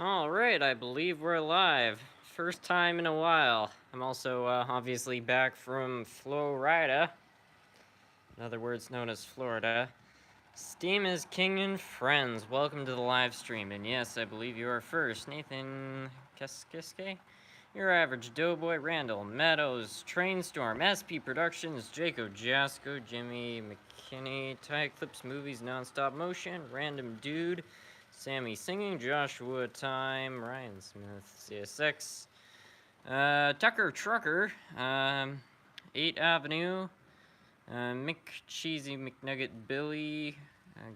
All right, I believe we're live. First time in a while. I'm also obviously back from Florida, in other words known as Florida. Steam is king and friends. Welcome to the live stream. And yes, I believe you are first. Nathan Keskiske? Your average doughboy, Randall Meadows, Trainstorm, SP Productions, Jaco Jasko, Jimmy McKinney, Ty Clips Movies, Nonstop Motion, Random Dude, Sammy Singing, Joshua Time, Ryan Smith, CSX, Tucker Trucker, 8th Avenue, Mick Cheesy McNugget Billy,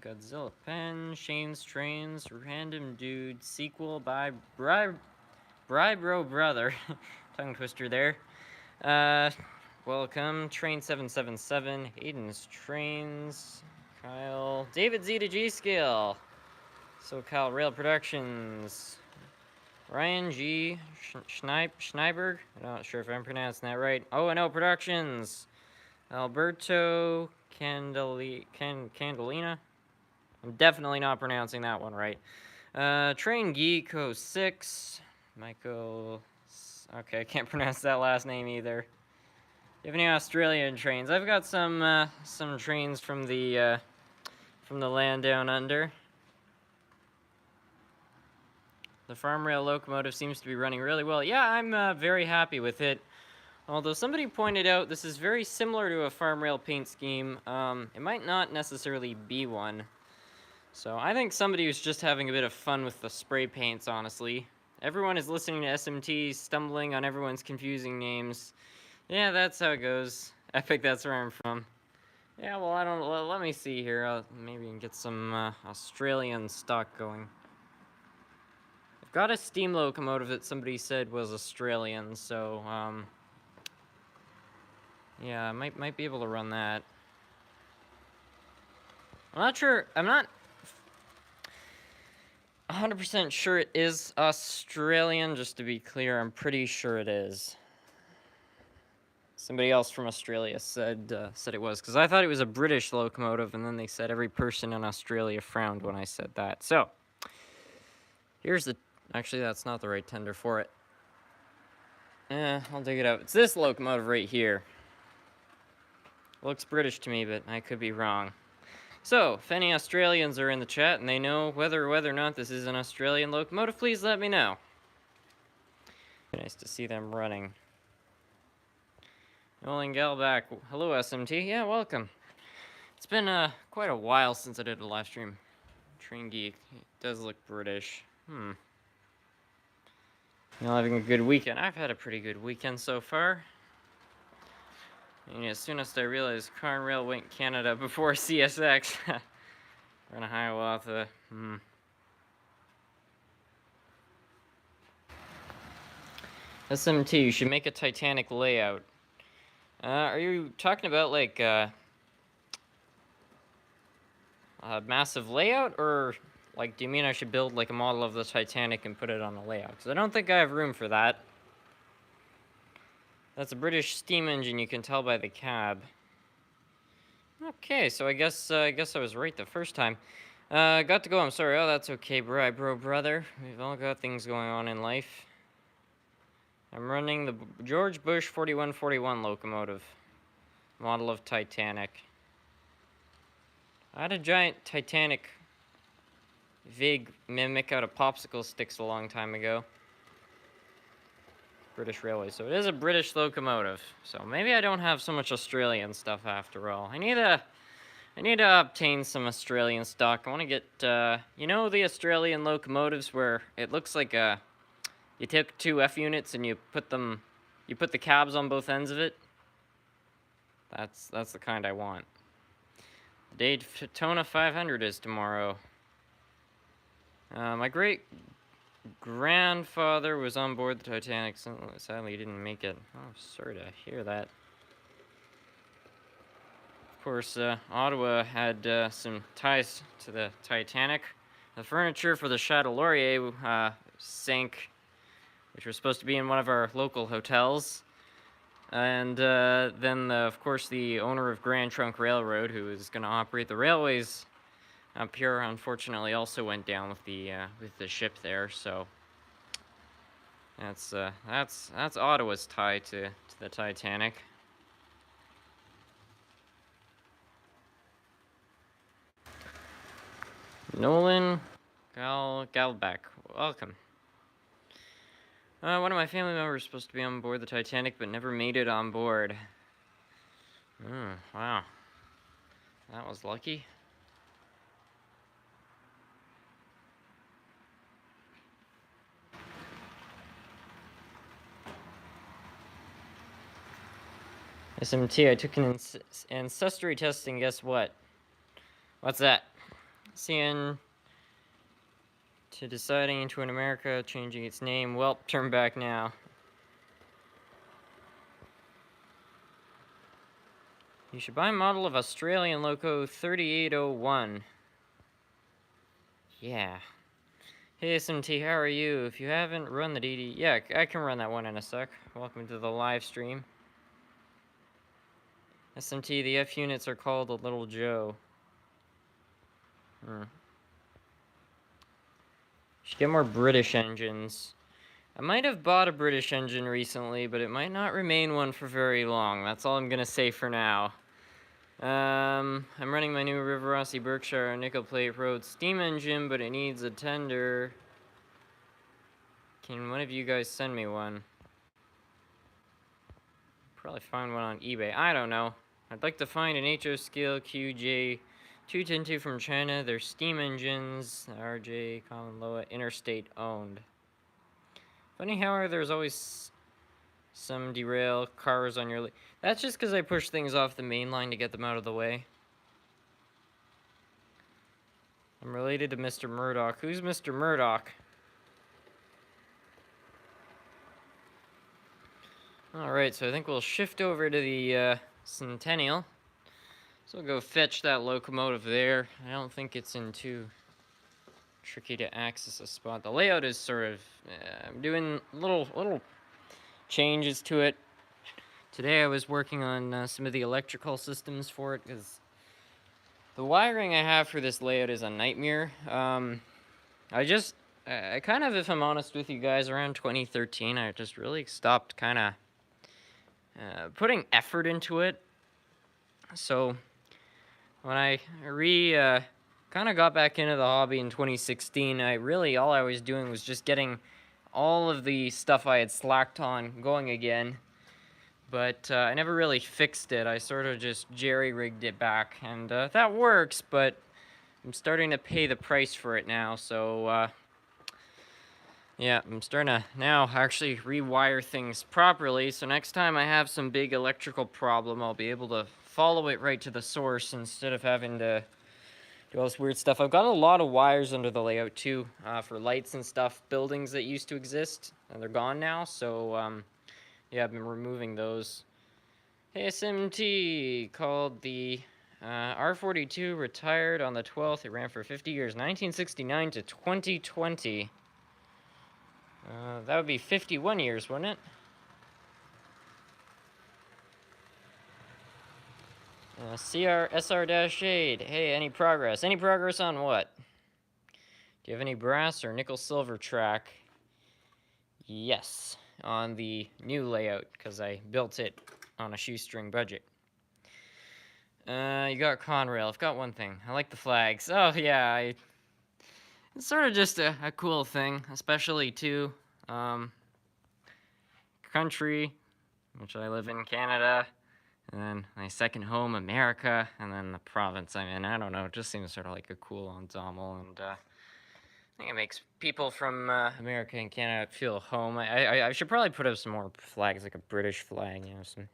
Godzilla Pen, Shane's Trains, Random Dude, sequel by Bribro Brother, tongue twister there. Welcome, Train 777, Aiden's Trains, Kyle, David Z to G Scale, SoCal Rail Productions, Ryan G. Schneiberg, I'm not sure if I'm pronouncing that right. O&O Productions, Alberto Candelina. I'm definitely not pronouncing that one right. Train Geek 06, Michael. Okay, I can't pronounce that last name either. Do you have any Australian trains? I've got some trains from the land down under. The farm rail locomotive seems to be running really well. Yeah, I'm very happy with it. Although somebody pointed out this is very similar to a farm rail paint scheme. It might not necessarily be one. So I think somebody was just having a bit of fun with the spray paints, honestly. Everyone is listening to SMT, stumbling on everyone's confusing names. Yeah, that's how it goes. Epic, that's where I'm from. Yeah, well, I don't. Let me see here. Maybe I can get some Australian stock going. I've got a steam locomotive that somebody said was Australian, so yeah, I might be able to run that. I'm not sure. I'm not 100% sure it is Australian. Just to be clear, I'm pretty sure it is. Somebody else from Australia said it was, because I thought it was a British locomotive, and then they said every person in Australia frowned when I said that. So, here's the... Actually, that's not the right tender for it. I'll dig it out. It's this locomotive right here. Looks British to me, but I could be wrong. So, if any Australians are in the chat and they know whether or not this is an Australian locomotive, please let me know. Nice to see them running. Nolan Gelback, hello SMT. Yeah, welcome. It's been quite a while since I did a live stream. Train Geek, it does look British. You know, having a good weekend. I've had a pretty good weekend so far. And as soon as I realized Car and Rail went Canada before CSX, we're in Hiawatha. SMT, you should make a Titanic layout. Are you talking about like a massive layout, or like do you mean I should build like a model of the Titanic and put it on a layout? Because I don't think I have room for that. That's a British steam engine, you can tell by the cab. Okay, so I guess I was right the first time. Got to go, I'm sorry. Oh, that's okay, bro, brother. We've all got things going on in life. I'm running the George Bush 4141 locomotive. Model of Titanic. I had a giant Titanic Vig mimic out of popsicle sticks a long time ago. British Railways. So it is a British locomotive. So maybe I don't have so much Australian stuff after all. I need to obtain some Australian stock. I want to get, you know, the Australian locomotives where it looks like you take two F units and you put the cabs on both ends of it. That's the kind I want. The Daytona 500 is tomorrow. My great grandfather was on board the Titanic. Sadly, he didn't make it. Oh, sorry to hear that. Of course, Ottawa had some ties to the Titanic. The furniture for the Chateau Laurier sank, which was supposed to be in one of our local hotels. And then, of course, the owner of Grand Trunk Railroad, who is going to operate the railways up here, unfortunately, also went down with the ship there. So that's Ottawa's tie to the Titanic. Nolan Galbeck, welcome. One of my family members was supposed to be on board the Titanic, but never made it on board. Wow. That was lucky. SMT, I took an ancestry test, and guess what? What's that? CN to deciding into an America, changing its name. Well, turn back now. You should buy a model of Australian Loco 3801. Yeah. Hey SMT, how are you? If you haven't run the DD... Yeah, I can run that one in a sec. Welcome to the live stream. SMT, the F units are called a Little Joe. Should get more British engines. I might have bought a British engine recently, but it might not remain one for very long. That's all I'm gonna say for now. I'm running my new River Rossi Berkshire nickel plate road steam engine, but it needs a tender. Can one of you guys send me one? Probably find one on eBay. I don't know. I'd like to find an HO scale QJ 210 from China. They're steam engines, RJ, Common Loa, interstate owned. Funny how there's always some derail cars on your... That's just because I push things off the main line to get them out of the way. I'm related to Mr. Murdoch. Who's Mr. Murdoch? Alright, so I think we'll shift over to the Centennial. So we'll go fetch that locomotive there. I don't think it's in too tricky to access a spot. The layout is sort of... I'm doing little changes to it. Today I was working on some of the electrical systems for it, because the wiring I have for this layout is a nightmare. I kind of, if I'm honest with you guys, around 2013, I just really stopped kind of putting effort into it. So when I kind of got back into the hobby in 2016, all I was doing was just getting all of the stuff I had slacked on going again. But I never really fixed it. I sort of just jerry-rigged it back, and that works, but I'm starting to pay the price for it now, so yeah, I'm starting to now actually rewire things properly, so next time I have some big electrical problem, I'll be able to follow it right to the source instead of having to do all this weird stuff. I've got a lot of wires under the layout too, for lights and stuff, buildings that used to exist, and they're gone now, so yeah, I've been removing those. SMT called the R42 retired on the 12th. It ran for 50 years, 1969 to 2020. That would be 51 years, wouldn't it? SR-8. Hey, any progress? Any progress on what? Do you have any brass or nickel-silver track? Yes, on the new layout, because I built it on a shoestring budget. You got Conrail. I've got one thing. I like the flags. Oh, yeah, it's sort of just a cool thing, especially, too, country, which I live in, Canada, and then my second home, America, and then the province I'm in. I don't know, it just seems sort of like a cool ensemble, and I think it makes people from America and Canada feel home. I should probably put up some more flags, like a British flag, you know, some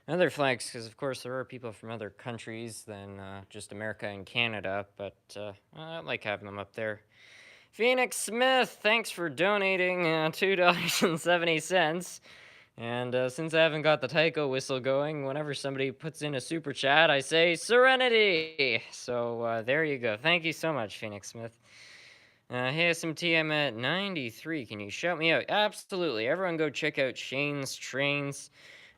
other flags, because of course there are people from other countries than just America and Canada, but I like having them up there. Phoenix Smith, thanks for donating $2.70. And since I haven't got the Tycho whistle going, whenever somebody puts in a super chat, I say Serenity. So there you go. Thank you so much, Phoenix Smith. Hey SMT, I'm at 93. Can you shout me out? Absolutely. Everyone go check out Shane's Trains.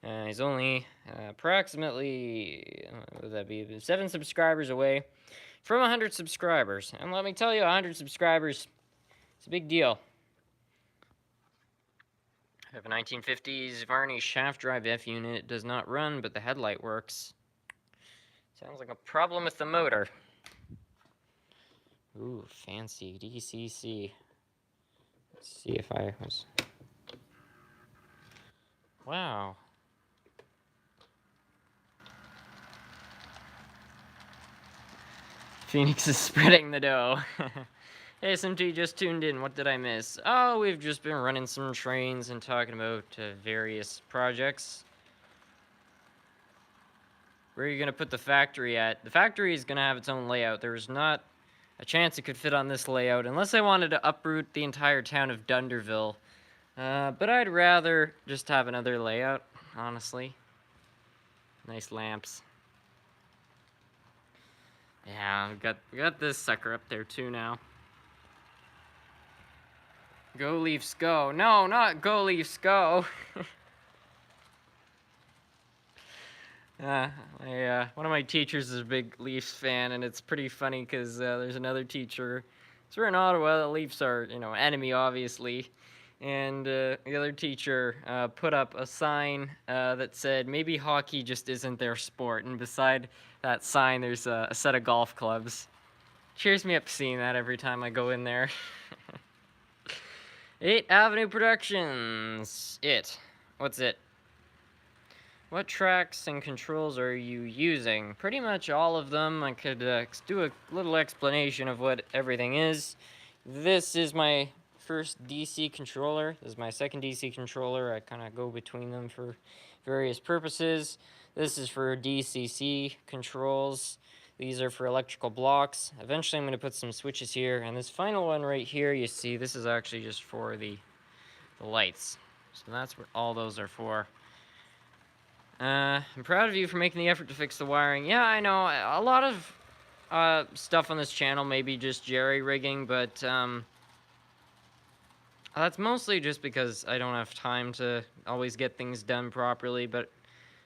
He's only approximately, what would that be, 7 subscribers away. from 100 subscribers. And let me tell you, 100 subscribers, it's a big deal. I have a 1950s Varney shaft drive F unit. It does not run, but the headlight works. Sounds like a problem with the motor. Ooh, fancy DCC. Let's see if I was... Wow. Phoenix is spreading the dough. Hey, SMT just tuned in. What did I miss? Oh, we've just been running some trains and talking about various projects. Where are you going to put the factory at? The factory is going to have its own layout. There's not a chance it could fit on this layout unless I wanted to uproot the entire town of Dunderville. But I'd rather just have another layout, honestly. Nice lamps. Yeah, we got this sucker up there too now. Go Leafs go. No, not go Leafs go. One of my teachers is a big Leafs fan, and it's pretty funny because there's another teacher. So we're in Ottawa. The Leafs are, enemy, obviously. And the other teacher put up a sign that said, maybe hockey just isn't their sport. And beside that sign, there's a set of golf clubs. Cheers me up seeing that every time I go in there. 8 Avenue Productions. What's it? What tracks and controls are you using? Pretty much all of them. I could do a little explanation of what everything is. This is my first DC controller. This is my second DC controller. I kind of go between them for various purposes. This is for DCC controls. These are for electrical blocks. Eventually I'm going to put some switches here. And this final one right here, you see, this is actually just for the lights. So that's what all those are for. I'm proud of you for making the effort to fix the wiring. Yeah, I know. A lot of stuff on this channel may be just jerry-rigging, but that's mostly just because I don't have time to always get things done properly, but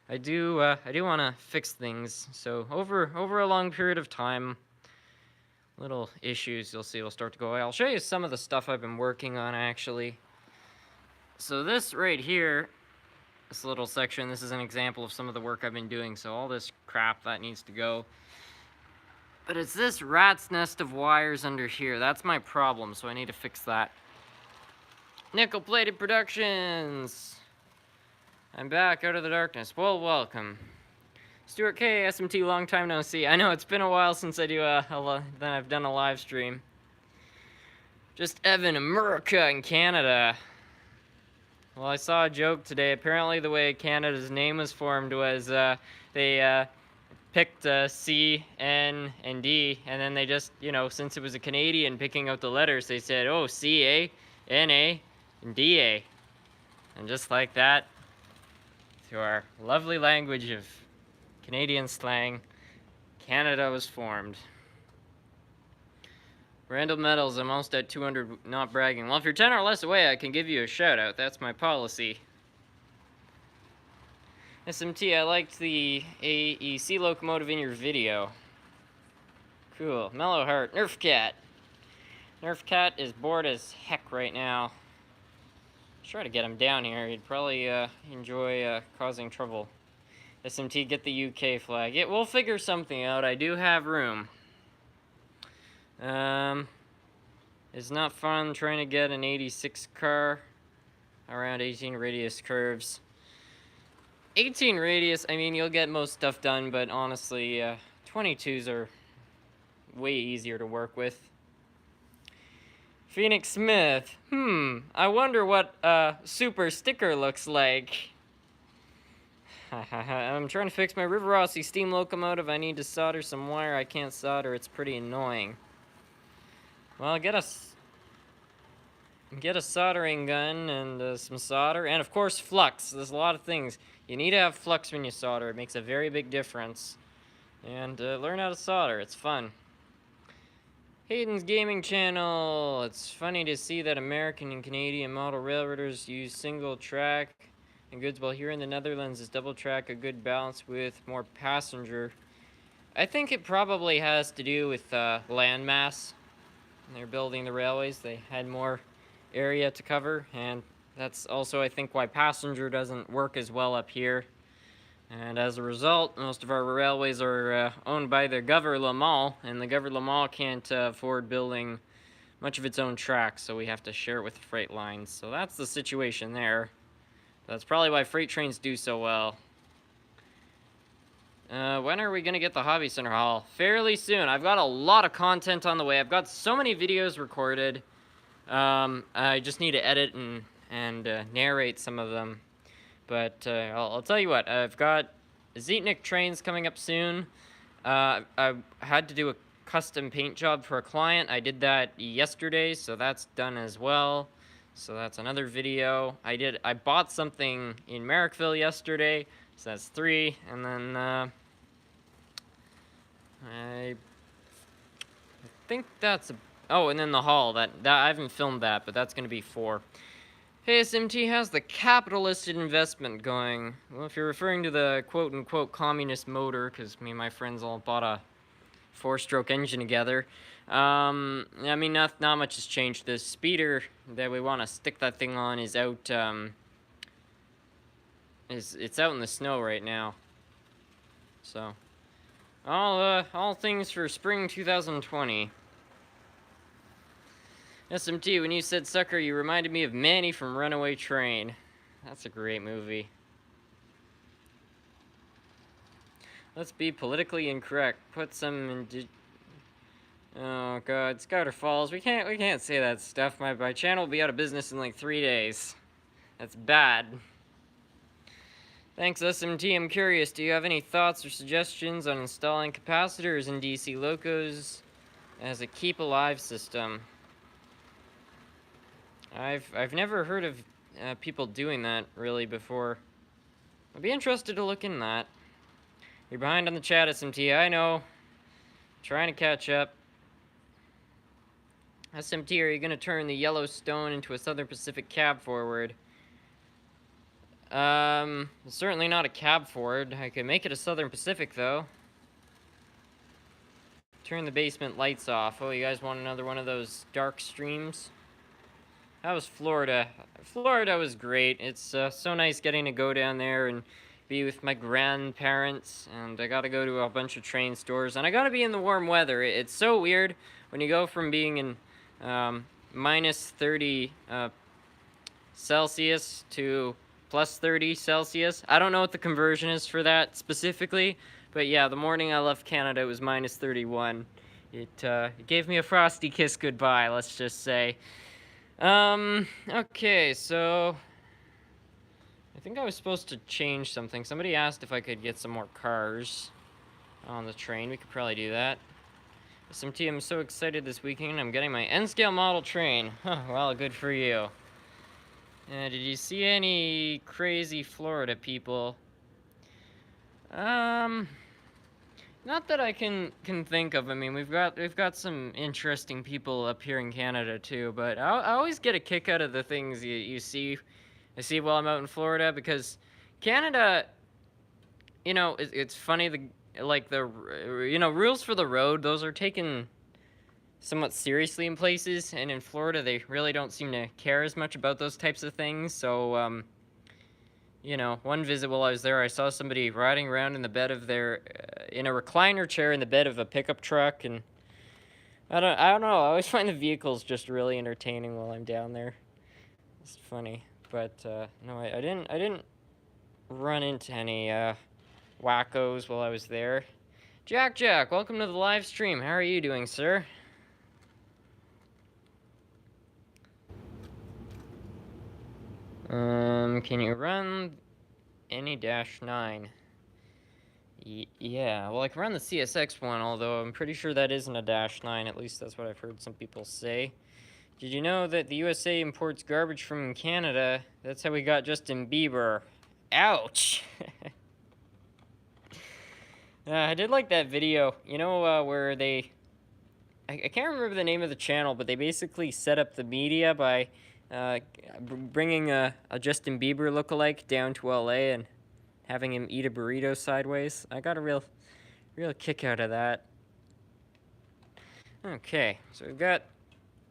I do want to fix things. So over a long period of time, little issues you'll see will start to go away. I'll show you some of the stuff I've been working on, actually. So this right here, this little section, this is an example of some of the work I've been doing. So all this crap that needs to go. But it's this rat's nest of wires under here. That's my problem, so I need to fix that. Nickel Plated Productions. I'm back out of the darkness. Well, welcome. Stuart K, SMT, long time no see. I know it's been a while since I've done a live stream. Just Evan, America and Canada. Well, I saw a joke today. Apparently the way Canada's name was formed was they picked C, N, and D, and then they just, since it was a Canadian picking out the letters, they said, oh, C, A, N, A, and D, A. And just like that, through our lovely language of Canadian slang, Canada was formed. Randall Metals, I'm almost at 200, not bragging. Well, if you're 10 or less away, I can give you a shout out. That's my policy. SMT, I liked the AEC locomotive in your video. Cool. Mellow Heart, Nerf Cat. Nerf Cat is bored as heck right now. Try to get him down here. He'd probably enjoy causing trouble. SMT, get the UK flag. Yeah, we'll figure something out. I do have room. It's not fun trying to get an 86 car around 18 radius curves. 18 radius, I mean, you'll get most stuff done, but honestly, 22s are way easier to work with. Phoenix Smith, I wonder what a super sticker looks like. I'm trying to fix my River Rossi steam locomotive. I need to solder some wire. I can't solder, it's pretty annoying. Well, get a soldering gun and some solder, and of course flux. There's a lot of things. You need to have flux when you solder. It makes a very big difference. And learn how to solder. It's fun. Hayden's Gaming Channel. It's funny to see that American and Canadian model railroaders use single track and goods, while here in the Netherlands is double track, a good balance with more passenger I think it probably has to do with land mass. When they're building the railways, they had more area to cover, and that's also, I think, why passenger doesn't work as well up here. And as a result, most of our railways are owned by the gouvernement, and the gouvernement can't afford building much of its own tracks, so we have to share it with the freight lines. So that's the situation there. That's probably why freight trains do so well. When are we gonna get the Hobby Center Hall? Fairly soon. I've got a lot of content on the way. I've got so many videos recorded. I just need to edit and narrate some of them. But I'll tell you what, I've got Zetnik trains coming up soon. I had to do a custom paint job for a client. I did that yesterday, so that's done as well. So that's another video. I bought something in Merrickville yesterday, so that's 3. And then I think that's oh, and then the hall. That I haven't filmed that, but that's gonna be 4. Hey SMT, how's the capitalist investment going? Well, if you're referring to the quote-unquote communist motor, because me and my friends all bought a 4-stroke engine together, I mean, not much has changed. The speeder that we want to stick that thing on is out, it's out in the snow right now. So, all things for spring 2020. SMT, when you said sucker, you reminded me of Manny from Runaway Train. That's a great movie. Let's be politically incorrect. Put some oh god, Scouter Falls. We can't say that stuff. My channel will be out of business in like 3 days. That's bad. Thanks SMT. I'm curious, do you have any thoughts or suggestions on installing capacitors in DC locos as a keep alive system? I've never heard of people doing that really before. I'd be interested to look in that. You're behind on the chat, SMT. I know. Trying to catch up. SMT, are you gonna turn the Yellowstone into a Southern Pacific cab forward? Certainly not a cab forward. I could make it a Southern Pacific though. Turn the basement lights off. Oh, you guys want another one of those dark streams? That was Florida. Florida was great. It's so nice getting to go down there and be with my grandparents. And I got to go to a bunch of train stores. And I got to be in the warm weather. It's so weird when you go from being in minus 30 Celsius to plus 30 Celsius. I don't know what the conversion is for that specifically. But yeah, the morning I left Canada, it was minus 31. It gave me a frosty kiss goodbye, let's just say. Okay, so I think I was supposed to change something. Somebody asked if I could get some more cars on the train. We could probably do that. SMT, I'm so excited this weekend. I'm getting my N-scale model train. Huh, well, good for you. Did you see any crazy Florida people? Not that I can think of. I mean, we've got some interesting people up here in Canada too, but I always get a kick out of the things I see while I'm out in Florida, because Canada, you know, it's funny, the rules for the road, those are taken somewhat seriously in places, and in Florida they really don't seem to care as much about those types of things. So you know, one visit while I was there, I saw somebody riding around in the bed of in a recliner chair in the bed of a pickup truck, and I don't know. I always find the vehicles just really entertaining while I'm down there. It's funny, but no, I didn't run into any wackos while I was there. Jack, welcome to the live stream. How are you doing, sir? Can you run any -9? Yeah, well, I can run the CSX one, although I'm pretty sure that isn't a -9. At least that's what I've heard some people say. Did you know that the USA imports garbage from Canada? That's how we got Justin Bieber. Ouch! I did like that video. You know, where they... I can't remember the name of the channel, but they basically set up the media by bringing a Justin Bieber lookalike down to LA and having him eat a burrito sideways. I got a real real kick out of that. Okay, so we've got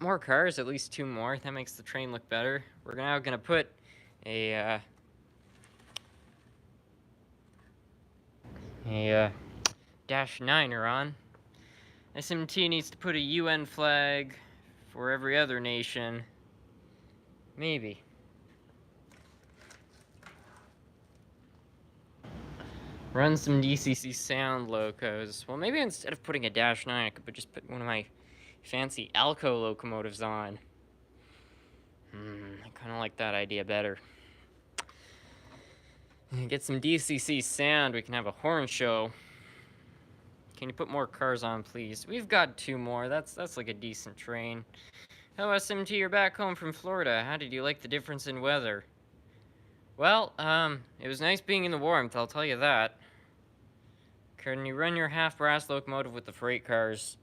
more cars, at least 2 more. That makes the train look better. We're now gonna put a Dash 9er on. SMT needs to put a UN flag for every other nation. Maybe. Run some DCC sound locos. Well, maybe instead of putting a Dash 9, I could just put one of my fancy Alco locomotives on. I kind of like that idea better. Get some DCC sound, we can have a horn show. Can you put more cars on, please? We've got 2 more. That's like a decent train. Hello, SMT, you're back home from Florida. How did you like the difference in weather? Well, it was nice being in the warmth, I'll tell you that. Can you run your half-brass locomotive with the freight cars?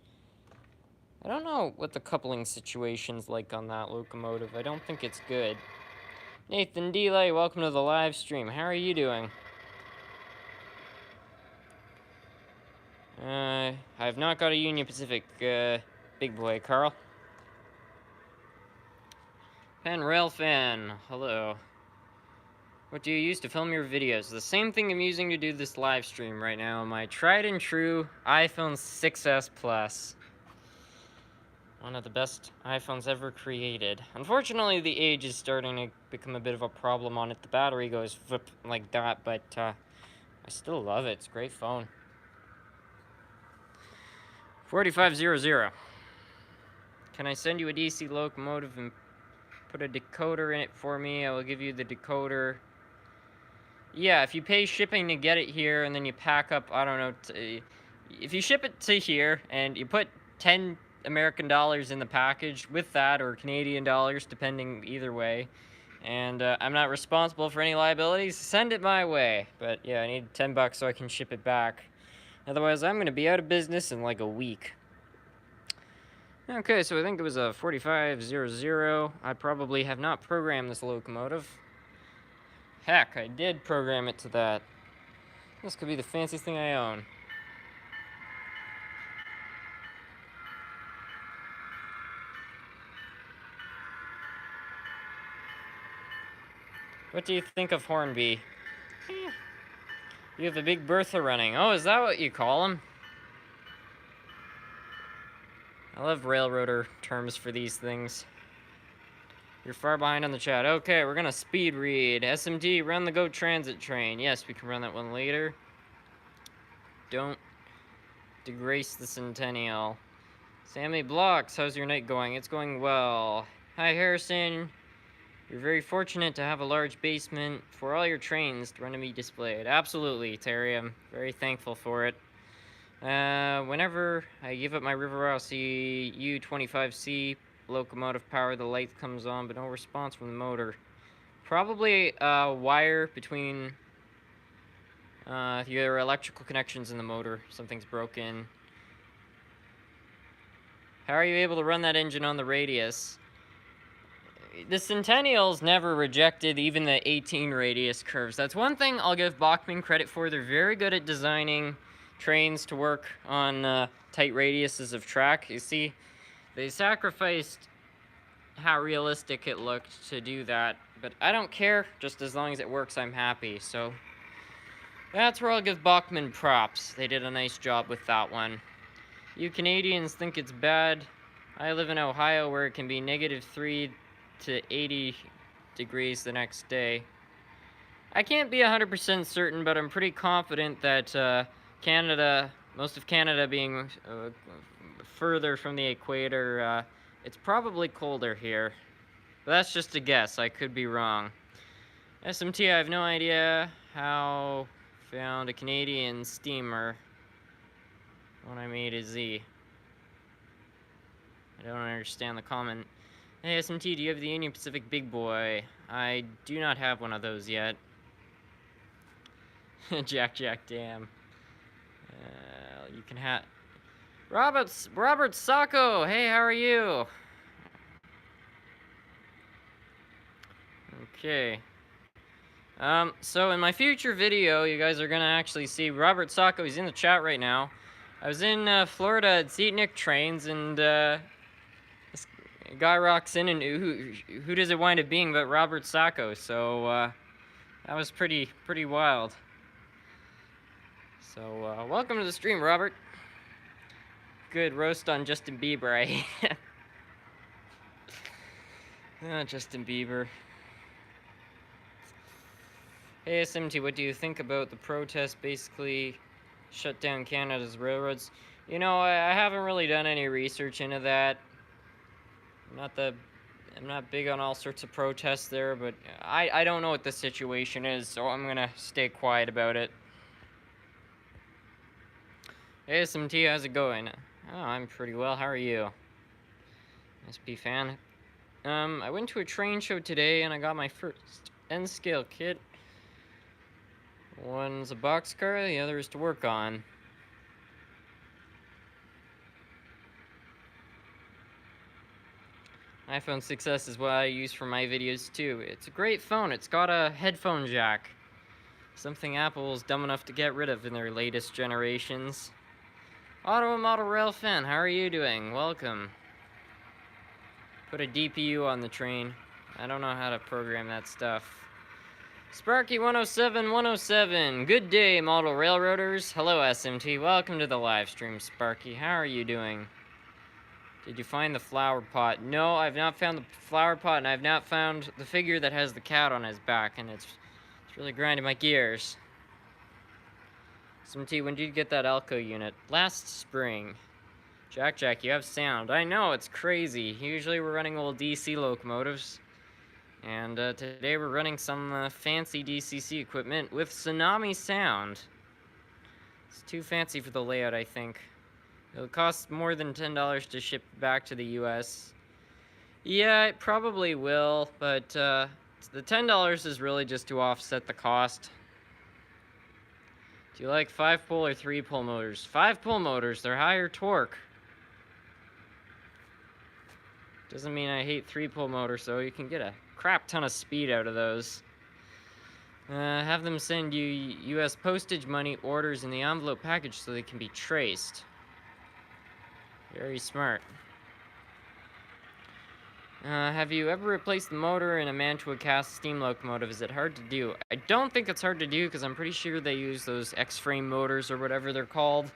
I don't know what the coupling situation's like on that locomotive. I don't think it's good. Nathan Delay, welcome to the live stream. How are you doing? I've not got a Union Pacific, big boy, Carl. Pen Rail Fan, hello. What do you use to film your videos? The same thing I'm using to do this live stream right now. My tried and true iPhone 6s Plus. One of the best iPhones ever created. Unfortunately, the age is starting to become a bit of a problem on it. The battery goes flip like that, but I still love it. It's a great phone. 4500. Can I send you a DC locomotive and put a decoder in it for me? I will give you the decoder. Yeah, if you pay shipping to get it here and then you pack up, I don't know, if you ship it to here and you put 10 American dollars in the package with that, or Canadian dollars, depending either way, and I'm not responsible for any liabilities, send it my way. But yeah, I need 10 bucks so I can ship it back. Otherwise, I'm going to be out of business in like a week. Okay, so I think it was a 4500. I probably have not programmed this locomotive. Heck, I did program it to that. This could be the fanciest thing I own. What do you think of Hornby? You have a big Bertha running. Oh, is that what you call them? I love railroader terms for these things. You're far behind on the chat. Okay, we're gonna speed read. SMT, run the Go Transit train. Yes, we can run that one later. Don't degrace the Centennial. Sammy Blocks, how's your night going? It's going well. Hi, Harrison. You're very fortunate to have a large basement for all your trains to run and be displayed. Absolutely, Terry. I'm very thankful for it. Whenever I give up my River Rossi U25C locomotive power, the light comes on, but no response from the motor. Probably a wire between your electrical connections in the motor. Something's broken. How are you able to run that engine on the radius? The Centennials never rejected even the 18 radius curves. That's one thing I'll give Bachmann credit for. They're very good at designing trains to work on tight radiuses of track. You see, they sacrificed how realistic it looked to do that, but I don't care. Just as long as it works, I'm happy. So that's where I'll give Bachmann props. They did a nice job with that one. You Canadians think it's bad. I live in Ohio, where it can be -3 to 80 degrees the next day. I can't be 100% certain, but I'm pretty confident that Canada, most of Canada being further from the equator, it's probably colder here. But that's just a guess. I could be wrong. SMT, I have no idea how found a Canadian steamer when I made a Z. I don't understand the comment. Hey, SMT, do you have the Union Pacific Big Boy? I do not have one of those yet. Jack, damn. You can have... Robert Sacco! Hey, how are you? Okay. So in my future video, you guys are gonna actually see Robert Sacco. He's in the chat right now. I was in Florida at Nick Trains, and this guy rocks in, and who does it wind up being but Robert Sacco? So that was pretty wild. So welcome to the stream, Robert. Good roast on Justin Bieber. Justin Bieber. Hey SMT, what do you think about the protest basically shut down Canada's railroads? You know, I haven't really done any research into that. I'm not big on all sorts of protests there, but I don't know what the situation is, so I'm gonna stay quiet about it. Hey SMT, how's it going? Oh, I'm pretty well. How are you? SP fan. I went to a train show today and I got my first N-scale kit. One's a boxcar, the other is to work on. iPhone 6s is what I use for my videos too. It's a great phone. It's got a headphone jack. Something Apple's dumb enough to get rid of in their latest generations. Ottawa Model Rail fan, how are you doing? Welcome. Put a DPU on the train. I don't know how to program that stuff. Sparky107, good day, model railroaders. Hello, SMT. Welcome to the live stream, Sparky. How are you doing? Did you find the flower pot? No, I've not found the flower pot, and I've not found the figure that has the cat on his back, and it's really grinding my gears. SMT, when did you get that Elko unit? Last spring. Jack, you have sound. I know, it's crazy. Usually we're running old DC locomotives. And today we're running some fancy DCC equipment with tsunami sound. It's too fancy for the layout, I think. It'll cost more than $10 to ship back to the US. Yeah, it probably will, but the $10 is really just to offset the cost. Do you like 5-pole or 3-pole motors? 5-pole motors, they're higher torque. Doesn't mean I hate 3-pole motors, though. You can get a crap ton of speed out of those. Have them send you US postage money orders in the envelope package so they can be traced. Very smart. Have you ever replaced the motor in a Mantua cast steam locomotive? Is it hard to do? I don't think it's hard to do because I'm pretty sure they use those X-frame motors or whatever they're called,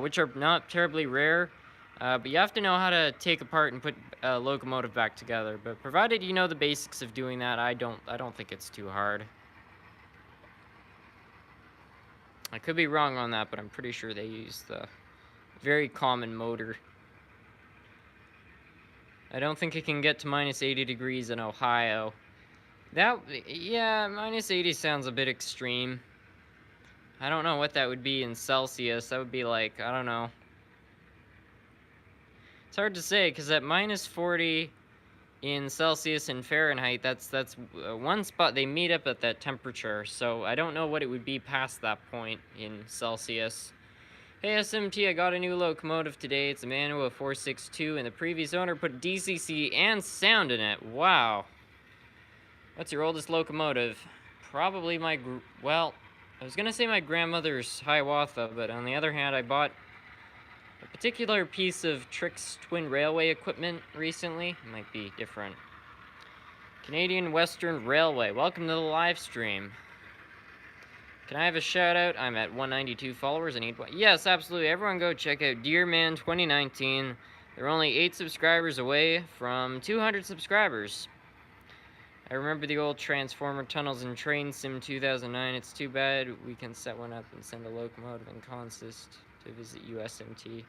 which are not terribly rare. But you have to know how to take apart and put a locomotive back together. But provided you know the basics of doing that, I don't think it's too hard. I could be wrong on that, but I'm pretty sure they use the very common motor. I don't think it can get to minus 80 degrees in Ohio. Yeah, minus 80 sounds a bit extreme. I don't know what that would be in Celsius. That would be like, I don't know. It's hard to say, because at minus 40 in Celsius and Fahrenheit, that's one spot. They meet up at that temperature, so I don't know what it would be past that point in Celsius. Hey SMT, I got a new locomotive today. It's a Mantua 462, and the previous owner put DCC and sound in it. Wow. What's your oldest locomotive? Probably well, I was gonna say my grandmother's Hiawatha, but on the other hand, I bought a particular piece of Trix Twin Railway equipment recently. It might be different. Canadian Western Railway. Welcome to the live stream. Can I have a shout out? I'm at 192 followers. I need one. Yes, absolutely. Everyone go check out Deerman 2019. They're only 8 subscribers away from 200 subscribers. I remember the old Transformer Tunnels and Train Sim 2009. It's too bad we can set one up and send a locomotive and consist to visit USMT.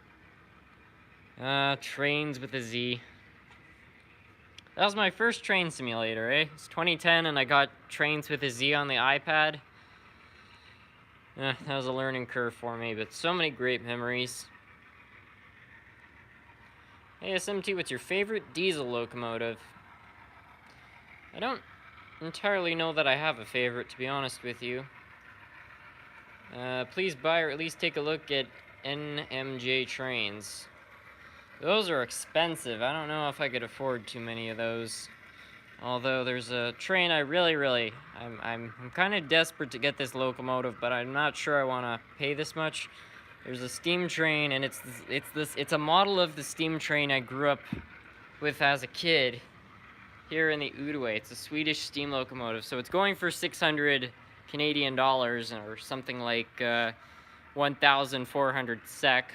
Trains with a Z. That was my first train simulator, eh? It's 2010 and I got Trains with a Z on the iPad. That was a learning curve for me, but so many great memories. Hey SMT, what's your favorite diesel locomotive? I don't entirely know that I have a favorite, to be honest with you. Please buy or at least take a look at NMJ trains. Those are expensive. I don't know if I could afford too many of those. Although there's a train I I'm kind of desperate to get this locomotive, but I'm not sure I want to pay this much. There's a steam train, and it's a model of the steam train I grew up with as a kid here in the Oodway. It's a Swedish steam locomotive, so it's going for 600 Canadian dollars or something like 1,400 SEK.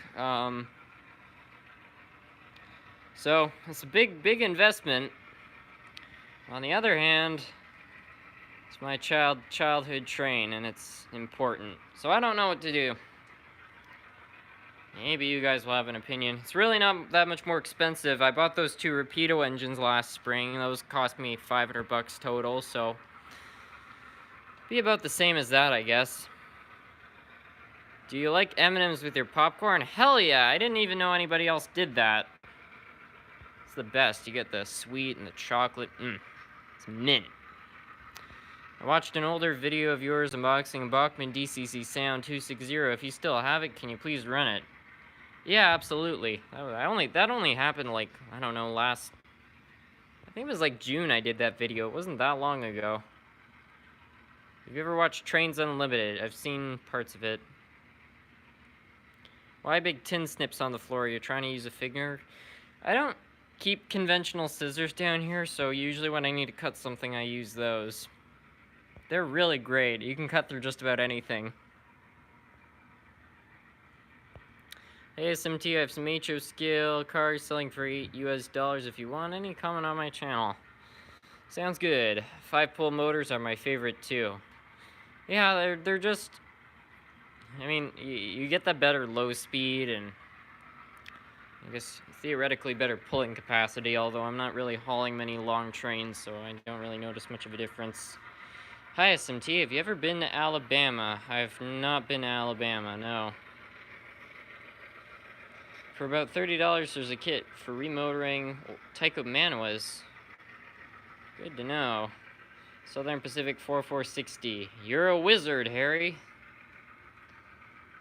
So it's a big investment. On the other hand, it's my childhood train, and it's important. So I don't know what to do. Maybe you guys will have an opinion. It's really not that much more expensive. I bought those 2 Rapido engines last spring. Those cost me 500 bucks total, so be about the same as that, I guess. Do you like M&Ms with your popcorn? Hell yeah! I didn't even know anybody else did that. It's the best. You get the sweet and the chocolate. It's mint. I watched an older video of yours unboxing a Bachmann DCC Sound 260. If you still have it, can you please run it? Yeah, absolutely. That only happened like, I don't know, I think it was like June I did that video. It wasn't that long ago. Have you ever watched Trains Unlimited? I've seen parts of it. Why big tin snips on the floor? You're trying to use a finger? I don't keep conventional scissors down here, so usually when I need to cut something, I use those. They're really great. You can cut through just about anything. Hey SMT, I have some HO scale cars selling for $8 US if you want any. Comment on my channel. Sounds good. 5-pole motors are my favorite too. Yeah, they're just, I mean, you get that better low speed and I guess theoretically better pulling capacity, although I'm not really hauling many long trains, so I don't really notice much of a difference. Hi SMT, have you ever been to Alabama? I've not been to Alabama, no. For about $30, there's a kit for remotoring Tyco Manuas. Good to know. Southern Pacific 4460. You're a wizard, Harry.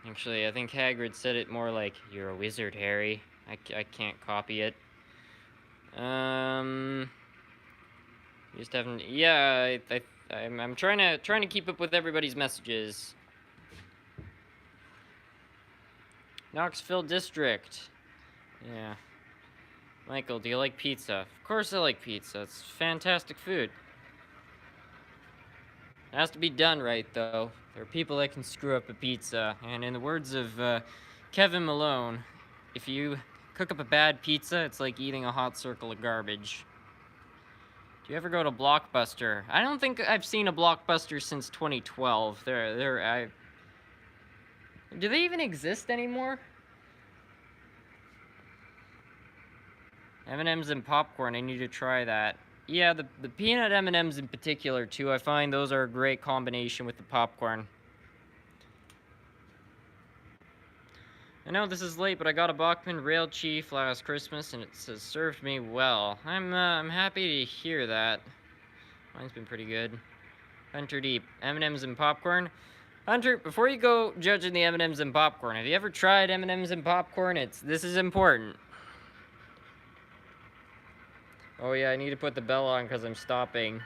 Actually, I think Hagrid said it more like, you're a wizard, Harry. I can't copy it. You just haven't... Yeah, I'm trying to keep up with everybody's messages. Knoxville District. Yeah. Michael, do you like pizza? Of course I like pizza. It's fantastic food. It has to be done right, though. There are people that can screw up a pizza. And in the words of Kevin Malone, if you cook up a bad pizza, it's like eating a hot circle of garbage. Do you ever go to Blockbuster? I don't think I've seen a Blockbuster since 2012. Do they even exist anymore? M&M's and popcorn, I need to try that. Yeah, the peanut M&M's in particular, too. I find those are a great combination with the popcorn. I know this is late, but I got a Bachmann Rail Chief last Christmas, and it has served me well. I'm happy to hear that. Mine's been pretty good. Hunter Deep, M&M's and popcorn. Hunter, before you go judging the M&M's and popcorn, have you ever tried M&M's and popcorn? This is important. Oh yeah, I need to put the bell on because I'm stopping.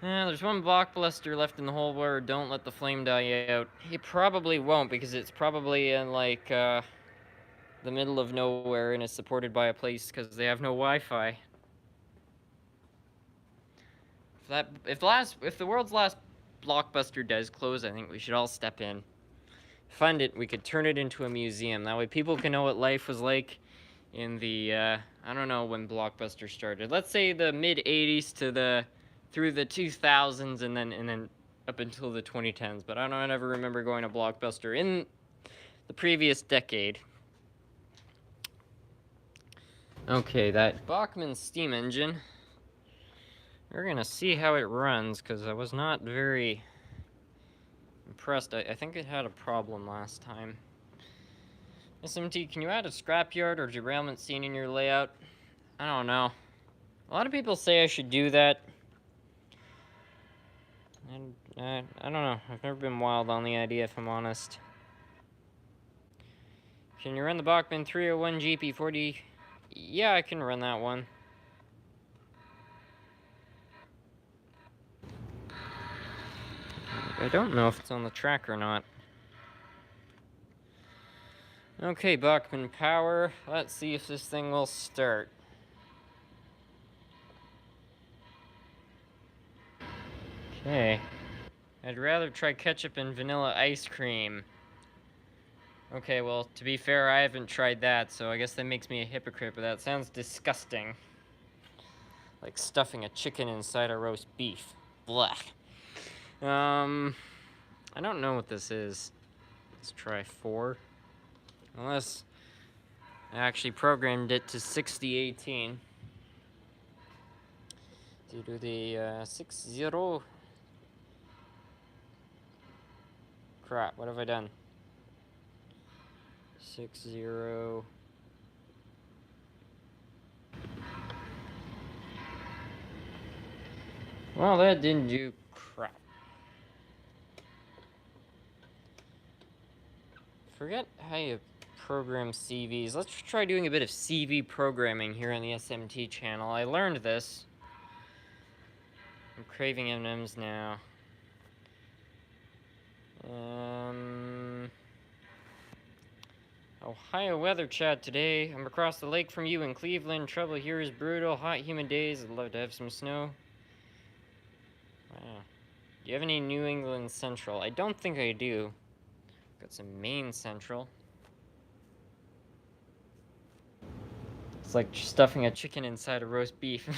There's one blockbuster left in the whole world. Don't let the flame die out. He probably won't because it's probably in like the middle of nowhere and is supported by a place because they have no Wi-Fi. If the world's last blockbuster does close, I think we should all step in. Fund it. We could turn it into a museum. That way people can know what life was like in the, I don't know when Blockbuster started. Let's say the mid-80s through the 2000s and then up until the 2010s. But I don't ever remember going to Blockbuster in the previous decade. Okay, that Bachmann steam engine. We're gonna see how it runs, because I was not very impressed. I think it had a problem last time. SMT, can you add a scrapyard or derailment scene in your layout? I don't know. A lot of people say I should do that. And I don't know. I've never been wild on the idea, if I'm honest. Can you run the Bachmann 301 GP40? Yeah, I can run that one. I don't know if it's on the track or not. Okay, Bachmann power. Let's see if this thing will start. Okay. I'd rather try ketchup and vanilla ice cream. Okay, well, to be fair, I haven't tried that, so I guess that makes me a hypocrite, but that sounds disgusting. Like stuffing a chicken inside a roast beef. Blech. I don't know what this is. Let's try 4. Unless I actually programmed it to 6018. To do the 60. Crap, what have I done? 60. Well, that didn't do crap. Forget how you program CVs. Let's try doing a bit of CV programming here on the SMT channel. I learned this. I'm craving M&Ms now. Ohio weather chat today. I'm across the lake from you in Cleveland. Trouble here is brutal. Hot, humid days. I'd love to have some snow. Wow. Do you have any New England Central? I don't think I do. Got some Maine Central. It's like stuffing a chicken inside a roast beef.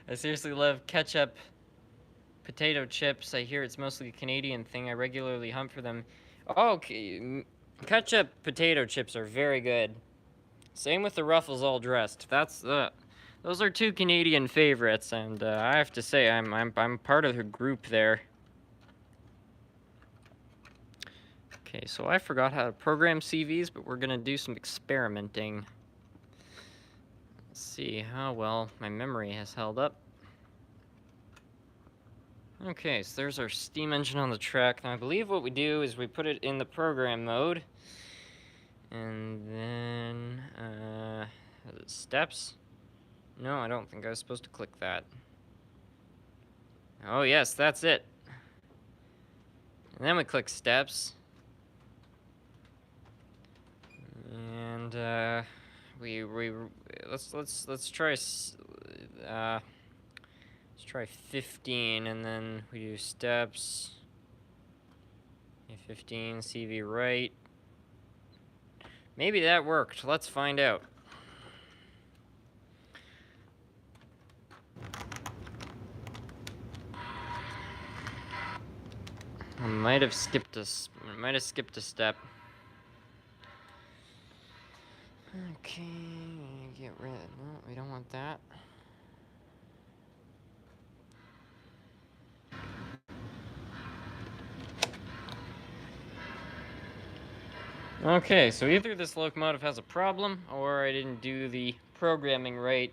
I seriously love ketchup, potato chips. I hear it's mostly a Canadian thing. I regularly hunt for them. Oh, okay. Ketchup potato chips are very good. Same with the Ruffles all dressed. Those are 2 Canadian favorites, and I have to say I'm part of the group there. Okay, so I forgot how to program CVs, but we're gonna do some experimenting. Let's see how well my memory has held up. Okay, so there's our steam engine on the track. Now I believe what we do is we put it in the program mode. And then, steps? No, I don't think I was supposed to click that. Oh yes, that's it. And then we click steps. And, let's try 15, and then we do steps. 15, CV right. Maybe that worked. Let's find out. I might have skipped a step. Okay, get rid of no, we don't want that. Okay, so either this locomotive has a problem, or I didn't do the programming right.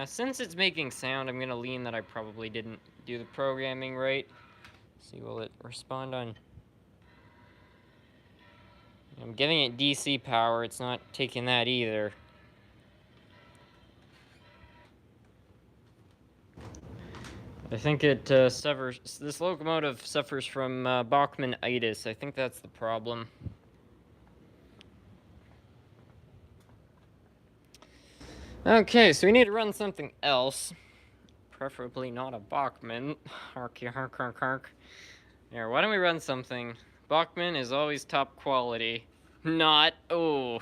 Since it's making sound, I'm gonna lean that I probably didn't do the programming right. See, will it respond on... I'm giving it DC power, it's not taking that either. I think it suffers... This locomotive suffers from Bachmann-itis. I think that's the problem. Okay, so we need to run something else. Preferably not a Bachmann. Harky, hark, hark, hark. Here, why don't we run something? Bachmann is always top quality. Not. Oh.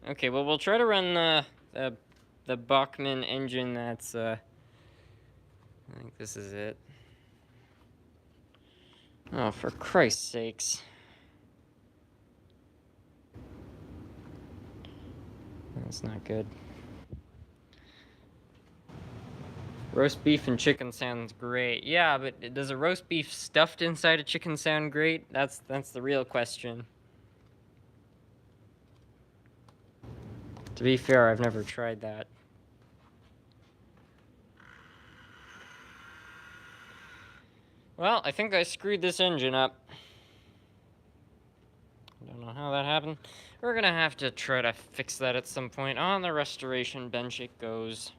Okay, well, we'll try to run the Bachmann engine that's, I think this is it. Oh, for Christ's sakes. That's not good. Roast beef and chicken sounds great. Yeah, but does a roast beef stuffed inside a chicken sound great? That's the real question. To be fair, I've never tried that. Well, I think I screwed this engine up. I don't know how that happened. We're gonna have to try to fix that at some point. On the restoration bench it goes.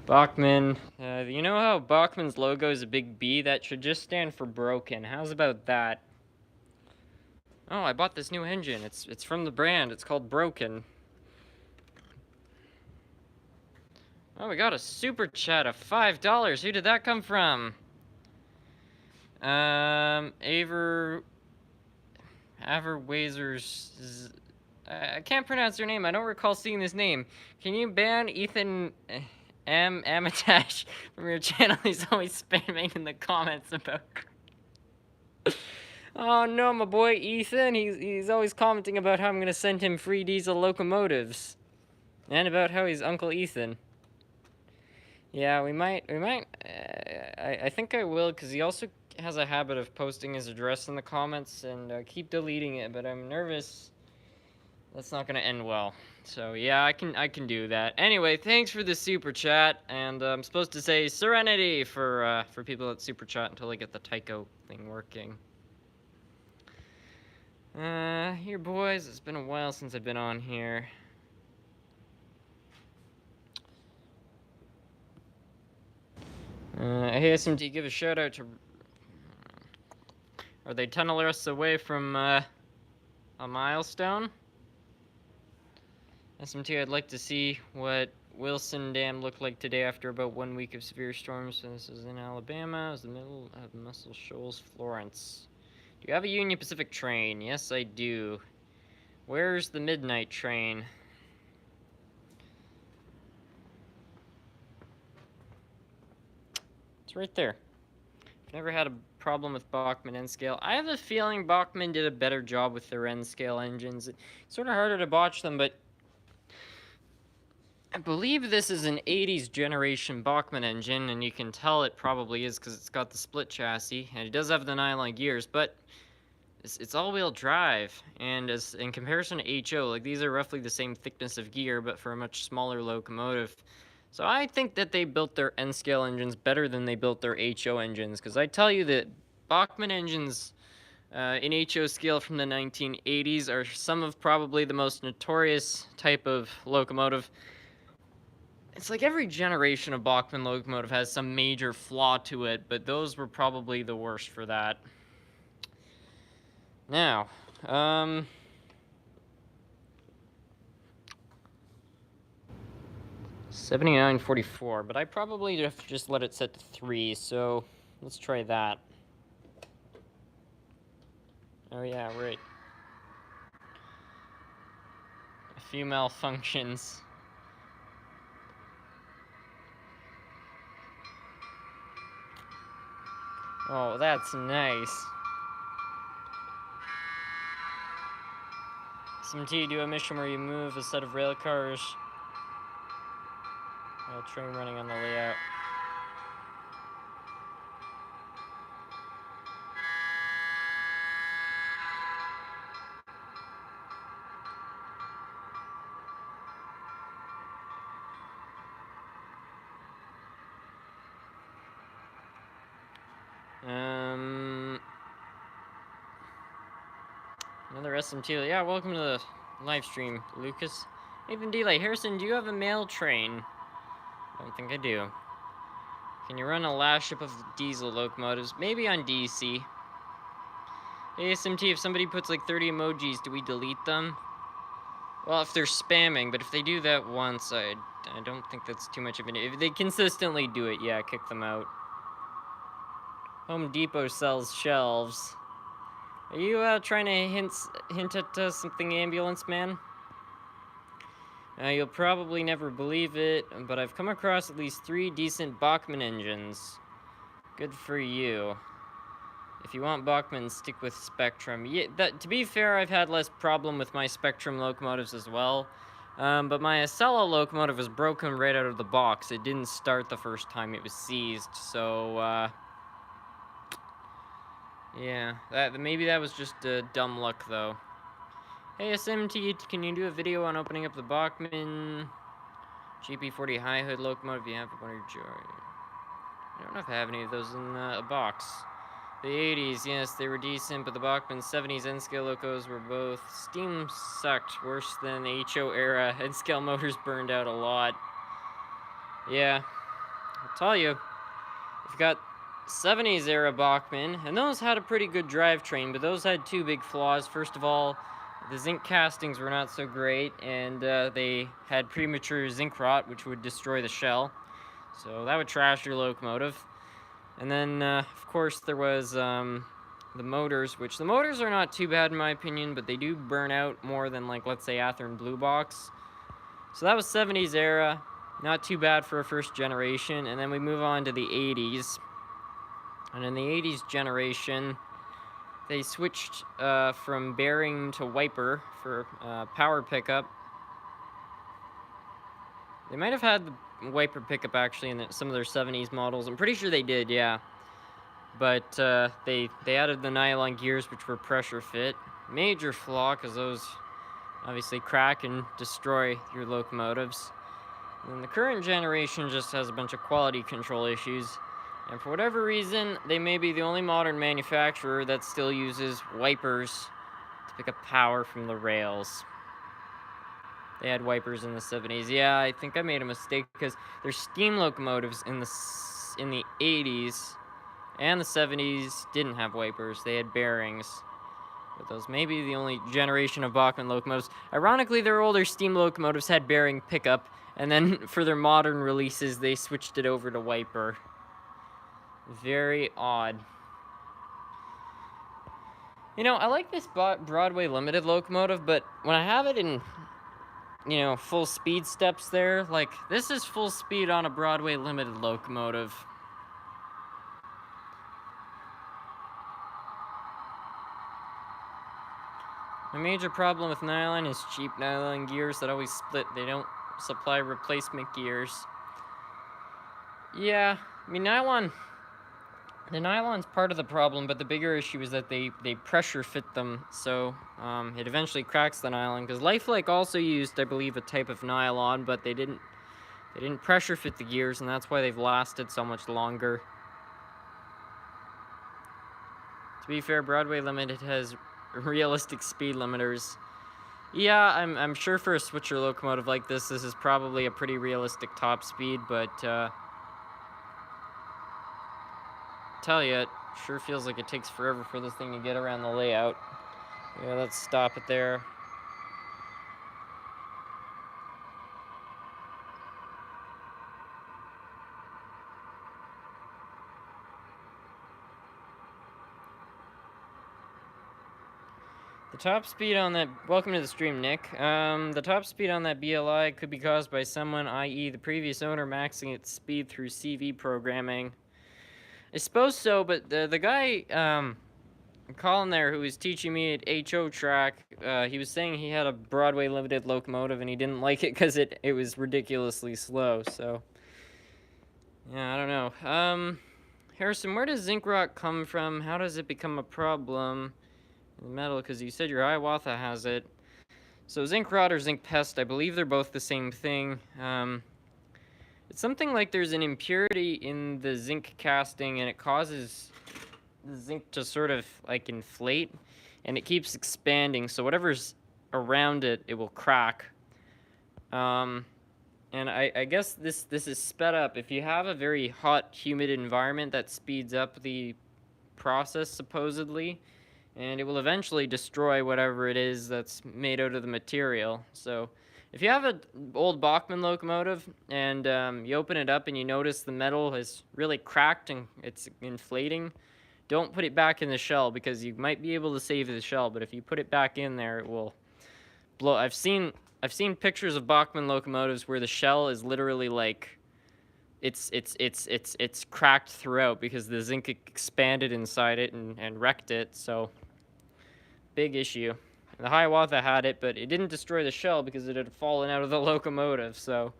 Bachmann. You know how Bachmann's logo is a big B? That should just stand for broken. How's about that? Oh, I bought this new engine. It's from the brand. It's called Broken. Oh, we got a super chat of $5. Who did that come from? Averwazers. I can't pronounce your name. I don't recall seeing this name. Can you ban Ethan Amatash from your channel? He's always spamming in the comments about. Oh no, my boy Ethan. He's always commenting about how I'm gonna send him free diesel locomotives, and about how he's Uncle Ethan. Yeah, we might. I think I will, because he also has a habit of posting his address in the comments and keep deleting it. But I'm nervous that's not gonna end well. So yeah, I can do that. Anyway, thanks for the super chat, and I'm supposed to say serenity for people that super chat until I get the Tycho thing working. Here boys, it's been a while since I've been on here. Hey SMT, give a shout out to. Are they tunneling us away from a milestone? SMT, I'd like to see what Wilson Dam looked like today after about 1 week of severe storms. So this is in Alabama. It was the middle of Muscle Shoals, Florence. Do you have a Union Pacific train? Yes, I do. Where's the midnight train? It's right there. I've never had a problem with Bachmann end scale. I have a feeling Bachmann did a better job with their end scale engines. It's sort of harder to botch them, but I believe this is an 80s generation Bachmann engine, and you can tell it probably is because it's got the split chassis, and it does have the nylon gears, but it's all-wheel drive, and as in comparison to HO, like these are roughly the same thickness of gear, but for a much smaller locomotive. So I think that they built their N-scale engines better than they built their HO engines, because I tell you that Bachmann engines in HO scale from the 1980s are some of probably the most notorious type of locomotive. It's like every generation of Bachmann locomotive has some major flaw to it, but those were probably the worst for that. Now, 7944, but I probably have to just let it set to 3, so let's try that. Oh yeah, right. A few malfunctions. Oh, that's nice. SMT, do a mission where you move a set of rail cars while train running on the layout. Another SMT. Yeah, welcome to the live stream, Lucas. Nathan Delay. Harrison, do you have a mail train? I don't think I do. Can you run a last ship of diesel locomotives? Maybe on DC. Hey, SMT, if somebody puts like 30 emojis, do we delete them? Well, if they're spamming, but if they do that once, I don't think that's too much of an... If they consistently do it, yeah, kick them out. Home Depot sells shelves. Are you trying to hint at something, ambulance man? You'll probably never believe it, but I've come across at least 3 decent Bachmann engines. Good for you. If you want Bachmann, stick with Spectrum. Yeah, to be fair, I've had less problem with my Spectrum locomotives as well. But my Acela locomotive was broken right out of the box. It didn't start the first time it was seized, so yeah, maybe that was just dumb luck, though. Hey, SMT, can you do a video on opening up the Bachmann GP40 high hood locomotive. You have one of your joy. I don't know if I have any of those in a box. The 80s, yes, they were decent, but the Bachmann 70s N-scale locos were both steam sucked, worse than the HO era. N-scale motors burned out a lot. Yeah, I'll tell you, you've got 70s era Bachmann, and those had a pretty good drivetrain, but those had two big flaws. First of all, the zinc castings were not so great, and they had premature zinc rot, which would destroy the shell. So that would trash your locomotive. And then, of course, there was the motors, which the motors are not too bad in my opinion, but they do burn out more than, like, let's say, Athearn Blue Box. So that was 70s era, not too bad for a first generation. And then we move on to the 80s. And in the 80s generation, they switched from bearing to wiper for power pickup. They might have had the wiper pickup actually in some of their 70s models. I'm pretty sure they did, yeah. But they added the nylon gears, which were pressure fit. Major flaw, because those obviously crack and destroy your locomotives. And the current generation just has a bunch of quality control issues. And for whatever reason, they may be the only modern manufacturer that still uses wipers to pick up power from the rails. They had wipers in the 70s. Yeah, I think I made a mistake because their steam locomotives in the 80s and the 70s didn't have wipers. They had bearings. But those may be the only generation of Bachmann locomotives. Ironically, their older steam locomotives had bearing pickup, and then for their modern releases, they switched it over to wiper. Very odd. You know, I like this Broadway Limited locomotive, but when I have it in, you know, full speed steps there, like, this is full speed on a Broadway Limited locomotive. My major problem with nylon is cheap nylon gears that always split. They don't supply replacement gears. Yeah, I mean, the nylon's part of the problem, but the bigger issue is that they pressure fit them, so it eventually cracks the nylon. Because Lifelike also used, I believe, a type of nylon, but they didn't pressure fit the gears, and that's why they've lasted so much longer. To be fair, Broadway Limited has realistic speed limiters. Yeah, I'm sure for a switcher locomotive like this is probably a pretty realistic top speed, but tell you, it sure feels like it takes forever for this thing to get around the layout. Yeah, let's stop it there. The top speed on that, welcome to the stream, Nick. The top speed on that BLI could be caused by someone, i.e. the previous owner, maxing its speed through CV programming. I suppose so, but the guy, Colin there, who was teaching me at HO track, he was saying he had a Broadway Limited locomotive and he didn't like it because it was ridiculously slow, so. Yeah, I don't know. Harrison, where does zinc rot come from? How does it become a problem in the metal? Because you said your Hiawatha has it. So zinc rot or zinc pest, I believe they're both the same thing. It's something like there's an impurity in the zinc casting and it causes the zinc to sort of like inflate and it keeps expanding, so whatever's around it, it will crack. And I guess this is sped up. If you have a very hot, humid environment, that speeds up the process supposedly, and it will eventually destroy whatever it is that's made out of the material. So if you have an old Bachmann locomotive and you open it up and you notice the metal is really cracked and it's inflating, don't put it back in the shell because you might be able to save the shell, but if you put it back in there, it will blow. I've seen pictures of Bachmann locomotives where the shell is literally like it's cracked throughout because the zinc expanded inside it and wrecked it. So big issue. The Hiawatha had it, but it didn't destroy the shell because it had fallen out of the locomotive. So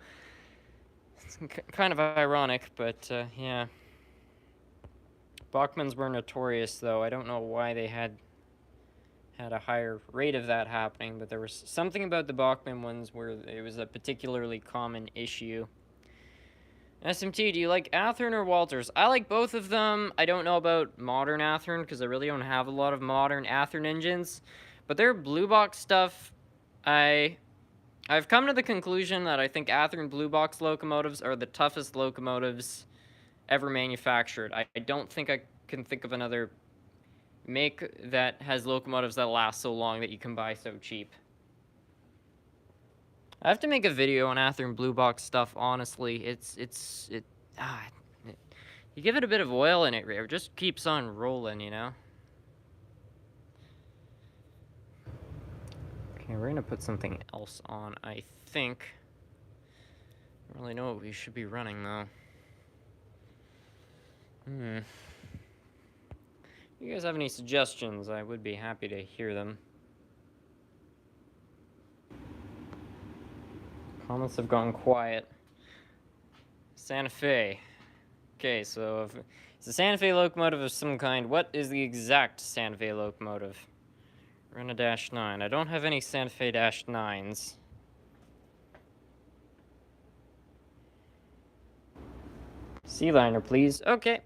it's kind of ironic, but yeah. Bachmanns were notorious, though. I don't know why they had had a higher rate of that happening, but there was something about the Bachmann ones where it was a particularly common issue. SMT, do you like Athearn or Walters? I like both of them. I don't know about modern Athearn because I really don't have a lot of modern Athearn engines, but their blue box stuff, I've come to the conclusion that I think Athearn blue box locomotives are the toughest locomotives ever manufactured. I don't think I can think of another make that has locomotives that last so long that you can buy so cheap. I have to make a video on Athearn blue box stuff, honestly. You give it a bit of oil in it, it just keeps on rolling, you know? Okay, we're gonna put something else on, I think. I don't really know what we should be running, though. You guys have any suggestions? I would be happy to hear them. Comments have gone quiet. Santa Fe. Okay, so if it's a Santa Fe locomotive of some kind, what is the exact Santa Fe locomotive? Run a -9. I don't have any Santa Fe -9s. Sealiner, please. Okay.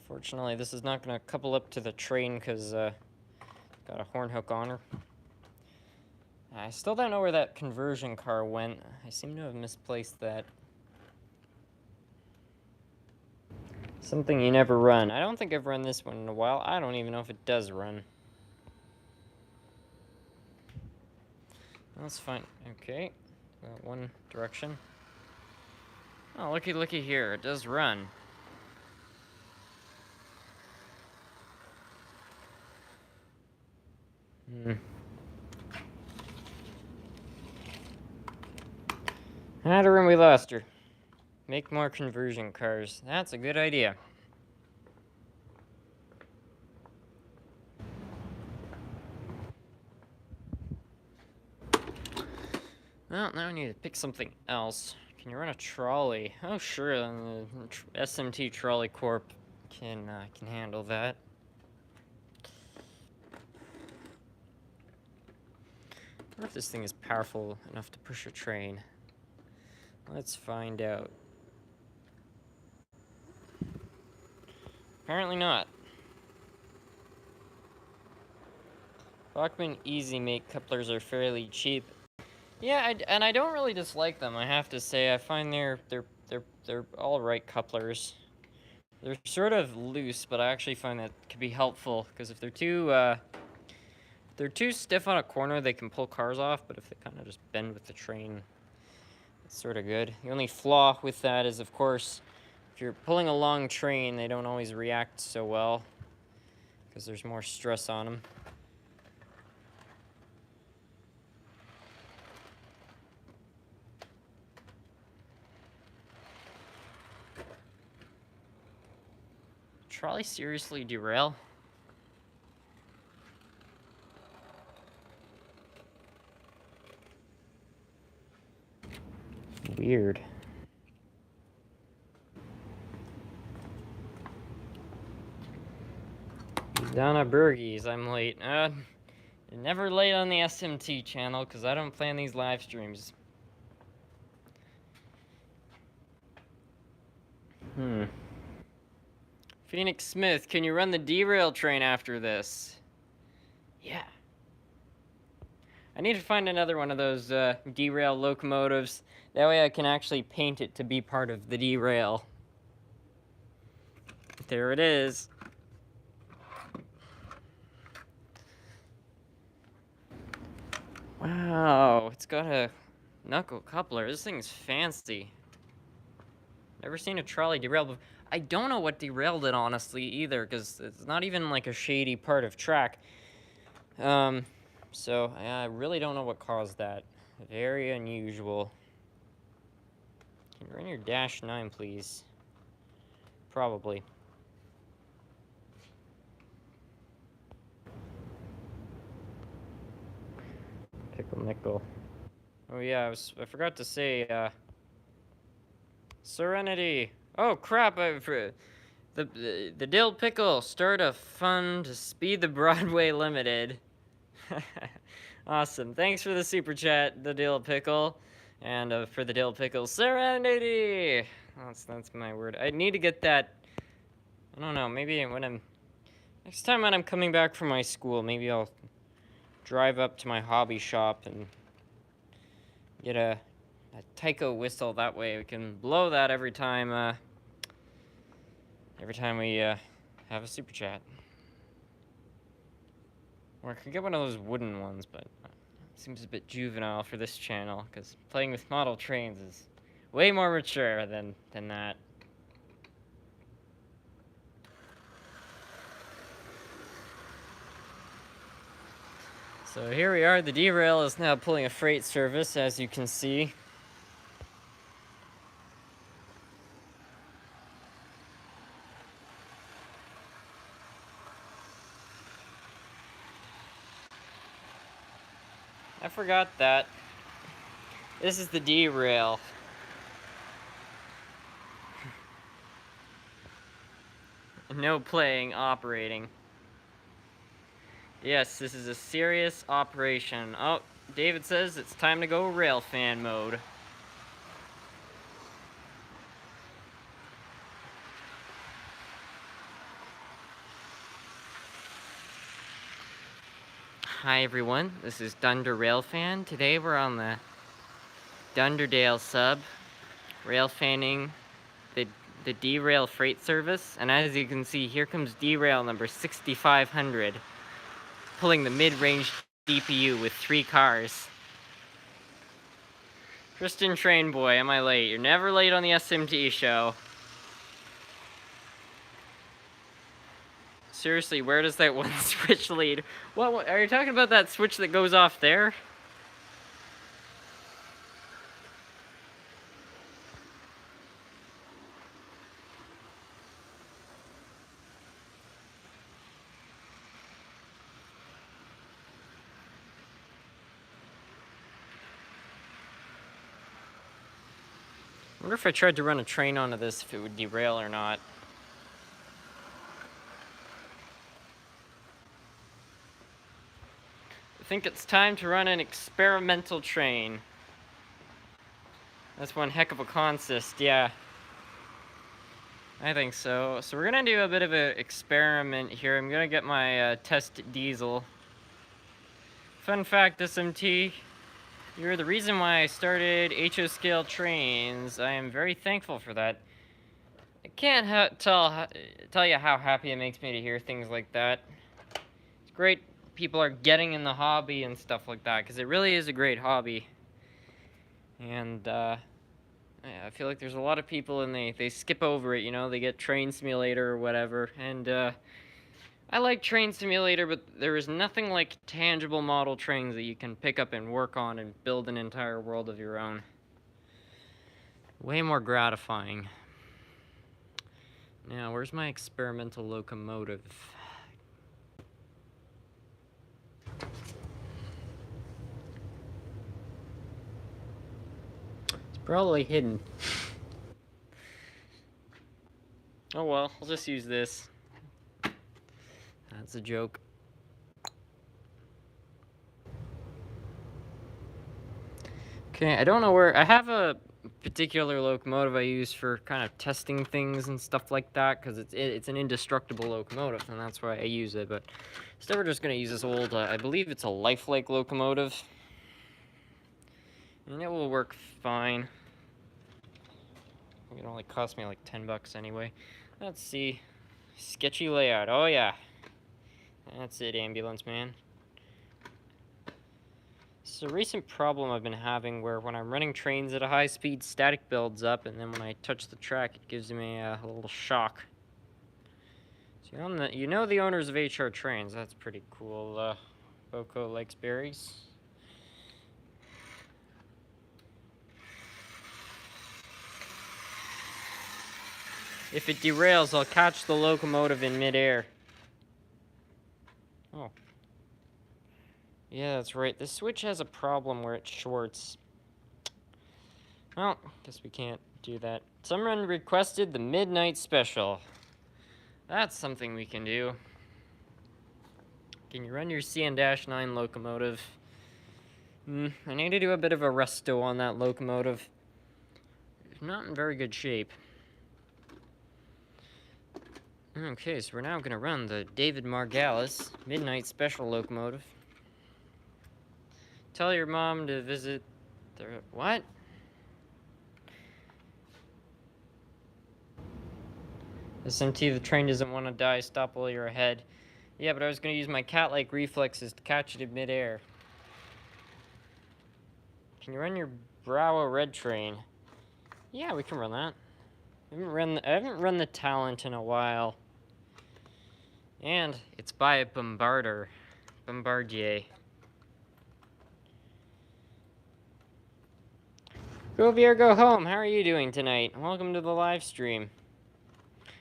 Fortunately, this is not going to couple up to the train because got a horn hook on her. I still don't know where that conversion car went. I seem to have misplaced that. Something you never run. I don't think I've run this one in a while. I don't even know if it does run. That's fine. Okay. One direction. Oh, looky here. It does run. Had her and we lost her. Make more conversion cars. That's a good idea. Well, now I need to pick something else. Can you run a trolley? Oh, sure. The SMT Trolley Corp can handle that. I wonder if this thing is powerful enough to push a train. Let's find out. Apparently not. Bachmann Easy Make couplers are fairly cheap. Yeah, and I don't really dislike them, I have to say. I find they're all right couplers. They're sort of loose, but I actually find that could be helpful because if they're too stiff on a corner, they can pull cars off, but if they kind of just bend with the train, it's sort of good. The only flaw with that is, of course, if you're pulling a long train, they don't always react so well because there's more stress on them. Trolley seriously derail? Weird. Donna Burgies, I'm late. Never late on the SMT channel because I don't plan these live streams. Phoenix Smith, can you run the derail train after this? Yeah. I need to find another one of those derail locomotives. That way I can actually paint it to be part of the derail. There it is. Wow, it's got a knuckle coupler. This thing's fancy. Never seen a trolley derail before. I don't know what derailed it, honestly, either, because it's not even like a shady part of track. So I really don't know what caused that. Very unusual. Can you run your -9, please? Probably. Pickle nickel. Oh yeah, I forgot to say, Serenity. Oh crap! The Dill Pickle, start a fund to speed the Broadway Limited. Awesome. Thanks for the super chat, the Dill Pickle. And for the Dill Pickle, Serenity! That's my word. I need to get that. I don't know, maybe next time when I'm coming back from my school, maybe I'll drive up to my hobby shop and get a taiko whistle. That way we can blow that every time we have a super chat. Or I could get one of those wooden ones, but it seems a bit juvenile for this channel, because playing with model trains is way more mature than that. So here we are, the derail is now pulling a freight service, as you can see. I forgot that. This is the derail. No playing, operating. Yes, this is a serious operation. Oh, David says it's time to go rail fan mode. Hi everyone, this is Dunder Railfan. Today we're on the Dunderdale sub, rail fanning the derail freight service, and as you can see, here comes derail number 6500, pulling the mid-range DPU with 3 cars. Tristan Train Boy, am I late? You're never late on the SMT show. Seriously, where does that one switch lead? What are you talking about, that switch that goes off there? I wonder if I tried to run a train onto this, if it would derail or not. I think it's time to run an experimental train. That's one heck of a consist, yeah. I think so. So we're gonna do a bit of an experiment here. I'm gonna get my test diesel. Fun fact, SMT, you're the reason why I started HO scale trains. I am very thankful for that. I can't tell you how happy it makes me to hear things like that. It's great people are getting in the hobby and stuff like that, because it really is a great hobby. And yeah, I feel like there's a lot of people and they skip over it, you know, they get Train Simulator or whatever. And I like Train Simulator, but there is nothing like tangible model trains that you can pick up and work on and build an entire world of your own. Way more gratifying. Now, where's my experimental locomotive? It's probably hidden. Oh well, I'll just use this. That's a joke. Okay, I don't know where... I have a particular locomotive I use for kind of testing things and stuff like that, because it's an indestructible locomotive, and that's why I use it, but instead we're just going to use this old, I believe it's a lifelike locomotive, and it will work fine. It only cost me like 10 bucks anyway. Let's see. Sketchy layout. Oh yeah. That's it, ambulance man. It's a recent problem I've been having where when I'm running trains at a high speed, static builds up, and then when I touch the track, it gives me a little shock. So you know the owners of HR Trains. That's pretty cool. Boko likes berries. If it derails, I'll catch the locomotive in midair. Oh. Yeah, that's right. This switch has a problem where it shorts. Well, guess we can't do that. Someone requested the midnight special. That's something we can do. Can you run your CN-9 locomotive? I need to do a bit of a resto on that locomotive. It's not in very good shape. Okay, so we're now going to run the David Margalis Midnight Special Locomotive. Tell your mom to visit the... What? SMT, the train doesn't want to die. Stop while you're ahead. Yeah, but I was going to use my cat-like reflexes to catch it in midair. Can you run your Bravo Red train? Yeah, we can run that. I haven't run the Talent in a while. And it's by a Bombardier. Go Veer, go home. How are you doing tonight? Welcome to the live stream.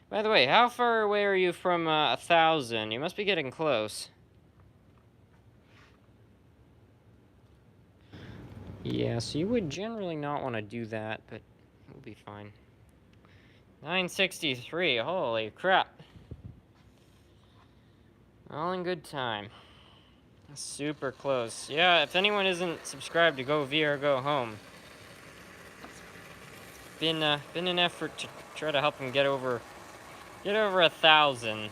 By the way, how far away are you from 1,000? You must be getting close. Yeah, so you would generally not want to do that, but we'll be fine. 963, holy crap. All in good time. Super close. Yeah, if anyone isn't subscribed to Go Veer, go home. Been an effort to try to help him get over 1,000.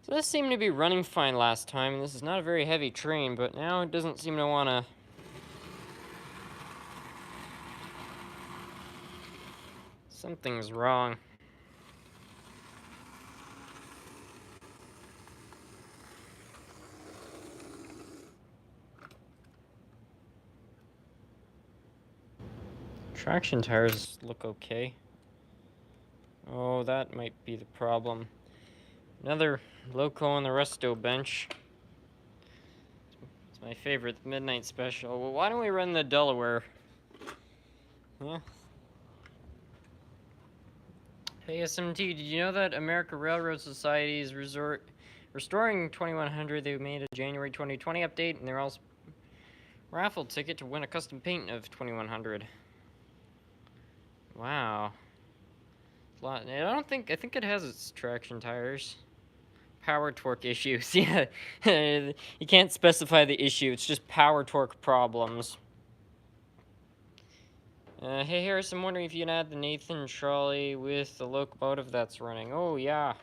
So this seemed to be running fine last time. This is not a very heavy train, but now it doesn't seem to want to... Something's wrong. Traction tires look okay. Oh, that might be the problem. Another loco on the resto bench. It's my favorite, the Midnight Special. Well, why don't we run the Delaware? Yeah. Hey, SMT, did you know that American Railroad Society is restoring 2100? They made a January 2020 update, and they're also raffle ticket to win a custom paint of 2100. Wow. I think it has its traction tires. Power torque issues. Yeah. You can't specify the issue. It's just power torque problems. Hey Harris, I'm wondering if you can add the Nathan trolley with the locomotive that's running. Oh, yeah.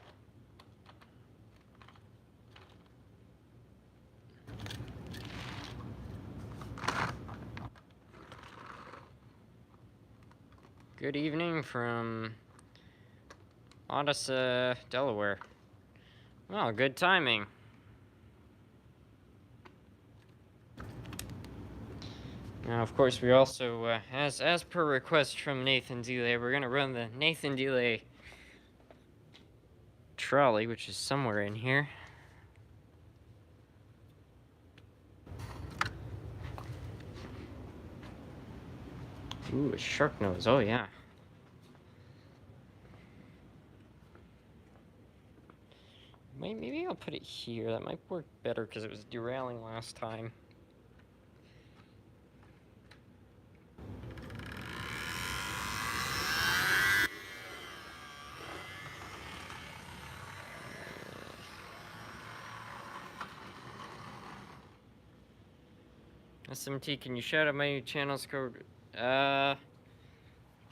Good evening from Odessa, Delaware. Well, good timing. Now, of course, we also, as per request from Nathan Delay, we're gonna run the Nathan Delay trolley, which is somewhere in here. Ooh, a shark nose. Oh, yeah. Maybe I'll put it here. That might work better because it was derailing last time. SMT, can you shout out my new channel's code? 10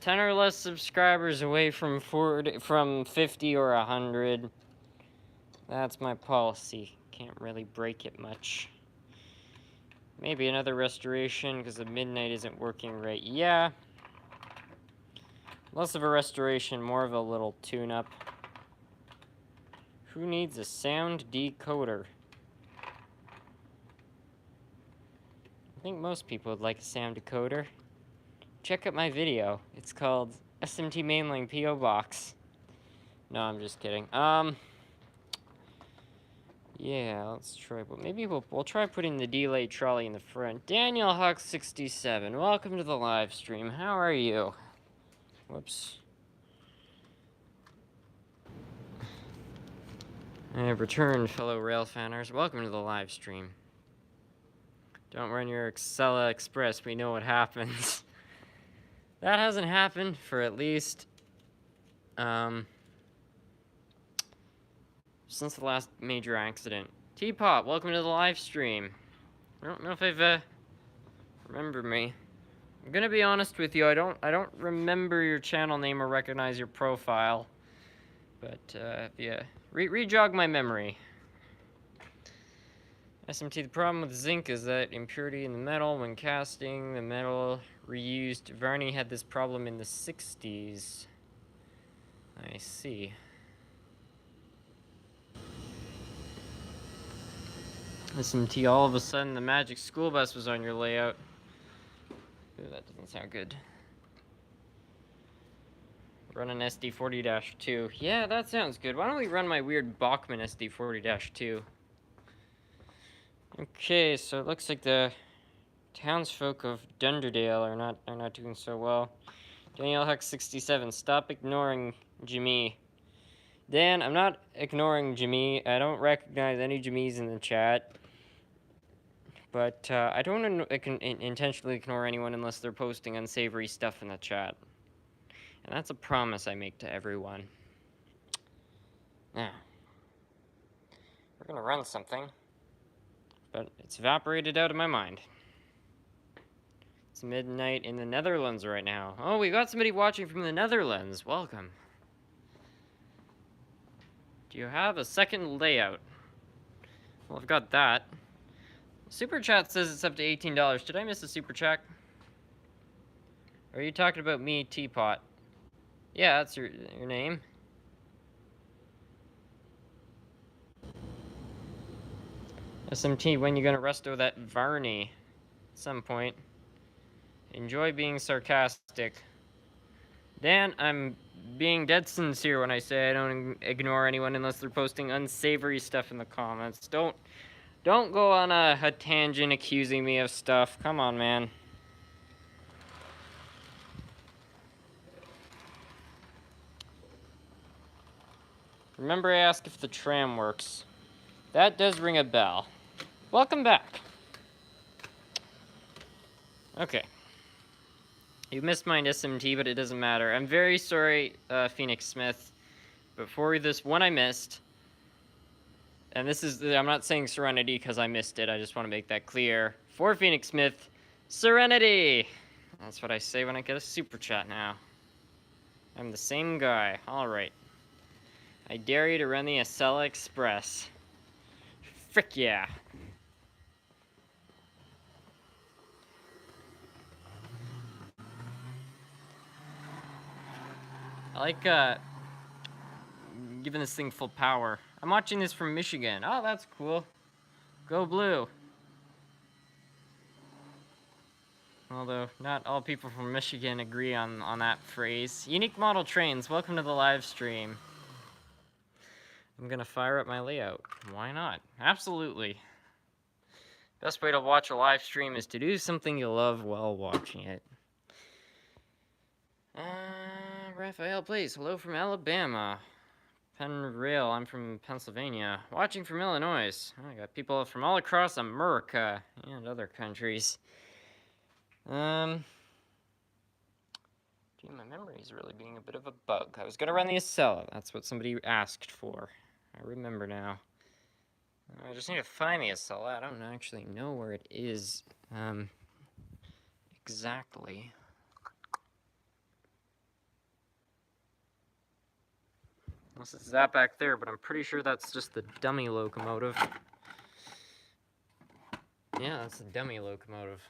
or less subscribers away from 50 or 100. That's my policy. Can't really break it much. Maybe another restoration because the midnight isn't working right. Yeah. Less of a restoration, more of a little tune-up. Who needs a sound decoder? I think most people would like a sound decoder. Check out my video. It's called SMT Mainline P.O. Box. No, I'm just kidding. Yeah, let's try, but maybe we'll try putting the delay trolley in the front. Daniel Hawk 67, welcome to the live stream. How are you? Whoops. I have returned, fellow rail fanners. Welcome to the live stream. Don't run your Excella Express. We know what happens. That hasn't happened for at least, since the last major accident. Teapot, welcome to the live stream. I don't know if remember me. I'm gonna be honest with you, I don't remember your channel name or recognize your profile. But, yeah, re-jog my memory. SMT, the problem with zinc is that impurity in the metal when casting, the metal reused. Varney had this problem in the 60s. I see. SMT, all of a sudden the magic school bus was on your layout. Ooh, that doesn't sound good. Run an SD40-2. Yeah, that sounds good. Why don't we run my weird Bachmann SD40-2? Okay, so it looks like the townsfolk of Dunderdale are not doing so well. Daniel Huck 67. Stop ignoring Jimmy. Dan, I'm not ignoring Jimmy. I don't recognize any Jimmys in the chat. But I don't intentionally ignore anyone unless they're posting unsavory stuff in the chat. And that's a promise I make to everyone. Now, we're gonna run something, but it's evaporated out of my mind. It's midnight in the Netherlands right now. Oh, we got somebody watching from the Netherlands. Welcome. Do you have a second layout? Well, I've got that. Super chat says it's up to $18. Did I miss a super chat? Or are you talking about me, Teapot? Yeah, that's your name. SMT, when you gonna resto that Varney? At some point. Enjoy being sarcastic. Dan, I'm being dead sincere when I say I don't ignore anyone unless they're posting unsavory stuff in the comments. Don't go on a tangent accusing me of stuff. Come on, man. Remember I asked if the tram works. That does ring a bell. Welcome back. Okay. You missed my SMT, but it doesn't matter. I'm very sorry, Phoenix Smith. But for this one I missed, and this is, I'm not saying Serenity because I missed it. I just want to make that clear. For Phoenix Smith, Serenity! That's what I say when I get a super chat now. I'm the same guy. Alright. I dare you to run the Acela Express. Frick yeah. I like, giving this thing full power. I'm watching this from Michigan. Oh, that's cool. Go blue. Although, not all people from Michigan agree on that phrase. Unique Model Trains, welcome to the live stream. I'm gonna fire up my layout. Why not? Absolutely. Best way to watch a live stream is to do something you love while watching it. Raphael, please. Hello from Alabama. Penrail, I'm from Pennsylvania. Watching from Illinois. I got people from all across America and other countries. Gee, my memory's really being a bit of a bug. I was gonna run the Acela. That's what somebody asked for. I remember now. I just need to find the Acela. I don't actually know where it is, exactly. Unless it's that back there, but I'm pretty sure that's just the dummy locomotive. Yeah, that's the dummy locomotive.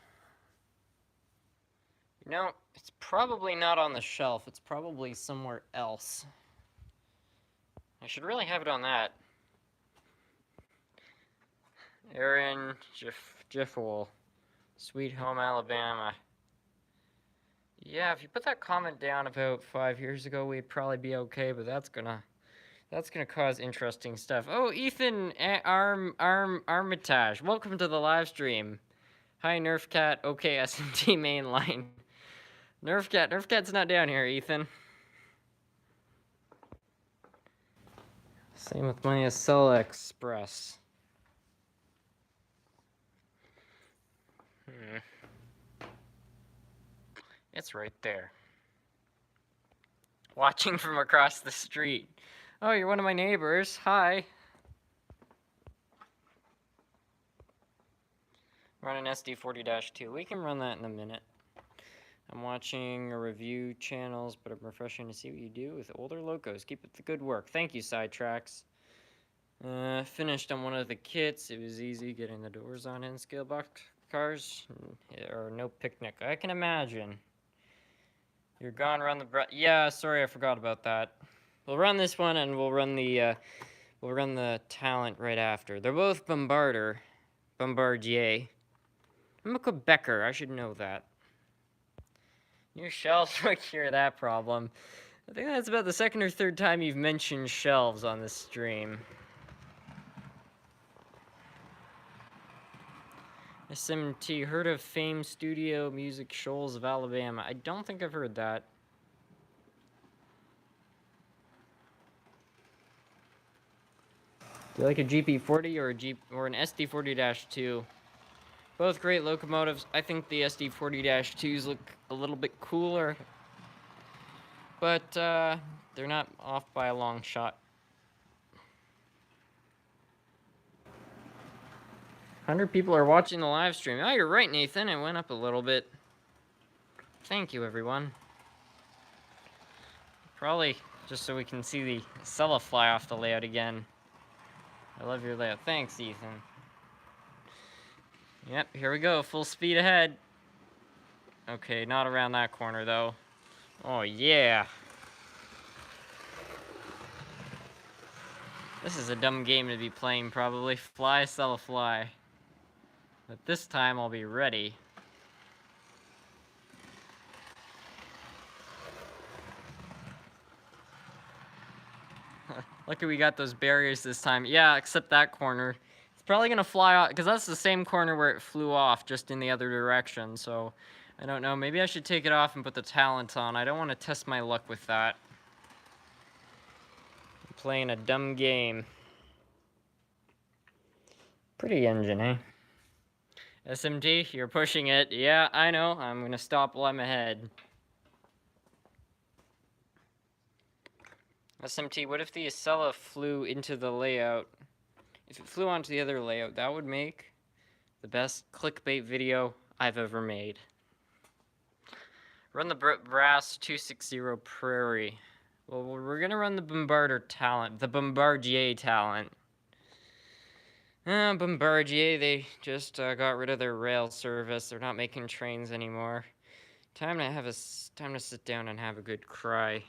You know, it's probably not on the shelf. It's probably somewhere else. I should really have it on that. Aaron Jiffle, Sweet Home Alabama. Yeah, if you put that comment down about 5 years ago, we'd probably be okay, but that's gonna cause interesting stuff. Oh, Ethan Armitage, welcome to the live stream. Hi, Nerfcat. Okay, SMT mainline. Nerfcat's not down here, Ethan. Same with my Acela Express. It's right there. Watching from across the street. Oh, you're one of my neighbors. Hi. Run an SD40-2. We can run that in a minute. I'm watching review channels, but I'm refreshing to see what you do with older locos. Keep up the good work. Thank you, Sidetracks. Finished on one of the kits. It was easy getting the doors on in scale box cars. Or no picnic. I can imagine. You're gone, run the... Yeah, sorry, I forgot about that. We'll run this one, and we'll run the Talent right after. They're both Bombardier. I'm a Quebecer, I should know that. New shelves will cure that problem. I think that's about the second or third time you've mentioned shelves on this stream. SMT, heard of Fame Studio Music Shoals of Alabama? I don't think I've heard that. Do you like a GP40 or an SD40-2? Both great locomotives. I think the SD40-2s look a little bit cooler, but they're not off by a long shot. 100 people are watching the live stream. Oh, you're right, Nathan. It went up a little bit. Thank you, everyone. Probably just so we can see the Acela fly off the layout again. I love your layout. Thanks, Ethan. Yep, here we go. Full speed ahead. Okay, not around that corner, though. Oh, yeah. This is a dumb game to be playing, probably. Fly, Acela, fly. But this time, I'll be ready. Lucky we got those barriers this time. Yeah, except that corner. It's probably going to fly off, because that's the same corner where it flew off, just in the other direction. So, I don't know. Maybe I should take it off and put the Talent on. I don't want to test my luck with that. I'm playing a dumb game. Pretty engine, eh? SMT, you're pushing it. Yeah, I know. I'm going to stop while I'm ahead. SMT, what if the Acela flew into the layout? If it flew onto the other layout, that would make the best clickbait video I've ever made. Run the Brass 260 Prairie. Well, we're going to run the Bombardier Talent, the Bombardier Talent. Bombardier, they just got rid of their rail service. They're not making trains anymore. Time to sit down and have a good cry.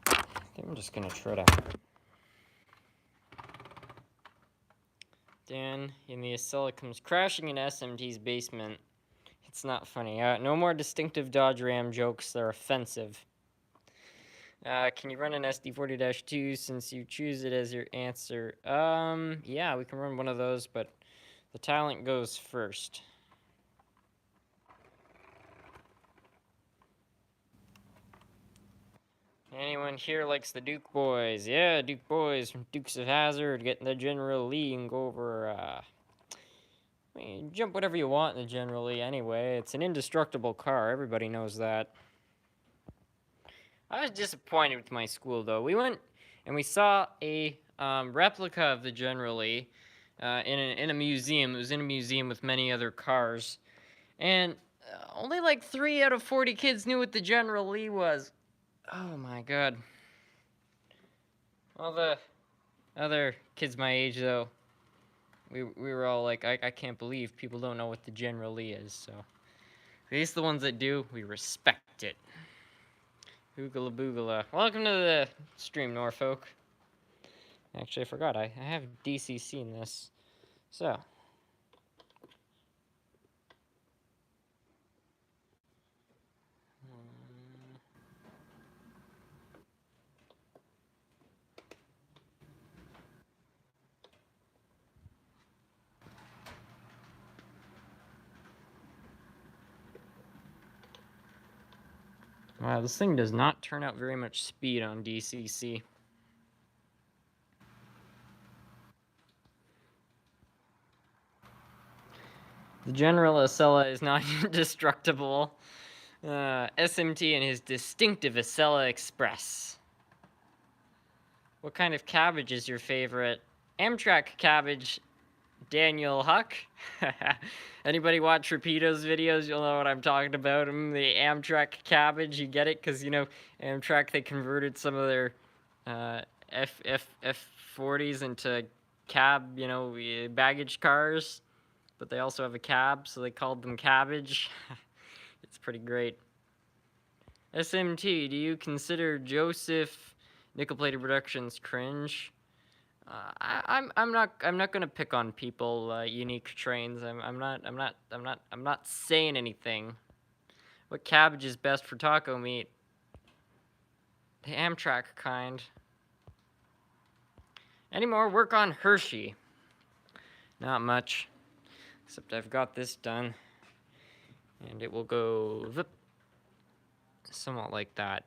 I think I'm just gonna try to. Dan in the Acela comes crashing in SMT's basement. It's not funny. No more distinctive Dodge Ram jokes. They're offensive. Can you run an SD40-2 since you choose it as your answer? Yeah, we can run one of those, but the Talent goes first. Anyone here likes the Duke Boys? Yeah, Duke Boys from Dukes of Hazzard, getting the General Lee and go over, jump whatever you want in the General Lee anyway. It's an indestructible car, everybody knows that. I was disappointed with my school, though. We went and we saw a replica of the General Lee in a museum. It was in a museum with many other cars. And only like 3 out of 40 kids knew what the General Lee was. Oh my god. All the other kids my age, though, we were all like, I can't believe people don't know what the General Lee is, so. At least the ones that do, we respect it. Hoogala boogala. Welcome to the stream, Norfolk. Actually, I forgot, I have DCC in this. So. Wow, this thing does not turn out very much speed on DCC. The General Acela is not indestructible. SMT and his distinctive Acela Express. What kind of cabbage is your favorite? Amtrak cabbage, Daniel Huck. Anybody watch Rapido's videos, you'll know what I'm talking about. The Amtrak cabbage, you get it? Because, you know, Amtrak, they converted some of their F40s into cab, you know, baggage cars. But they also have a cab, so they called them cabbage. It's pretty great. SMT, do you consider Joseph Nickel Plated Productions cringe? I'm not gonna pick on people, unique trains. I'm not saying anything. What cabbage is best for taco meat? The Amtrak kind. Any more work on Hershey? Not much, except I've got this done, and it will go somewhat like that.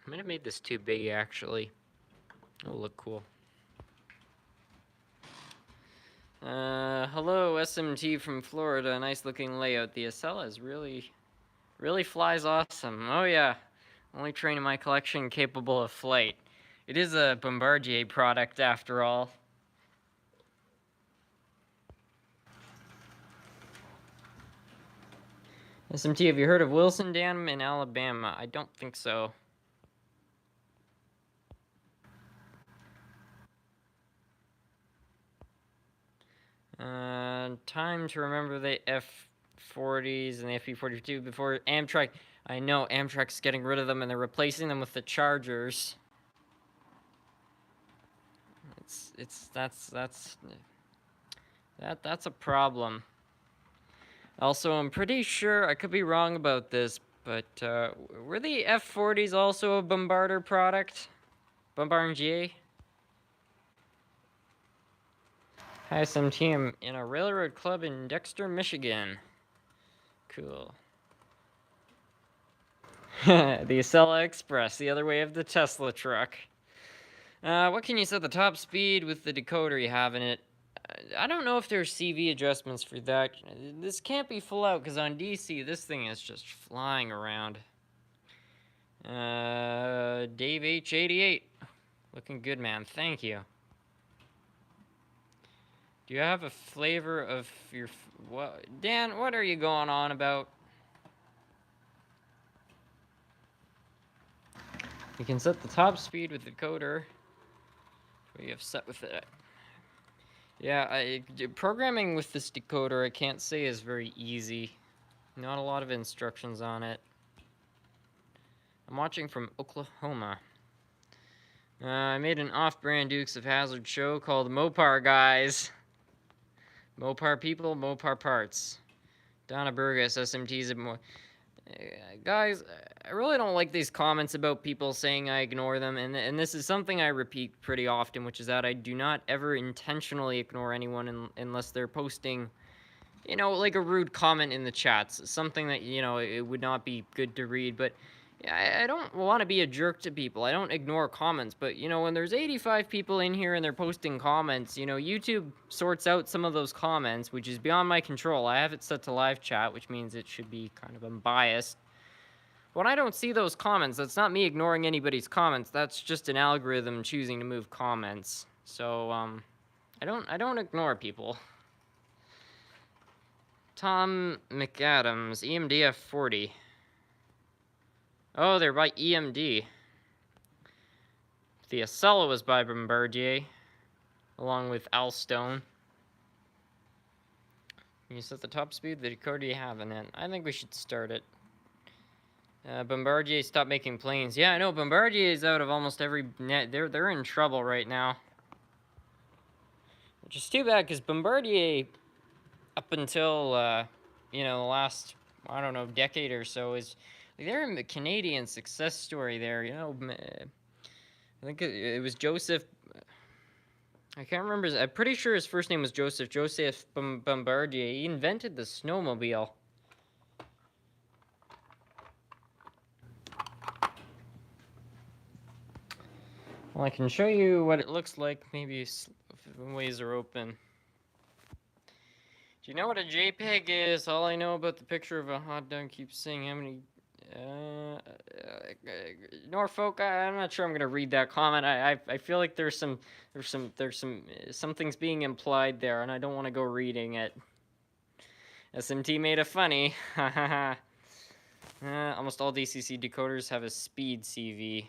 I might have made this too big actually. It'll look cool. Hello, SMT from Florida. Nice looking layout. The Acela is really flies awesome. Oh yeah, only train in my collection capable of flight. It is a Bombardier product after all. SMT, have you heard of Wilson Dam in Alabama? I don't think so. Time to remember the F40s and the FP42 before Amtrak. I know Amtrak's getting rid of them and they're replacing them with the Chargers. That's a problem. Also, I'm pretty sure, I could be wrong about this, but were the F40s also a Bombardier product? Bombardier? Hi, SMT. I'm in a railroad club in Dexter, Michigan. Cool. The Acela Express, the other way of the Tesla truck. What can you set the top speed with the decoder you have in it? I don't know if there's CV adjustments for that. This can't be full out, because on DC, this thing is just flying around. Dave H88. Looking good, man. Thank you. Do you have a flavor of your... What, Dan, what are you going on about? You can set the top speed with the decoder. What you have set with it. Yeah, programming with this decoder, I can't say is very easy. Not a lot of instructions on it. I'm watching from Oklahoma. I made an off-brand Dukes of Hazzard show called Mopar Guys. Mopar people, Mopar parts. Donna Burgess, SMTs. Guys, I really don't like these comments about people saying I ignore them, and this is something I repeat pretty often, which is that I do not ever intentionally ignore anyone unless they're posting, you know, like a rude comment in the chats, something that, you know, it would not be good to read, but I don't want to be a jerk to people. I don't ignore comments, but, you know, when there's 85 people in here and they're posting comments, you know, YouTube sorts out some of those comments, which is beyond my control. I have it set to live chat, which means it should be kind of unbiased. When I don't see those comments, that's not me ignoring anybody's comments. That's just an algorithm choosing to move comments. So, I don't ignore people. Tom McAdams, EMDF 40. Oh, they're by EMD. The Acela was by Bombardier, along with Alstone. You set the top speed, the decoder you have in it. I think we should start it. Bombardier stopped making planes. Yeah, I know, Bombardier is out of almost every net. They're in trouble right now. Which is too bad, because Bombardier, up until, you know, the last, I don't know, decade or so, is... They're a Canadian success story there, you know. I think it was Joseph. I can't remember. I'm pretty sure his first name was Joseph. Joseph Bombardier. He invented the snowmobile. Well, I can show you what it looks like. Maybe if the ways are open. Do you know what a JPEG is? All I know about the picture of a hot dog keeps saying how many. Norfolk. I'm not sure I'm gonna read that comment. I feel like something's being implied there, and I don't want to go reading it. SMT made a funny. Almost all DCC decoders have a speed CV.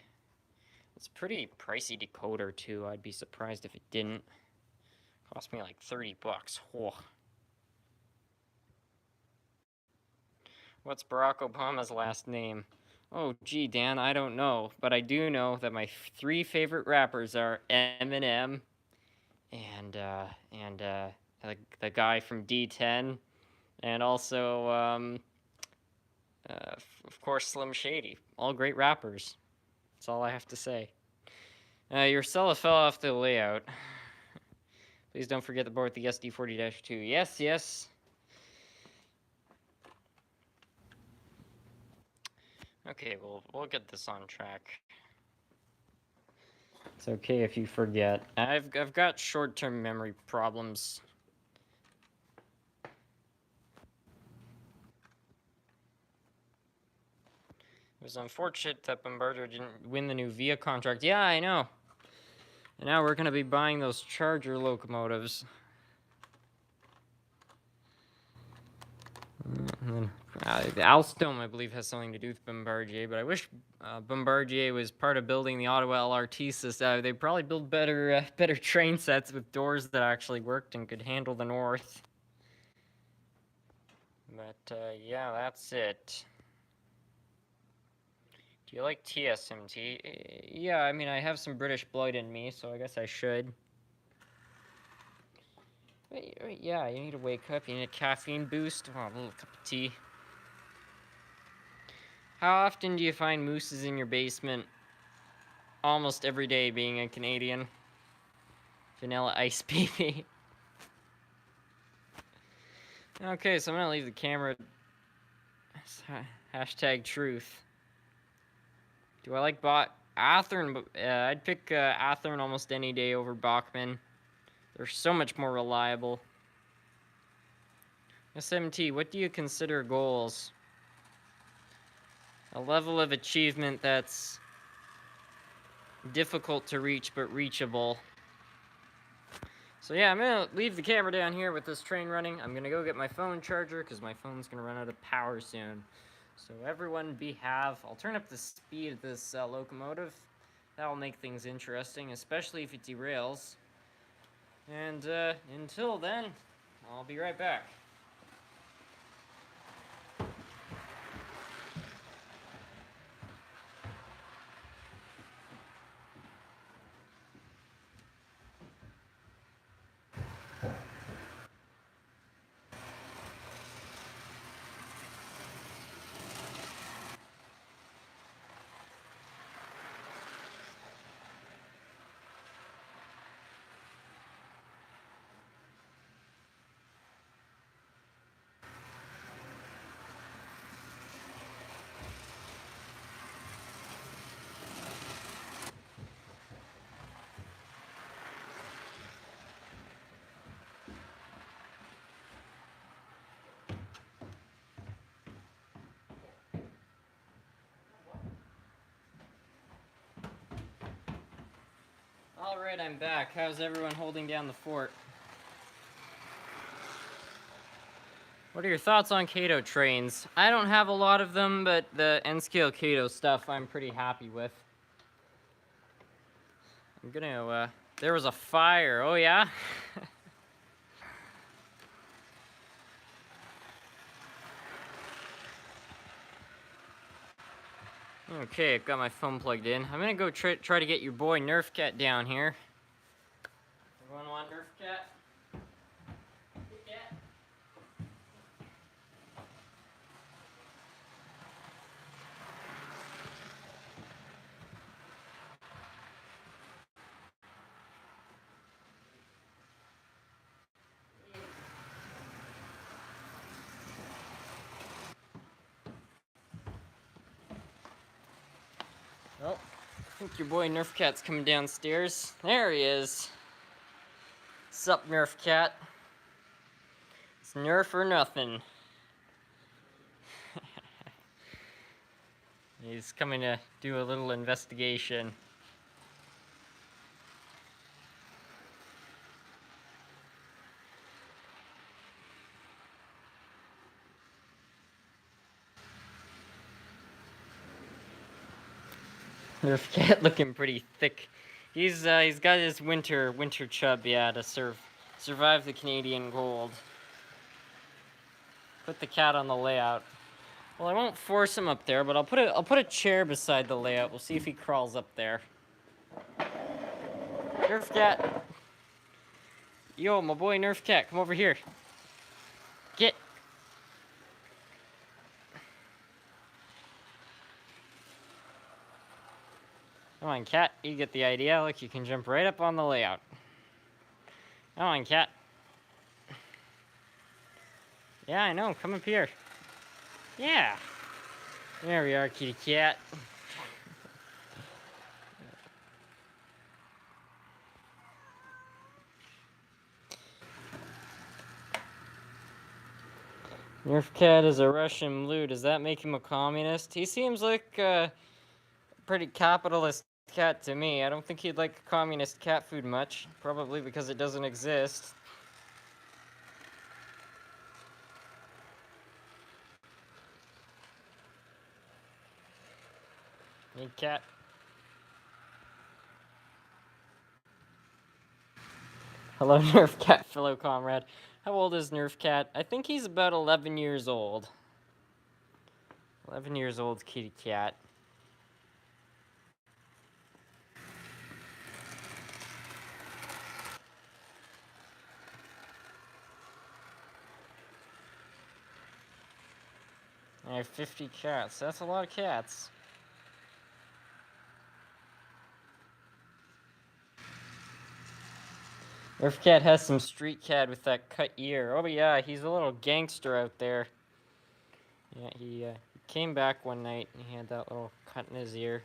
It's a pretty pricey decoder too. I'd be surprised if it didn't. Cost me like $30. Oh. What's Barack Obama's last name? Oh, gee, Dan, I don't know, but I do know that my three favorite rappers are Eminem and the guy from D10, and also of course Slim Shady. All great rappers. That's all I have to say. Your cell fell off the layout. Please don't forget the board with the SD40-2. Yes, yes. Okay, we'll get this on track. It's okay if you forget. I've got short-term memory problems. It was unfortunate that Bombardier didn't win the new VIA contract. Yeah, I know. And now we're gonna be buying those Charger locomotives. Alstom, I believe, has something to do with Bombardier, but I wish Bombardier was part of building the Ottawa LRT system. They'd probably build better train sets with doors that actually worked and could handle the north. But yeah, that's it. Do you like TSMT? Yeah, I mean, I have some British blood in me, so I guess I should. Yeah, you need to wake up. You need a caffeine boost. Oh, a little cup of tea. How often do you find mooses in your basement? Almost every day, being a Canadian. Vanilla Ice baby. Okay, so I'm gonna leave the camera. Hashtag truth. Do I like Athearn? I'd pick Athearn almost any day over Bachmann. They're so much more reliable. SMT, what do you consider goals? A level of achievement that's difficult to reach but reachable. So yeah, I'm gonna leave the camera down here with this train running. I'm gonna go get my phone charger because my phone's gonna run out of power soon. So everyone I'll turn up the speed of this locomotive. That'll make things interesting, especially if it derails. And until then, I'll be right back. Alright, I'm back. How's everyone holding down the fort? What are your thoughts on Kato trains? I don't have a lot of them, but the N-scale Kato stuff I'm pretty happy with. I'm gonna, there was a fire. Oh, yeah? Okay, I've got my phone plugged in. I'm gonna go try to get your boy Nerf Cat down here. Everyone want Nerf Cat? Hey, Cat. Well, I think your boy Nerf Cat's coming downstairs. There he is. Sup, Nerf Cat? It's Nerf or nothing. He's coming to do a little investigation. Nerf cat looking pretty thick. He's got his winter chub, yeah, to survive the Canadian cold. Put the cat on the layout. Well, I won't force him up there, but I'll put a chair beside the layout. We'll see if he crawls up there. Nerf cat. Yo, my boy Nerf cat, come over here. Get. Come on, cat. You get the idea. Look, you can jump right up on the layout. Come on, cat. Yeah, I know. Come up here. Yeah. There we are, kitty cat. Nerf cat is a Russian blue. Does that make him a communist? He seems like a pretty capitalist cat to me. I don't think he'd like communist cat food much. Probably because it doesn't exist. Hey, cat. Hello, Nerf cat, fellow comrade. How old is Nerf cat? I think he's about 11 years old. 11 years old, kitty cat. I have 50 cats. That's a lot of cats. Nerf cat has some street cat with that cut ear. Oh yeah, he's a little gangster out there. Yeah, he came back one night and he had that little cut in his ear.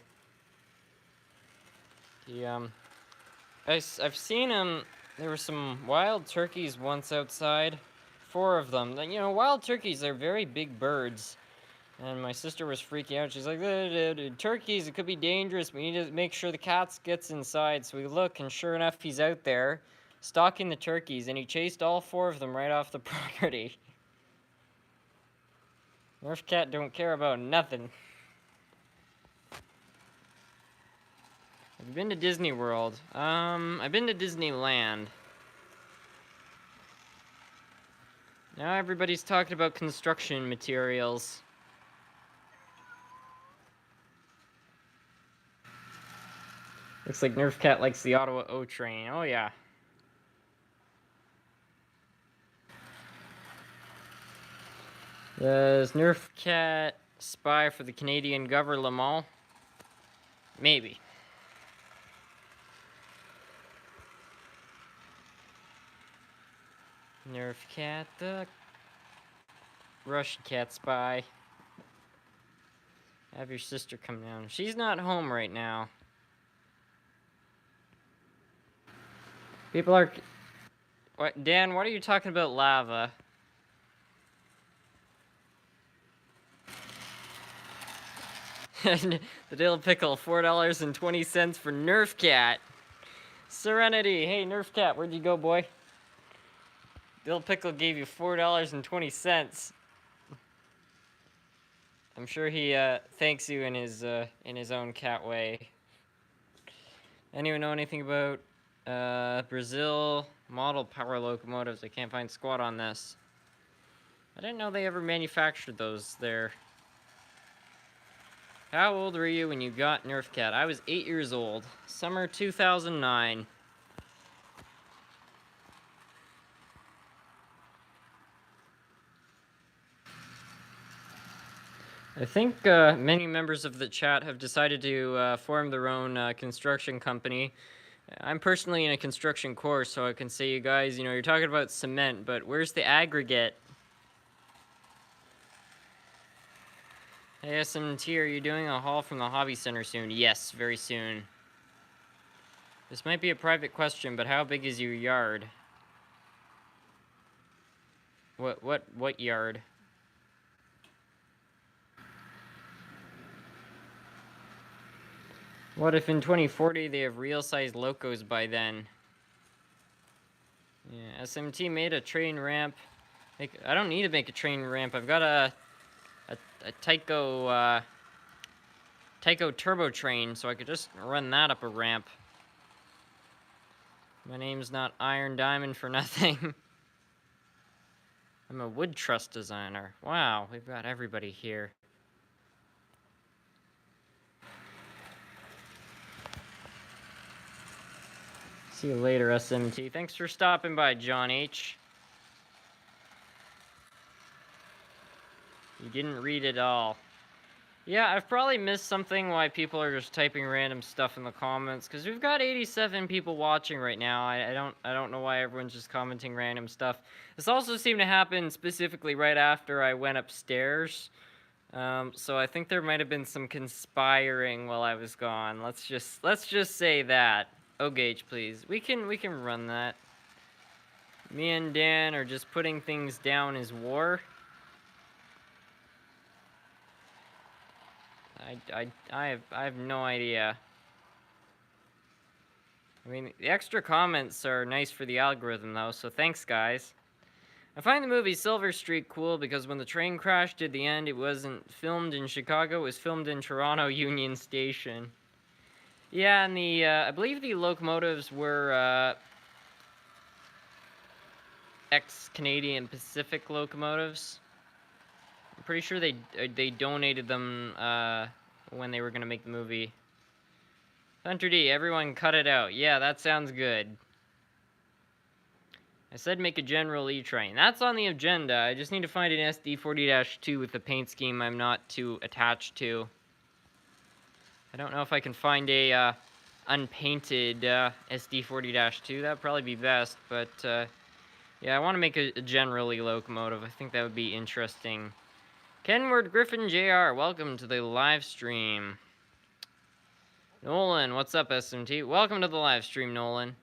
I've seen him. There were some wild turkeys once outside. 4 of them. You know, wild turkeys, they're very big birds. And my sister was freaking out. She's like, turkeys, it could be dangerous. We need to make sure the cat gets inside. So we look, and sure enough, he's out there stalking the turkeys, and he chased all 4 of them right off the property. Nerf cat don't care about nothing. Have you been to Disney World? I've been to Disneyland. Now everybody's talking about construction materials. Looks like Nerf cat likes the Ottawa O train. Oh yeah. Does Nerf cat spy for the Canadian government? Maybe. Nerf cat, the Russian cat spy. Have your sister come down. She's not home right now. People are... What, Dan, what are you talking about lava? The dill pickle, $4.20 for Nerf cat. Serenity, hey Nerf cat, where'd you go, boy? Dill pickle gave you $4.20. I'm sure he thanks you in his own cat way. Anyone know anything about Brazil model power locomotives? I can't find squat on this. I didn't know they ever manufactured those there. How old were you when you got Nerf cat? I was 8 years old. Summer 2009. I think many members of the chat have decided to form their own construction company. I'm personally in a construction course, so I can say, you guys, you know, you're talking about cement, but where's the aggregate? Hey, SMT, are you doing a haul from the hobby center soon? Yes, very soon. This might be a private question, but how big is your yard? What yard? What if in 2040 they have real-sized locos by then? Yeah, SMT made a train ramp. I don't need to make a train ramp. I've got a Tycho turbo train, so I could just run that up a ramp. My name's not Iron Diamond for nothing. I'm a wood truss designer. Wow, we've got everybody here. See you later, SMT. Thanks for stopping by, John H. You didn't read it all. Yeah, I've probably missed something why people are just typing random stuff in the comments, because we've got 87 people watching right now. I don't know why everyone's just commenting random stuff. This also seemed to happen specifically right after I went upstairs. So I think there might have been some conspiring while I was gone. Let's just say that. Oh, gauge, please. We can run that. Me and Dan are just putting things down as war. I have no idea. I mean, the extra comments are nice for the algorithm, though, so thanks, guys. I find the movie Silver Streak cool because when the train crashed at the end, it wasn't filmed in Chicago, it was filmed in Toronto Union Station. Yeah, and I believe the locomotives were, ex-Canadian Pacific locomotives. I'm pretty sure they donated them, when they were gonna make the movie. Hunter D, everyone cut it out. Yeah, that sounds good. I said make a General E train. That's on the agenda. I just need to find an SD40-2 with the paint scheme I'm not too attached to. I don't know if I can find a unpainted SD40-2. That'd probably be best, but yeah, I want to make a General E locomotive. I think that would be interesting. Kenward Griffin Jr., welcome to the live stream. Nolan, what's up, SMT? Welcome to the live stream, Nolan.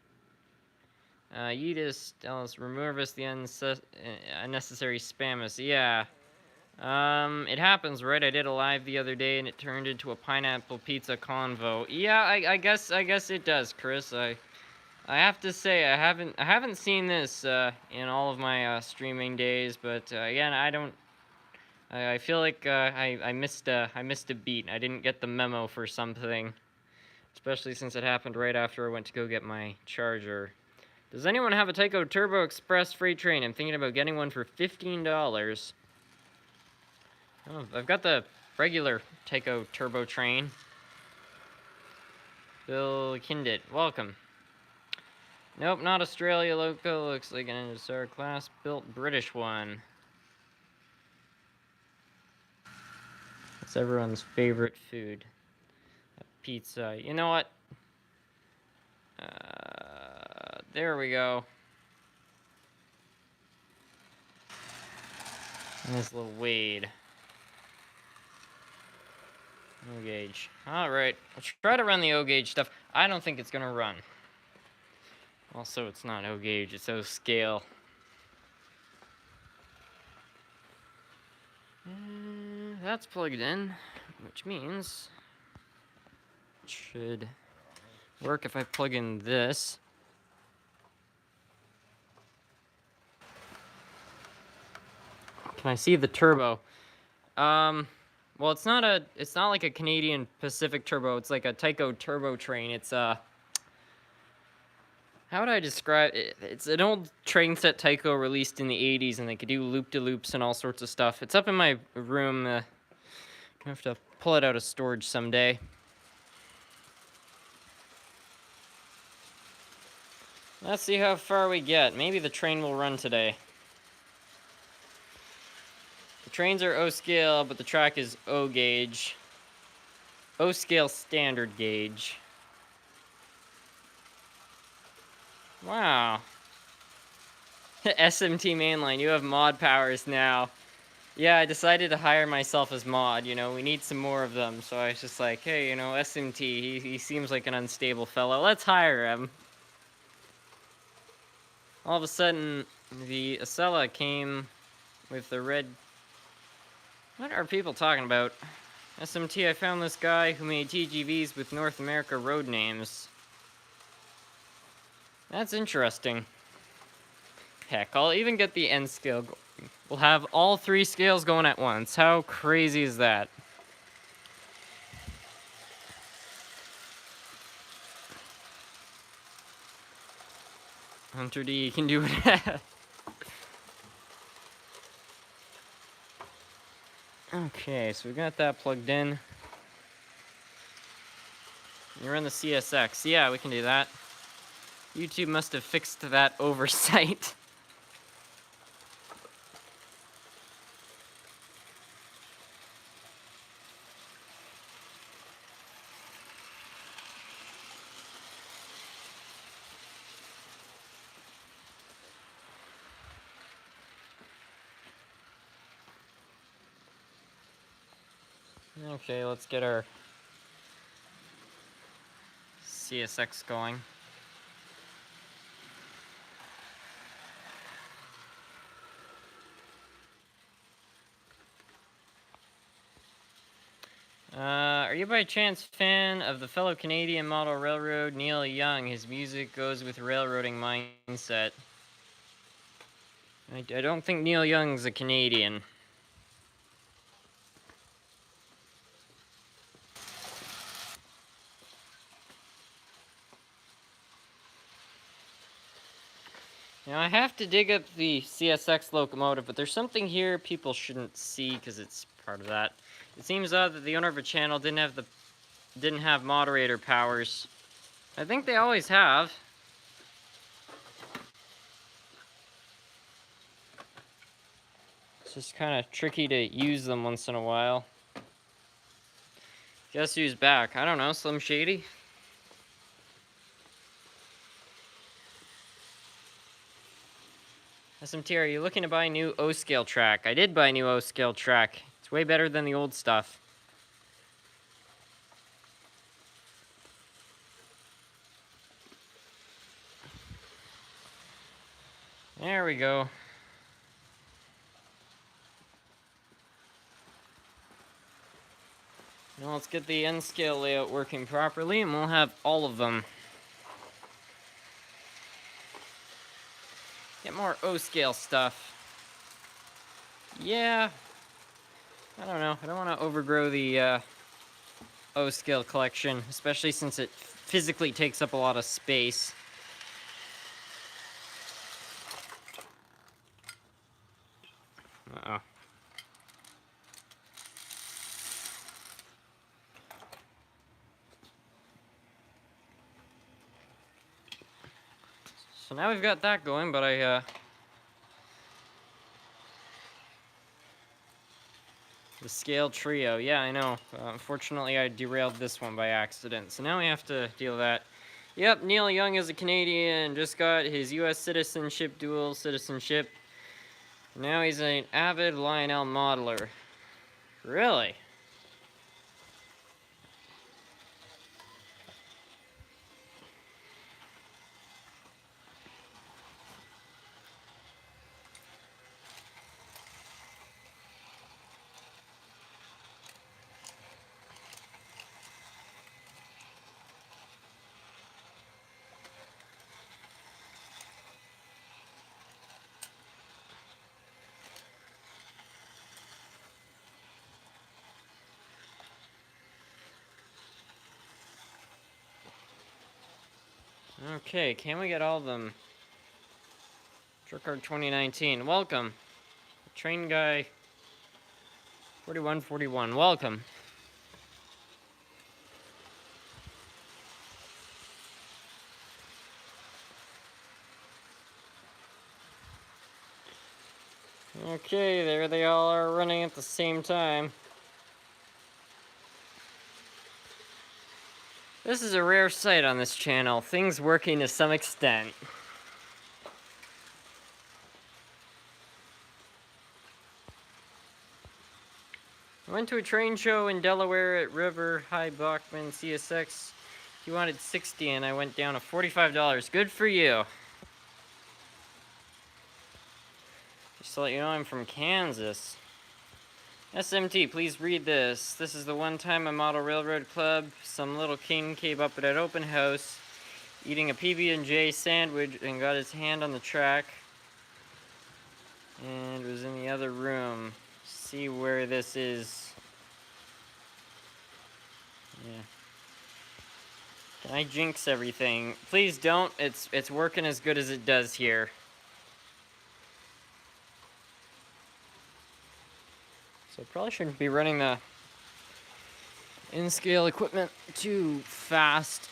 You just tell us, remove us the unnecessary spam us. Yeah. It happens, right? I did a live the other day and it turned into a pineapple pizza convo. Yeah, I guess it does, Chris. I have to say I haven't seen this in all of my streaming days, but again, I feel like I missed a beat. I didn't get the memo for something, especially since it happened right after I went to go get my charger. Does anyone have a Tycho Turbo Express freight train? I'm thinking about getting one for $15. Oh, I've got the regular Tycho Turbo train. Bill Kindit, welcome. Nope, not Australia loco. Looks like an NSR class built British one. That's everyone's favorite food. Pizza. You know what? There we go. Nice little Wade. O gauge. Alright, let's try to run the O gauge stuff. I don't think it's gonna run. Also, it's not O gauge, it's O scale. That's plugged in, which means it should work if I plug in this. Can I see the turbo? Well, it's not like a Canadian Pacific turbo. It's like a Tycho turbo train. It's how would I describe it? It's an old train set Tycho released in the 80s, and they could do loop-de-loops and all sorts of stuff. It's up in my room. I have to pull it out of storage someday. Let's see how far we get. Maybe the train will run today. The trains are O scale, but the track is O gauge. O scale standard gauge. Wow. SMT mainline, you have mod powers now. Yeah, I decided to hire myself as mod, you know, we need some more of them. So I was just like, hey, you know, SMT, he seems like an unstable fellow. Let's hire him. All of a sudden, the Acela came with the red... What are people talking about? SMT, I found this guy who made TGVs with North America road names. That's interesting. Heck, I'll even get the N scale going. We'll have all 3 scales going at once. How crazy is that? Hunter D can do it. Okay, so we got that plugged in. You're in the CSX. Yeah, we can do that. YouTube must have fixed that oversight. Okay, let's get our CSX going. Are you by chance fan of the fellow Canadian model railroad Neil Young? His music goes with railroading mindset. I don't think Neil Young's a Canadian. Now, I have to dig up the CSX locomotive, but there's something here people shouldn't see because it's part of that. It seems odd that the owner of a channel didn't have moderator powers. I think they always have. It's just kind of tricky to use them once in a while. Guess who's back? I don't know, Slim Shady? SMT, are you looking to buy a new O-scale track? I did buy a new O-scale track. It's way better than the old stuff. There we go. Now let's get the N-scale layout working properly, and we'll have all of them. Get more O-scale stuff. Yeah. I don't know. I don't want to overgrow the O-scale collection, especially since it physically takes up a lot of space. Uh-oh. So now we've got that going, but the scale trio, yeah, I know. Unfortunately, I derailed this one by accident, so now we have to deal with that. Yep, Neil Young is a Canadian, just got his U.S. citizenship, dual citizenship. Now he's an avid Lionel modeler. Really? Okay, can we get all of them? Truck Card 2019, welcome. Train Guy 4141, welcome. Okay, there they all are running at the same time. This is a rare sight on this channel, things working to some extent. I went to a train show in Delaware at River High Bachman CSX. He wanted 60 and I went down to $45. Good for you. Just to let you know, I'm from Kansas. SMT, please read this. This is the one time a model railroad club, some little king came up at an open house, eating a PB&J sandwich and got his hand on the track and was in the other room. See where this is. Yeah. Can I jinx everything? Please don't. It's working as good as it does here. So probably shouldn't be running the in-scale equipment too fast.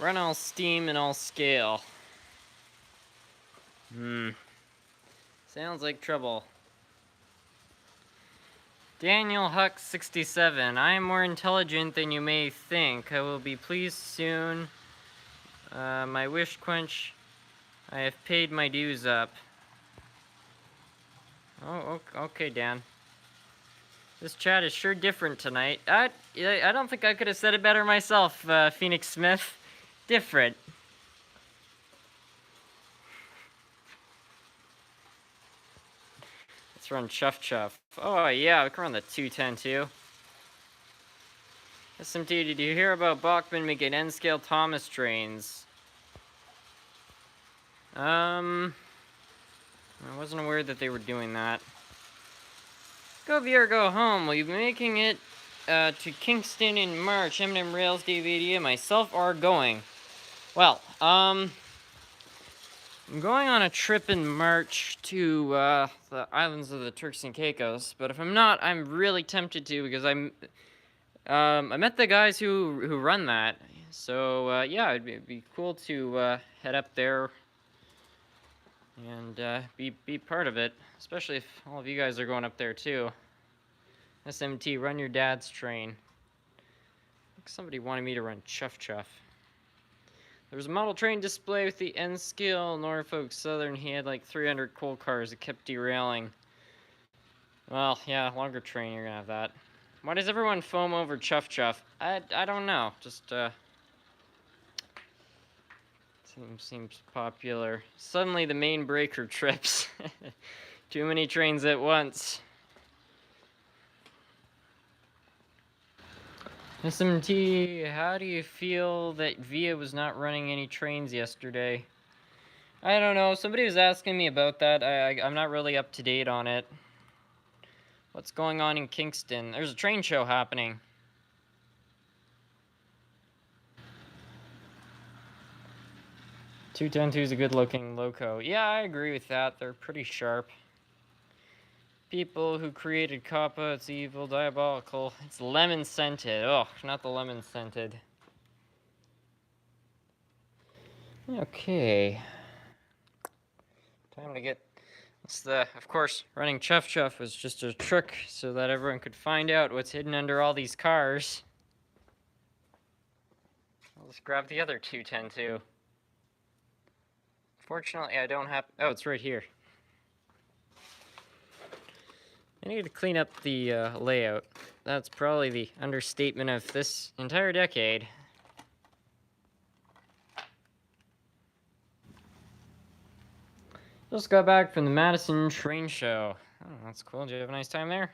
Run all steam and all scale. Sounds like trouble. Daniel Huck 67. I am more intelligent than you may think. I will be pleased soon. My wish quench. I have paid my dues up. Oh, okay, Dan. This chat is sure different tonight. I don't think I could have said it better myself, Phoenix Smith. Different. Let's run Chuff Chuff. Oh, yeah, we can run the 210 too. SMT, did you hear about Bachman making N-scale Thomas trains? I wasn't aware that they were doing that. Go Beer, go home. Will you be making it to Kingston in March? M&M Rails, DVD, and myself are going. Well, I'm going on a trip in March to the islands of the Turks and Caicos, but if I'm not, I'm really tempted to because I met the guys who run that. So yeah, it'd be cool to head up there and be part of it, especially if all of you guys are going up there too. SMT, run your dad's train. I think somebody wanted me to run Chuff Chuff. There was a model train display with the N-scale Norfolk Southern. He had like 300 coal cars. It kept derailing. Well, yeah, longer train, you're gonna have that. Why does everyone foam over Chuff Chuff? I don't know. Just seems popular. Suddenly the main breaker trips. Too many trains at once. SMT, how do you feel that VIA was not running any trains yesterday? I don't know. Somebody was asking me about that. I'm not really up to date on it. What's going on in Kingston? There's a train show happening. Two is a good-looking loco. Yeah, I agree with that. They're pretty sharp. People who created Kappa, it's evil, diabolical. It's lemon-scented. Oh, not the lemon-scented. Okay. Time to get... Of course, running Chuff Chuff was just a trick so that everyone could find out what's hidden under all these cars. I'll just grab the other 210 too. Fortunately, I don't have... Oh, it's right here. I need to clean up the layout. That's probably the understatement of this entire decade. Just got back from the Madison train show. Oh, that's cool. Did you have a nice time there?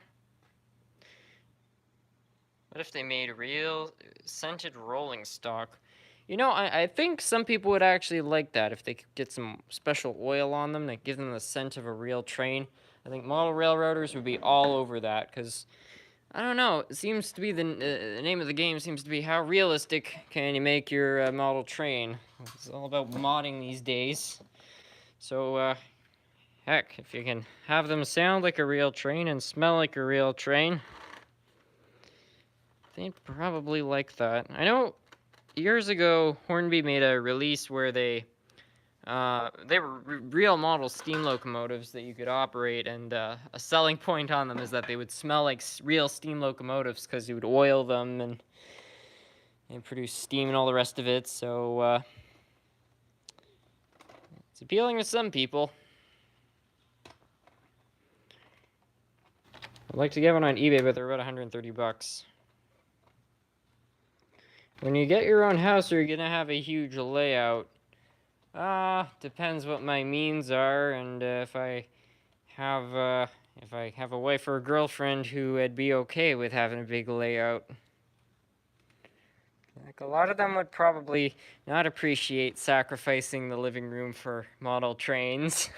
What if they made real scented rolling stock? You know, I think some people would actually like that if they could get some special oil on them that give them the scent of a real train. I think model railroaders would be all over that because, I don't know, it seems to be the name of the game seems to be how realistic can you make your model train. It's all about modding these days. So, heck, if you can have them sound like a real train and smell like a real train, they'd probably like that. I know years ago, Hornby made a release where they were real model steam locomotives that you could operate, and a selling point on them is that they would smell like real steam locomotives because you would oil them and produce steam and all the rest of it. So it's appealing to some people. like to get one on eBay, but they're about 130 bucks. When you get your own house, are you gonna have a huge layout? Depends what my means are, and if I have a wife or a girlfriend who would be okay with having a big layout. Like, a lot of them would probably not appreciate sacrificing the living room for model trains.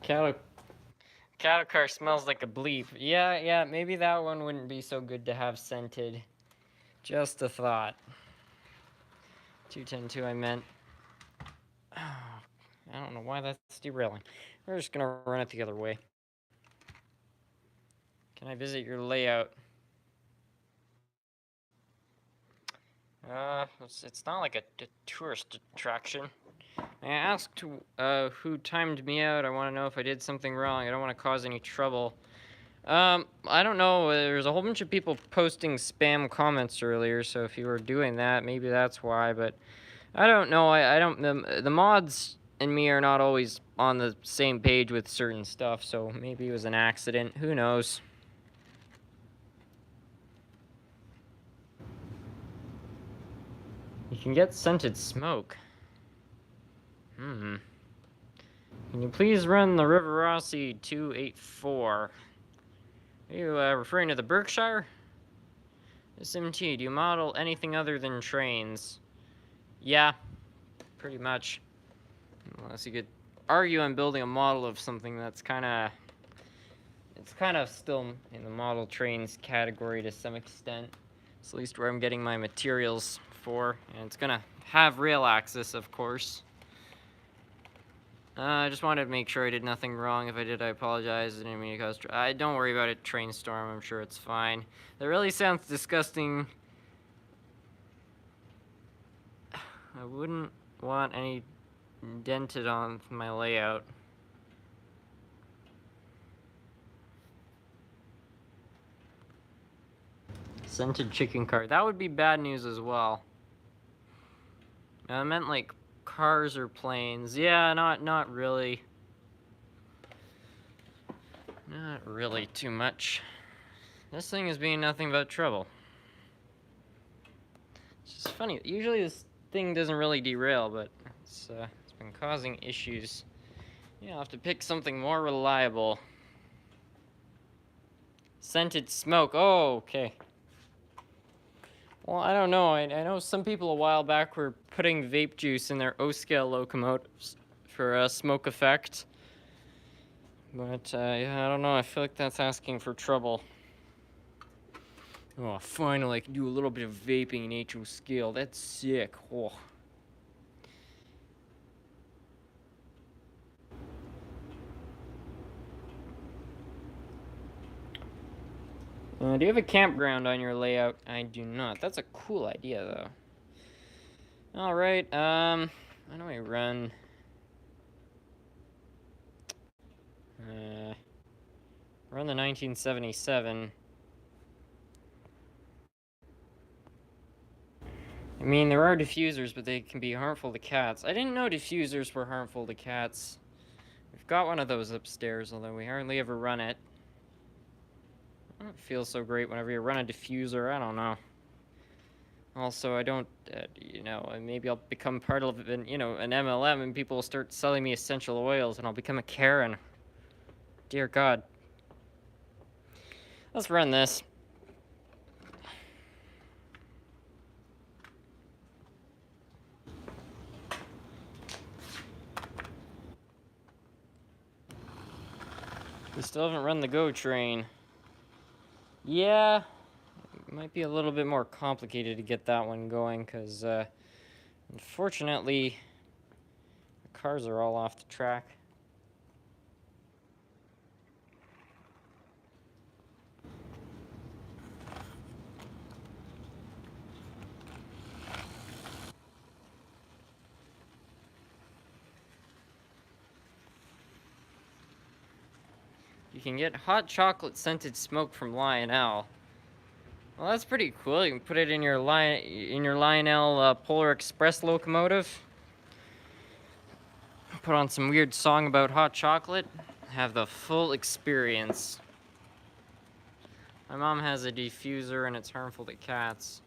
Cattle car smells like a bleep. Yeah, maybe that one wouldn't be so good to have scented. Just a thought. 210-2 I meant. Oh, I don't know why that's derailing. We're just gonna run it the other way. Can I visit your layout? It's not like a tourist attraction. I asked who timed me out. I want to know if I did something wrong. I don't want to cause any trouble. I don't know. There's a whole bunch of people posting spam comments earlier, so if you were doing that, maybe that's why. But I don't know. I don't. The mods and me are not always on the same page with certain stuff, so maybe it was an accident. Who knows? You can get scented smoke. Can you please run the River Rossi 284? Are you referring to the Berkshire? SMT, do you model anything other than trains? Yeah, pretty much. Unless you could argue I'm building a model of something that's it's kind of still in the model trains category to some extent. It's at least where I'm getting my materials for, and it's gonna have rail access, of course. I just wanted to make sure I did nothing wrong. If I did, I apologize. I didn't mean to cause don't worry about it, train storm. I'm sure it's fine. That really sounds disgusting. I wouldn't want any dented on my layout. Scented chicken cart. That would be bad news as well. I meant like cars or planes. Yeah, not really. Not really too much. This thing is being nothing but trouble. It's just funny. Usually this thing doesn't really derail, but it's been causing issues. Yeah, I'll have to pick something more reliable. Scented smoke. Oh, okay. Well, I don't know. I know some people a while back were putting vape juice in their O-scale locomotives for a smoke effect. But, yeah, I don't know. I feel like that's asking for trouble. Oh, finally, I can do a little bit of vaping in HO scale. That's sick. Oh. Do you have a campground on your layout? I do not. That's a cool idea, though. Alright, how do I run? Run the 1977. I mean, there are diffusers, but they can be harmful to cats. I didn't know diffusers were harmful to cats. We've got one of those upstairs, although we hardly ever run it. I don't feel so great whenever you run a diffuser. I don't know. Also, I don't, maybe I'll become part of an MLM, and people will start selling me essential oils, and I'll become a Karen. Dear God. Let's run this. We still haven't run the GO train. Yeah, it might be a little bit more complicated to get that one going, because, unfortunately, the cars are all off the track. You can get hot chocolate scented smoke from Lionel. Well, that's pretty cool. You can put it in your Lionel Polar Express locomotive. Put on some weird song about hot chocolate. Have the full experience. My mom has a diffuser and it's harmful to cats.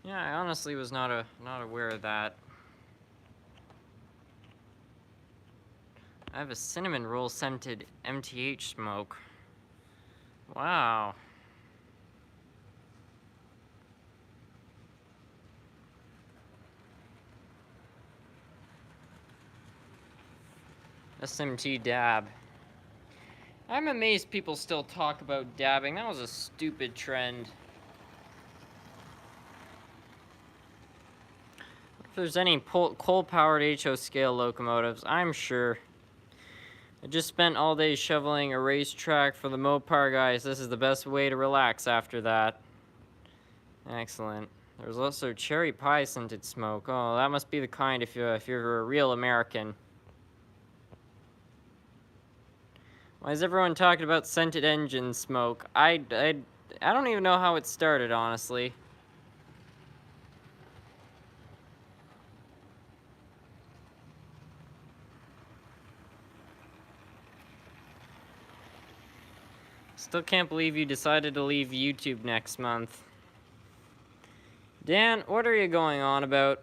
Yeah, I honestly was not aware of that. I have a cinnamon roll scented MTH smoke. Wow. SMT dab. I'm amazed people still talk about dabbing. That was a stupid trend. If there's any coal-powered HO scale locomotives, I'm sure. I just spent all day shoveling a racetrack for the Mopar guys. This is the best way to relax after that. Excellent. There's also cherry pie scented smoke. Oh, that must be the kind if you're a real American. Why is everyone talking about scented engine smoke? I don't even know how it started, honestly. Still can't believe you decided to leave YouTube next month. Dan, what are you going on about?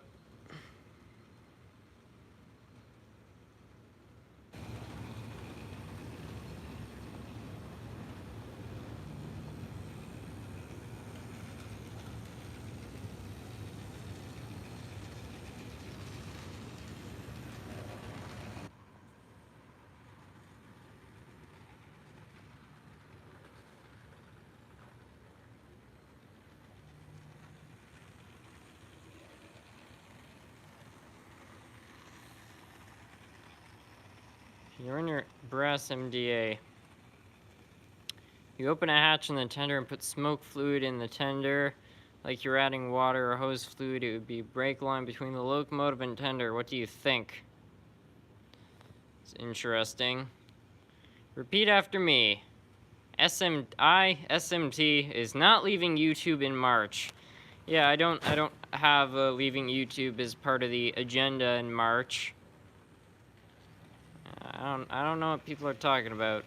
You're in your brass MDA. You open a hatch in the tender and put smoke fluid in the tender. Like you're adding water or hose fluid, it would be a break line between the locomotive and tender. What do you think? It's interesting. Repeat after me. SMT is not leaving YouTube in March. Yeah, I don't have leaving YouTube as part of the agenda in March. I don't know what people are talking about.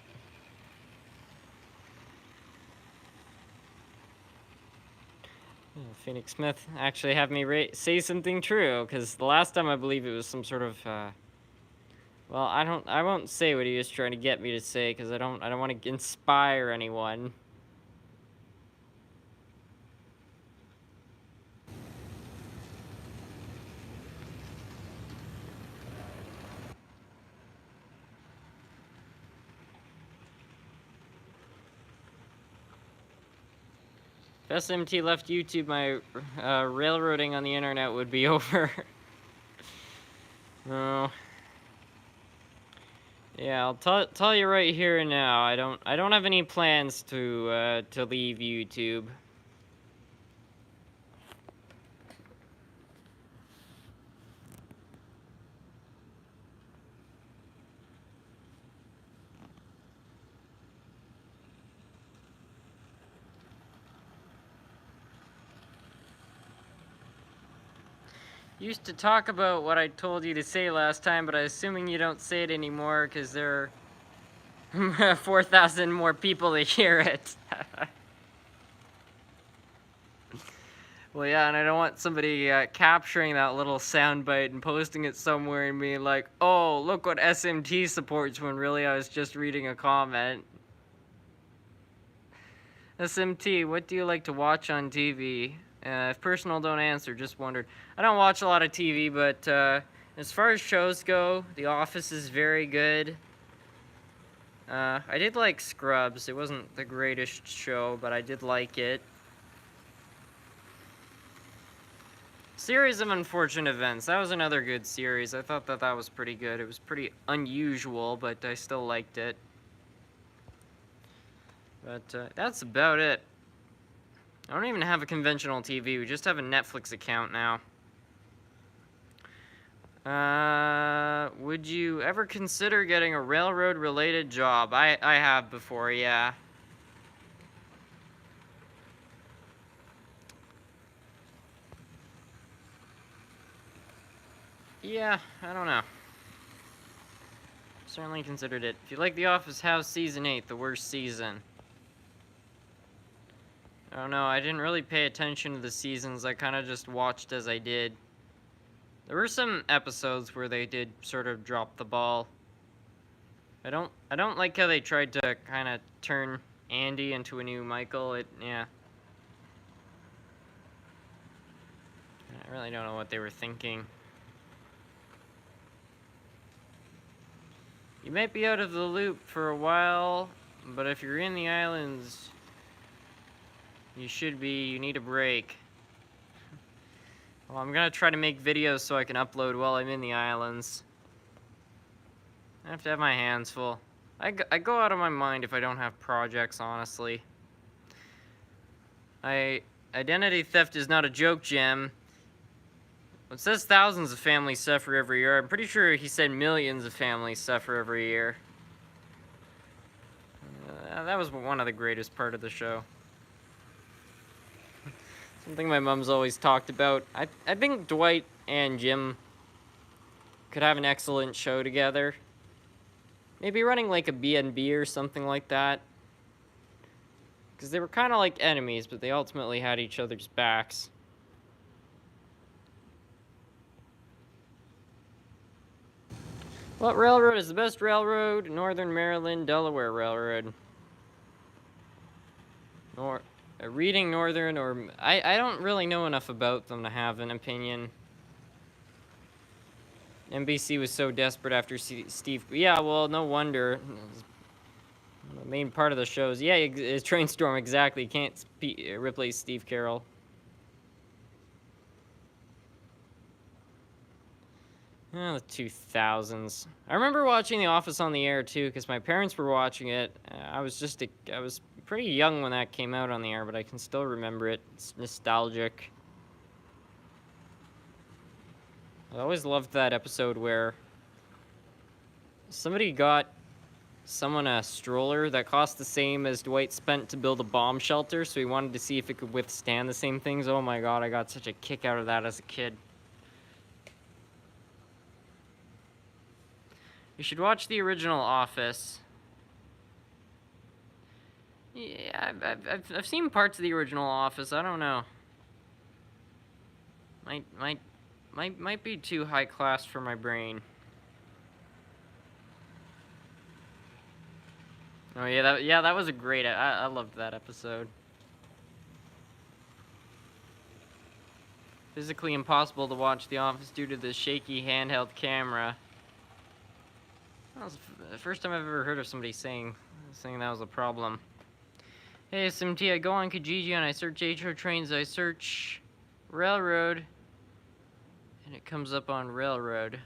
Phoenix Smith actually have me say something true, because the last time I believe it was some sort of well, I won't say what he was trying to get me to say, because I don't want to inspire anyone. If SMT left YouTube, my railroading on the internet would be over. Oh. Yeah, I'll tell you right here and now. I don't have any plans to leave YouTube. Used to talk about what I told you to say last time, but I'm assuming you don't say it anymore because there are 4,000 more people to hear it. Well, yeah, and I don't want somebody capturing that little soundbite and posting it somewhere and being like, oh, look what SMT supports, when really I was just reading a comment. SMT, what do you like to watch on TV? If personal, don't answer, just wondered. I don't watch a lot of TV, but as far as shows go, The Office is very good. I did like Scrubs. It wasn't the greatest show, but I did like it. Series of Unfortunate Events. That was another good series. I thought that was pretty good. It was pretty unusual, but I still liked it. But that's about it. I don't even have a conventional TV. We just have a Netflix account now. Would you ever consider getting a railroad-related job? I have before, yeah. Yeah, I don't know. Certainly considered it. If you like The Office, how's Season 8, the worst season? I don't know, I didn't really pay attention to the seasons, I kind of just watched as I did. There were some episodes where they did sort of drop the ball. I don't like how they tried to kind of turn Andy into a new Michael. Yeah. I really don't know what they were thinking. You might be out of the loop for a while, but if you're in the islands, you should be. You need a break. Well, I'm gonna try to make videos so I can upload while I'm in the islands. I have to have my hands full. I go out of my mind if I don't have projects, honestly. Identity theft is not a joke, Jim. It says thousands of families suffer every year. I'm pretty sure he said millions of families suffer every year. That was one of the greatest part of the show. Something my mom's always talked about. I think Dwight and Jim could have an excellent show together. Maybe running like a B&B or something like that. Because they were kind of like enemies, but they ultimately had each other's backs. What railroad is the best railroad? Northern Maryland, Delaware Railroad. Reading Northern, or... I don't really know enough about them to have an opinion. NBC was so desperate after Steve... Yeah, well, no wonder. The main part of the show is... Yeah, it's Train Storm, exactly. You can't replace Steve Carroll. Oh, the 2000s. I remember watching The Office on the air, too, because my parents were watching it. I was pretty young when that came out on the air, but I can still remember it. It's nostalgic. I always loved that episode where somebody got someone a stroller that cost the same as Dwight spent to build a bomb shelter, so he wanted to see if it could withstand the same things. Oh my god, I got such a kick out of that as a kid. You should watch the original Office. Yeah, I've seen parts of the original Office. I don't know. Might be too high class for my brain. Oh yeah, that was a great. I loved that episode. Physically impossible to watch The Office due to the shaky handheld camera. That was the first time I've ever heard of somebody saying that was a problem. Hey SMT, I go on Kijiji and I search HO trains. I search railroad, and it comes up on railroad.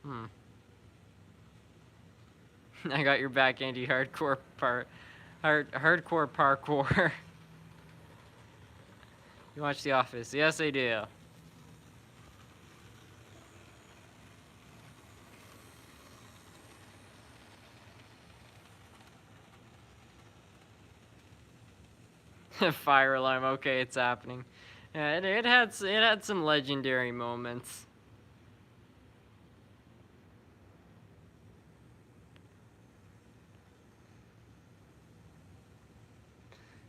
I got your back, Andy. Hardcore parkour. You watch The Office? Yes, I do. Fire alarm. Okay, it's happening. Yeah, it had some legendary moments.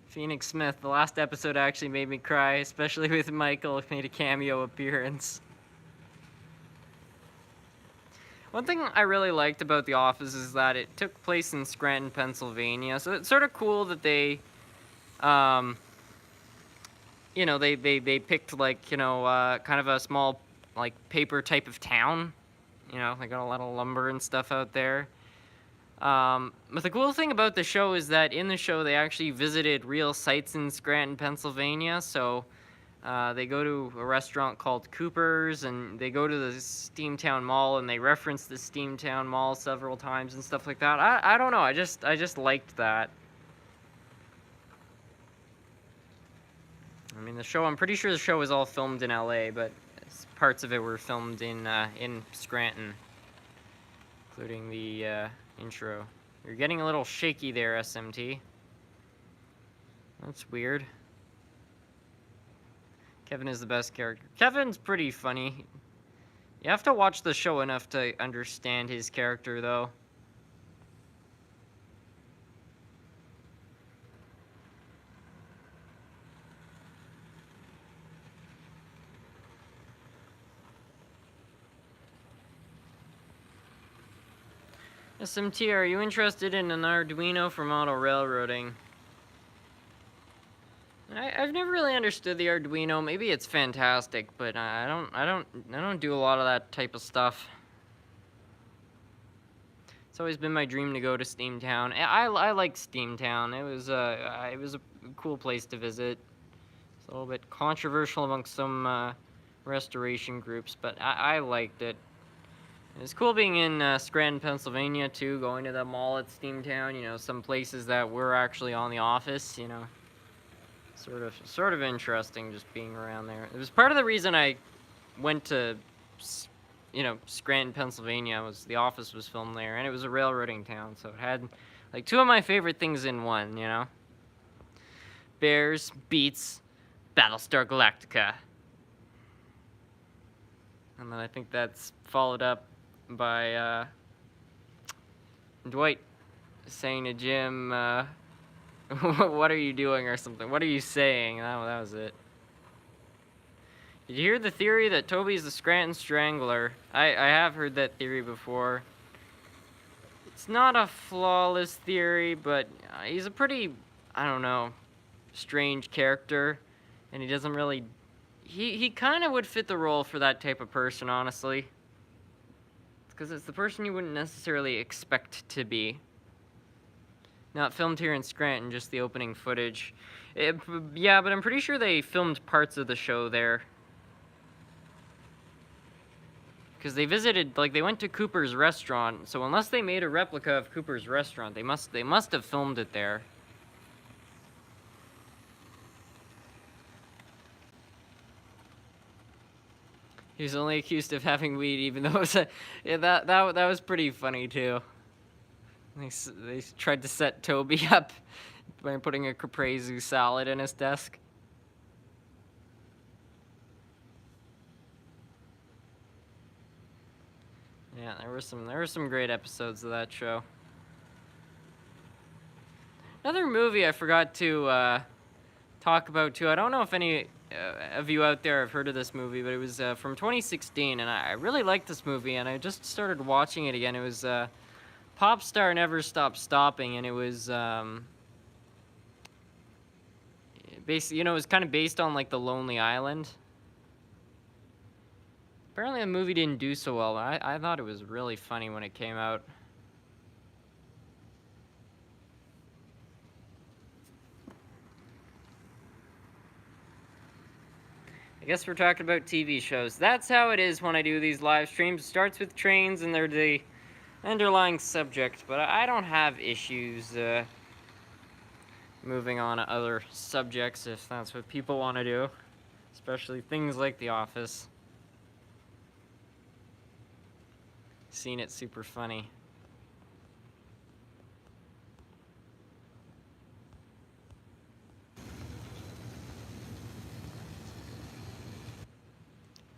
Phoenix Smith, the last episode actually made me cry, especially with Michael made a cameo appearance. One thing I really liked about The Office is that it took place in Scranton, Pennsylvania, so it's sort of cool that they, you know, they picked, like, you know, kind of a small, like, paper type of town. You know, they got a lot of lumber and stuff out there. But the cool thing about the show is that in the show they actually visited real sites in Scranton, Pennsylvania. So they go to a restaurant called Cooper's, and they go to the Steamtown Mall, and they reference the Steamtown Mall several times and stuff like that. I don't know. I just liked that. I mean, the show. I'm pretty sure the show was all filmed in LA, but parts of it were filmed in Scranton, including the intro. You're getting a little shaky there, SMT. That's weird. Kevin is the best character. Kevin's pretty funny. You have to watch the show enough to understand his character, though. SMT, are you interested in an Arduino for model railroading? I've never really understood the Arduino. Maybe it's fantastic, but I don't do a lot of that type of stuff. It's always been my dream to go to Steamtown. I like Steamtown. It was a cool place to visit. It's a little bit controversial amongst some restoration groups, but I liked it. It's cool being in Scranton, Pennsylvania too, going to the mall at Steamtown. You know, some places that were actually on The Office. You know, sort of interesting just being around there. It was part of the reason I went to, you know, Scranton, Pennsylvania. Was The Office was filmed there, and it was a railroading town, so it had like two of my favorite things in one. You know, Bears beats Battlestar Galactica, and then I think that's followed up by Dwight saying to Jim, what are you doing or something? What are you saying? That was it. Did you hear the theory that Toby's the Scranton Strangler? I have heard that theory before. It's not a flawless theory, but he's a pretty, I don't know, strange character, and he doesn't really... He kind of would fit the role for that type of person, honestly. Because it's the person you wouldn't necessarily expect to be. Not filmed here in Scranton, just the opening footage. Yeah, but I'm pretty sure they filmed parts of the show there. Because they visited, like, they went to Cooper's restaurant, so unless they made a replica of Cooper's restaurant, they must have filmed it there. He was only accused of having weed, even though it was yeah, that was pretty funny too. They tried to set Toby up by putting a caprese salad in his desk. Yeah, there were some great episodes of that show. Another movie I forgot to talk about too. I don't know if any of you out there have heard of this movie, but it was from 2016, and I really liked this movie, and I just started watching it again. It was Pop Star Never Stop Stopping, and it was basically, you know, it was kind of based on like The Lonely Island. Apparently the movie didn't do so well, but I thought it was really funny when it came out. I guess we're talking about TV shows. That's how it is when I do these live streams. It starts with trains and they're the underlying subject, but I don't have issues moving on to other subjects if that's what people want to do, especially things like The Office. Seen it super funny.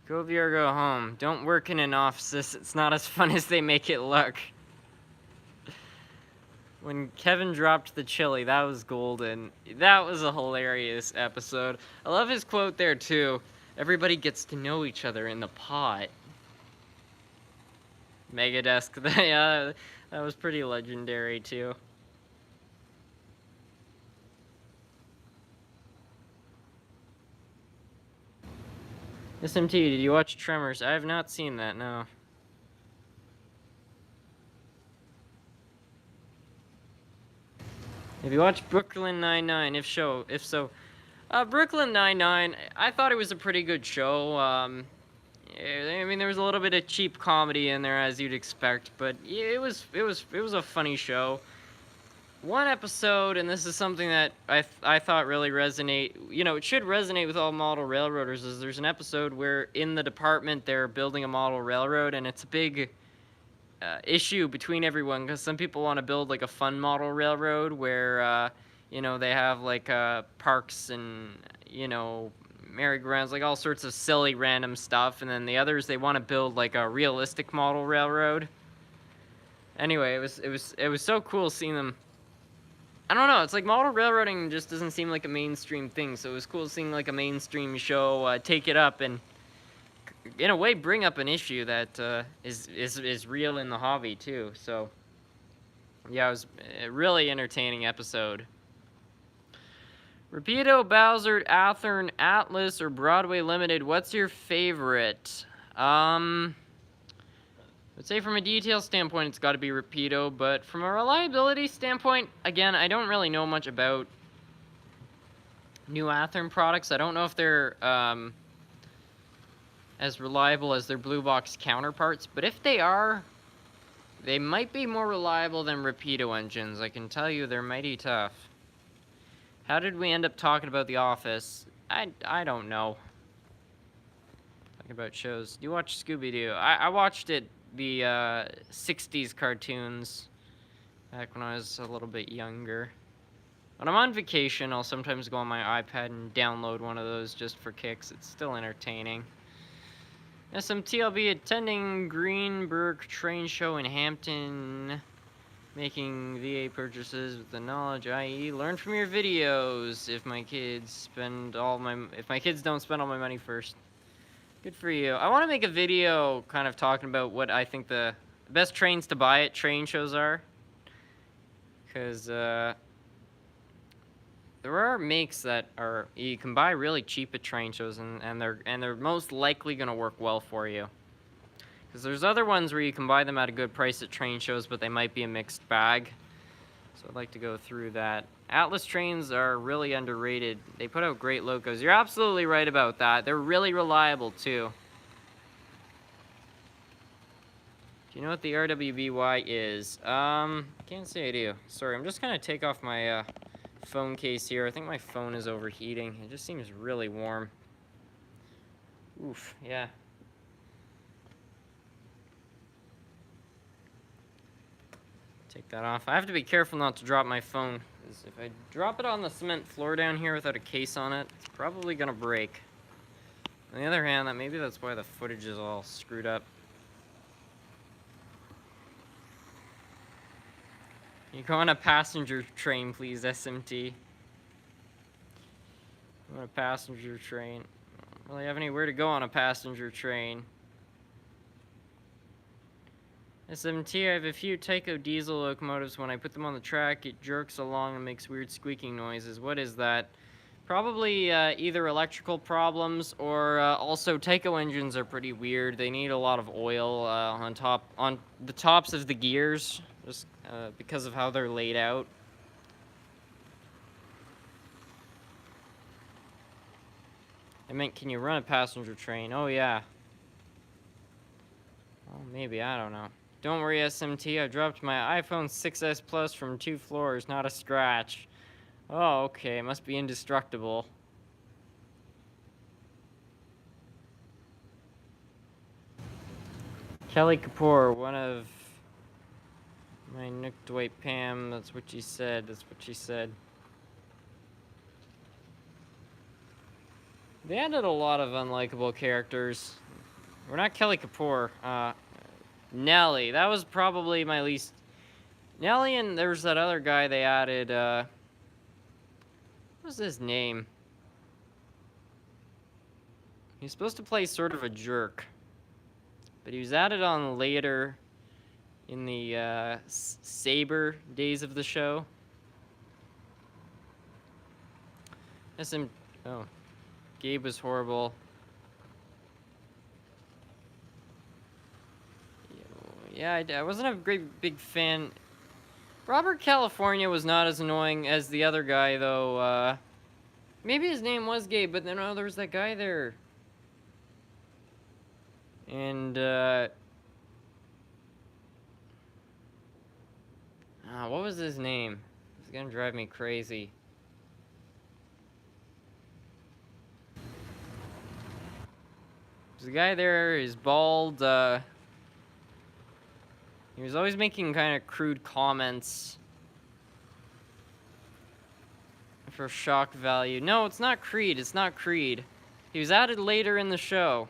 Go big or go home. Don't work in an office. It's not as fun as they make it look. When Kevin dropped the chili, that was golden. That was a hilarious episode. I love his quote there, too. Everybody gets to know each other in the pot. Megadesk. Yeah, that was pretty legendary, too. SMT, did you watch Tremors? I have not seen that, no. Have you watched Brooklyn Nine-Nine? If so, Brooklyn Nine-Nine, I thought it was a pretty good show. I mean, there was a little bit of cheap comedy in there, as you'd expect, but it was a funny show. One episode, and this is something that I thought really it should resonate with all model railroaders, is there's an episode where in the department they're building a model railroad, and it's a big issue between everyone, because some people want to build like a fun model railroad where, they have like parks and, merry-go-rounds, like all sorts of silly random stuff. And then the others, they want to build like a realistic model railroad. Anyway, it was so cool seeing them. I don't know, it's like model railroading just doesn't seem like a mainstream thing, so it was cool seeing like a mainstream show take it up and, in a way, bring up an issue that is real in the hobby too. So yeah, it was a really entertaining episode. Rapido, Bowser, Athearn, Atlas, or Broadway Limited, what's your favorite? I would say from a detail standpoint, it's got to be Rapido, but from a reliability standpoint, again, I don't really know much about new Athearn products. I don't know if they're as reliable as their blue box counterparts, but if they are, they might be more reliable than Rapido engines. I can tell you they're mighty tough. How did we end up talking about The Office? I don't know. Talking about shows. Do you watch Scooby-Doo? I watched it, the 60s cartoons, back when I was a little bit younger. When I'm on vacation, I'll sometimes go on my iPad and download one of those just for kicks. It's still entertaining. SMT, I'll be attending Greenberg Train Show in Hampton, making VA purchases with the knowledge, i.e. learn from your videos. If my kids don't spend all my money first. Good for you. I want to make a video kind of talking about what I think the best trains to buy at train shows are. Because there are makes that you can buy really cheap at train shows, and they're most likely going to work well for you. Because there's other ones where you can buy them at a good price at train shows, but they might be a mixed bag. So I'd like to go through that. Atlas trains are really underrated. They put out great locos. You're absolutely right about that. They're really reliable, too. Do you know what the RWBY is? Can't say I do. Sorry, I'm just gonna take off my phone case here. I think my phone is overheating. It just seems really warm. Oof, yeah. Take that off. I have to be careful not to drop my phone, because if I drop it on the cement floor down here without a case on it, it's probably gonna break. On the other hand, maybe that's why the footage is all screwed up. You go on a passenger train, please, SMT. I'm on a passenger train. I don't really have anywhere to go on a passenger train. SMT, I have a few Tyco diesel locomotives. When I put them on the track, it jerks along and makes weird squeaking noises. What is that? Probably either electrical problems or also Tyco engines are pretty weird. They need a lot of oil on the tops of the gears, just because of how they're laid out. I meant, can you run a passenger train? Oh yeah. Oh, maybe, I don't know. Don't worry, SMT, I dropped my iPhone 6S Plus from 2 floors, not a scratch. Oh, okay, must be indestructible. Kelly Kapoor, one of my Nook Dwight Pam, that's what she said, that's what she said. They added a lot of unlikable characters. We're not Kelly Kapoor. Nelly, that was probably my least. Nelly, and there was that other guy they added. What was his name? He was supposed to play sort of a jerk, but he was added on later in the Saber days of the show. Oh, Gabe was horrible. Yeah, I wasn't a big fan. Robert California was not as annoying as the other guy, though. Maybe his name was Gabe, but then there was that guy there. And, what was his name? It's gonna drive me crazy. There's a guy there, he's bald, he was always making kind of crude comments for shock value. No, it's not Creed. It's not Creed. He was added later in the show.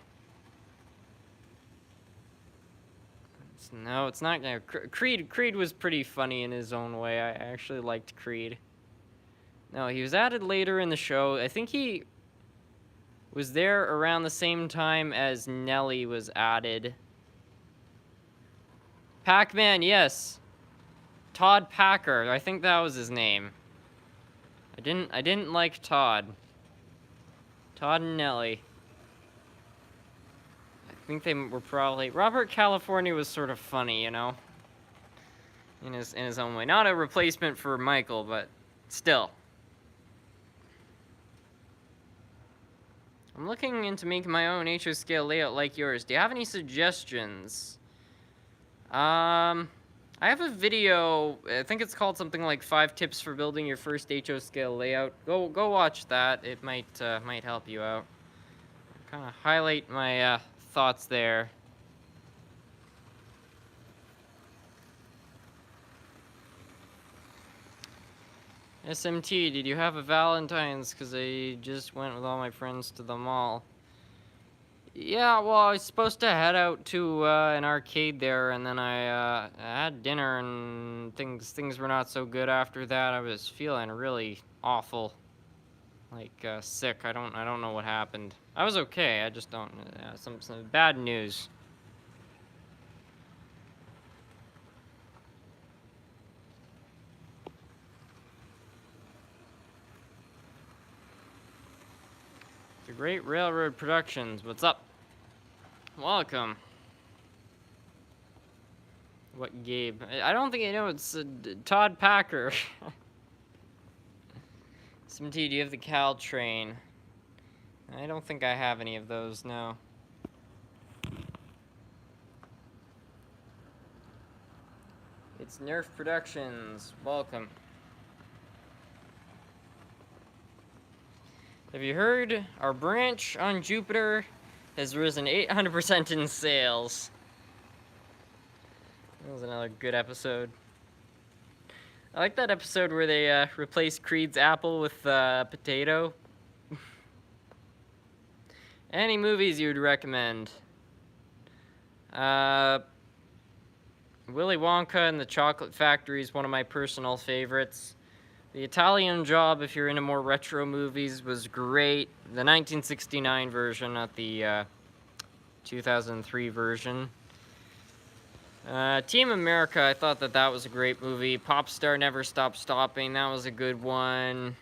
No, it's not gonna. Creed was pretty funny in his own way. I actually liked Creed. No, he was added later in the show. I think he was there around the same time as Nelly was added. Pac-Man, yes. Todd Packer. I think that was his name. I didn't like Todd. Todd and Nelly. I think they were probably... Robert California was sort of funny, you know? In his own way. Not a replacement for Michael, but still. I'm looking into making my own HO scale layout like yours. Do you have any suggestions? I have a video, I think it's called something like 5 tips for building your first HO scale layout. Go watch that. It might help you out. Kind of highlight my thoughts there. SMT, did you have a Valentine's? Because I just went with all my friends to the mall. Yeah, well, I was supposed to head out to an arcade there, and then I had dinner, and things were not so good after that. I was feeling really awful, like sick. I don't know what happened. I was okay. I just don't. Some bad news. The Great Railroad Productions. What's up? Welcome. What Gabe? I don't think I know. It's Todd Packer. SMT, do you have the Caltrain? I don't think I have any of those, no. It's Nerf Productions. Welcome. Have you heard? Our branch on Jupiter has risen 800% in sales. That was another good episode. I like that episode where they replaced Creed's apple with potato. Any movies you would recommend? Willy Wonka and the Chocolate Factory is one of my personal favorites. The Italian Job, if you're into more retro movies, was great. The 1969 version, not the 2003 version. Team America, I thought that was a great movie. Popstar Never Stop Stopping, that was a good one.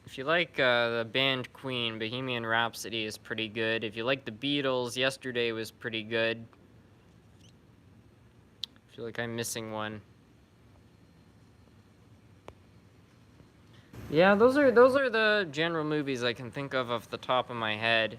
If you like the band Queen, Bohemian Rhapsody is pretty good. If you like the Beatles, Yesterday was pretty good. I feel like I'm missing one. Yeah, those are the general movies I can think of off the top of my head.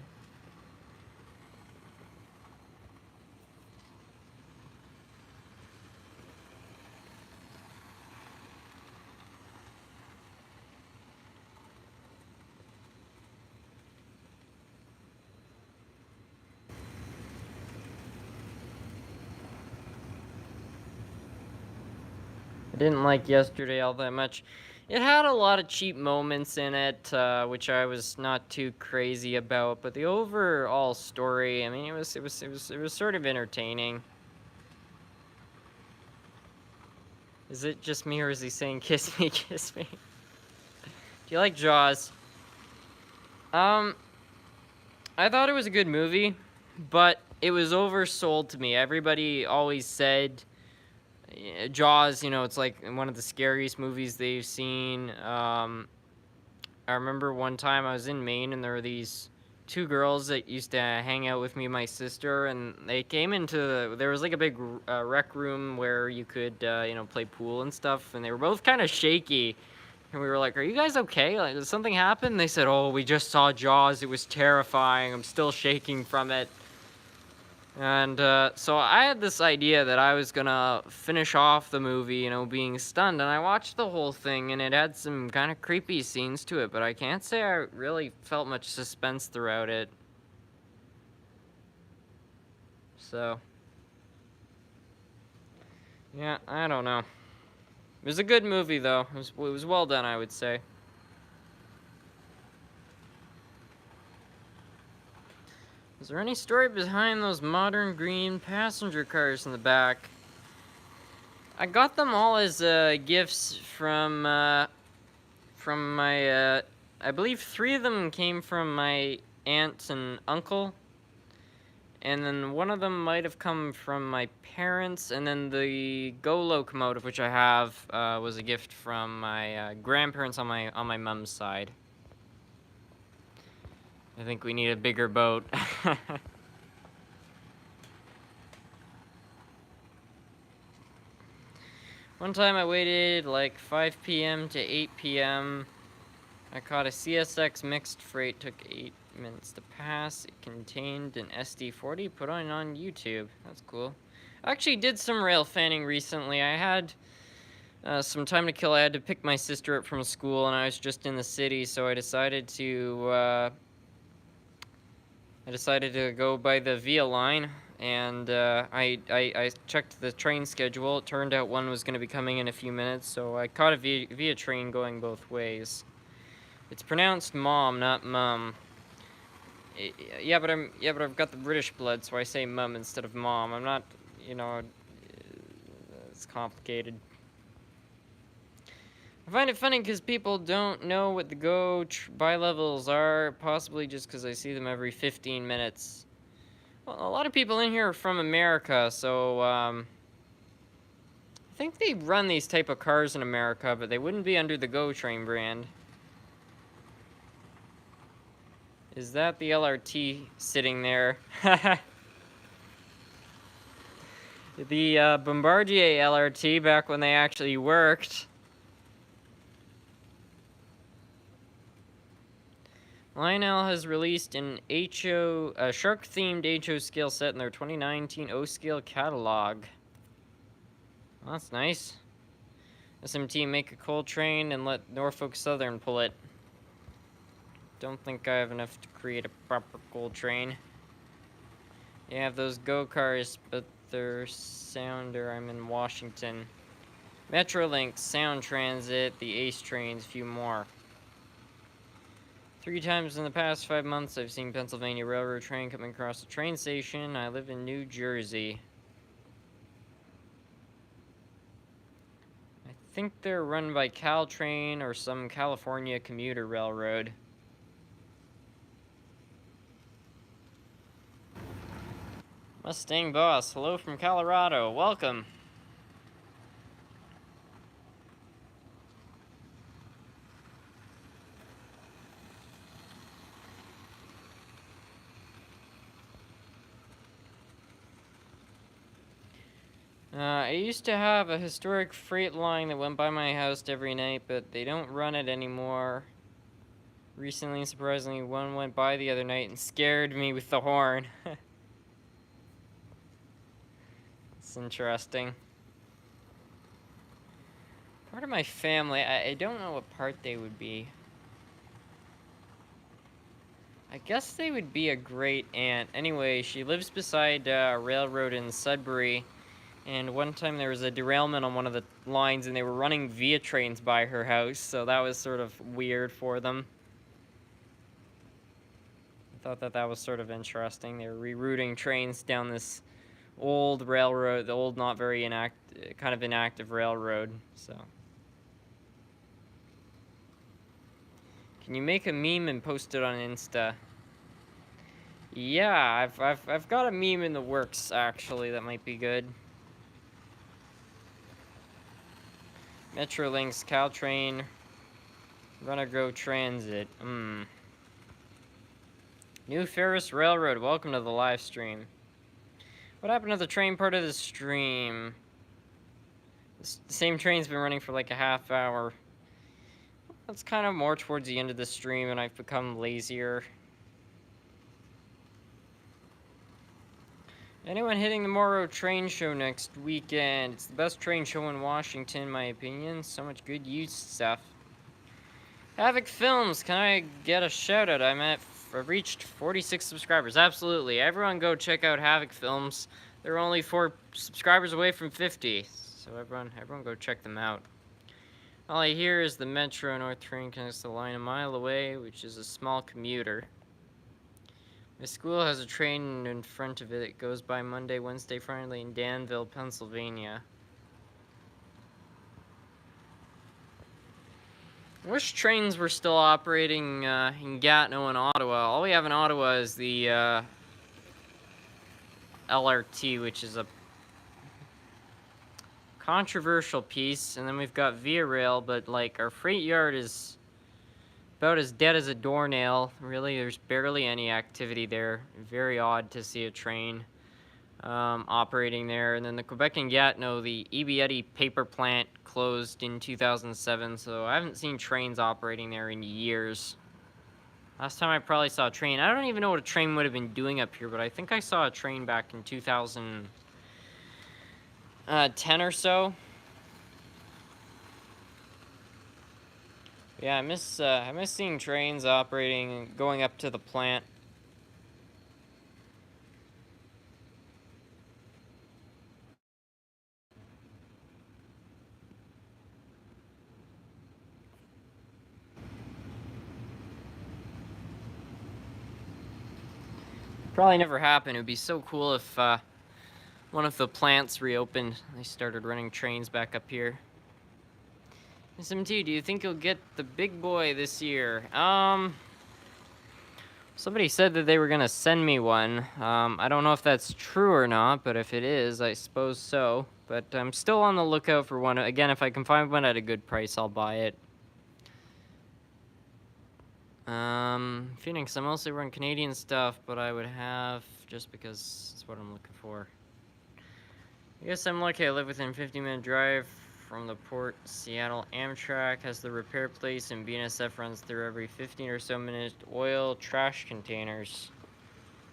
I didn't like Yesterday all that much. It had a lot of cheap moments in it, which I was not too crazy about. But the overall story, I mean, it was sort of entertaining. Is it just me, or is he saying "kiss me, kiss me"? Do you like Jaws? I thought it was a good movie, but it was oversold to me. Everybody always said Jaws, you know, it's like one of the scariest movies they've seen. I remember one time I was in Maine, and there were these 2 girls that used to hang out with me and my sister, and they came there was like a big rec room where you could, you know, play pool and stuff, and they were both kind of shaky, and we were like, "Are you guys okay? Like, did something happen?" And they said, "Oh, we just saw Jaws. It was terrifying. I'm still shaking from it." And so I had this idea that I was gonna finish off the movie, you know, being stunned, and I watched the whole thing, and it had some kind of creepy scenes to it, but I can't say I really felt much suspense throughout it. So, yeah, I don't know. It was a good movie, though. It was well done, I would say. Is there any story behind those modern green passenger cars in the back? I got them all as gifts from my, I believe 3 of them came from my aunt and uncle. And then one of them might have come from my parents, and then the Fe Locomotive, which I have, was a gift from my grandparents on my mom's side. I think we need a bigger boat. One time I waited like 5 p.m. to 8 p.m. I caught a CSX mixed freight, took 8 minutes to pass. It contained an SD40, put on YouTube. That's cool. I actually did some rail fanning recently. I had some time to kill. I had to pick my sister up from school, and I was just in the city, so I decided to go by the Via line, and I checked the train schedule. It turned out one was going to be coming in a few minutes, so I caught a Via train going both ways. It's pronounced mom, not mum. Yeah, but I've got the British blood, so I say mum instead of mom. I'm not, it's complicated. I find it funny because people don't know what the bi-levels are, possibly just because I see them every 15 minutes. Well, a lot of people in here are from America, so I think they run these type of cars in America, but they wouldn't be under the Go Train brand. Is that the LRT sitting there? The Bombardier LRT back when they actually worked. Lionel has released an shark-themed HO scale set in their 2019 O-scale catalog. Well, that's nice. SMT make a coal train and let Norfolk Southern pull it. Don't think I have enough to create a proper coal train. You have those go-cars, but they're sounder. I'm in Washington. Metrolink, Sound Transit, the Ace trains, few more. 3 times in the past 5 months, I've seen Pennsylvania Railroad train coming across the train station. I live in New Jersey. I think they're run by Caltrain or some California commuter railroad. Mustang Boss, hello from Colorado. Welcome. I used to have a historic freight line that went by my house every night, but they don't run it anymore. Recently, surprisingly, one went by the other night and scared me with the horn. It's interesting. Part of my family, I don't know what part they would be. I guess they would be a great aunt. Anyway, she lives beside a railroad in Sudbury. And one time there was a derailment on one of the lines, and they were running Via trains by her house, so that was sort of weird for them. I thought that was sort of interesting. They were rerouting trains down this old railroad, the old, not very inactive railroad. So, can you make a meme and post it on Insta? Yeah, I've got a meme in the works actually that might be good. Metrolinx, Caltrain, Run-A-Go Transit. New Ferris Railroad, welcome to the live stream. What happened to the train part of the stream? The same train's been running for like a half hour. That's kind of more towards the end of the stream, and I've become lazier. Anyone hitting the Morrow train show next weekend? It's the best train show in Washington, in my opinion. So much good used stuff. Havoc Films, can I get a shout out? I've reached 46 subscribers. Absolutely. Everyone go check out Havoc Films. They're only 4 subscribers away from 50. So everyone go check them out. All I hear is the Metro North train connects the line a mile away, which is a small commuter. My school has a train in front of it. It goes by Monday, Wednesday, Friday in Danville, Pennsylvania. I wish trains were still operating in Gatineau and Ottawa. All we have in Ottawa is the LRT, which is a controversial piece, and then we've got Via Rail, but like our freight yard is about as dead as a doornail. Really, there's barely any activity there. Very odd to see a train operating there. And then the Quebec and Gatineau, the E.B. Eddy paper plant closed in 2007, so I haven't seen trains operating there in years. Last time I probably saw a train, I don't even know what a train would have been doing up here, but I think I saw a train back in 2010 or so. Yeah, I miss seeing trains operating and going up to the plant. Probably never happen. It would be so cool if one of the plants reopened. They started running trains back up here. SMT, do you think you'll get the big boy this year? Somebody said that they were gonna send me one. I don't know if that's true or not, but if it is, I suppose so. But I'm still on the lookout for one. Again, if I can find one at a good price, I'll buy it. Phoenix, I mostly run Canadian stuff, but I would have, just because it's what I'm looking for. I guess I'm lucky I live within 50-minute drive from the port. Seattle Amtrak has the repair place, and BNSF runs through every 15 or so minutes oil trash containers.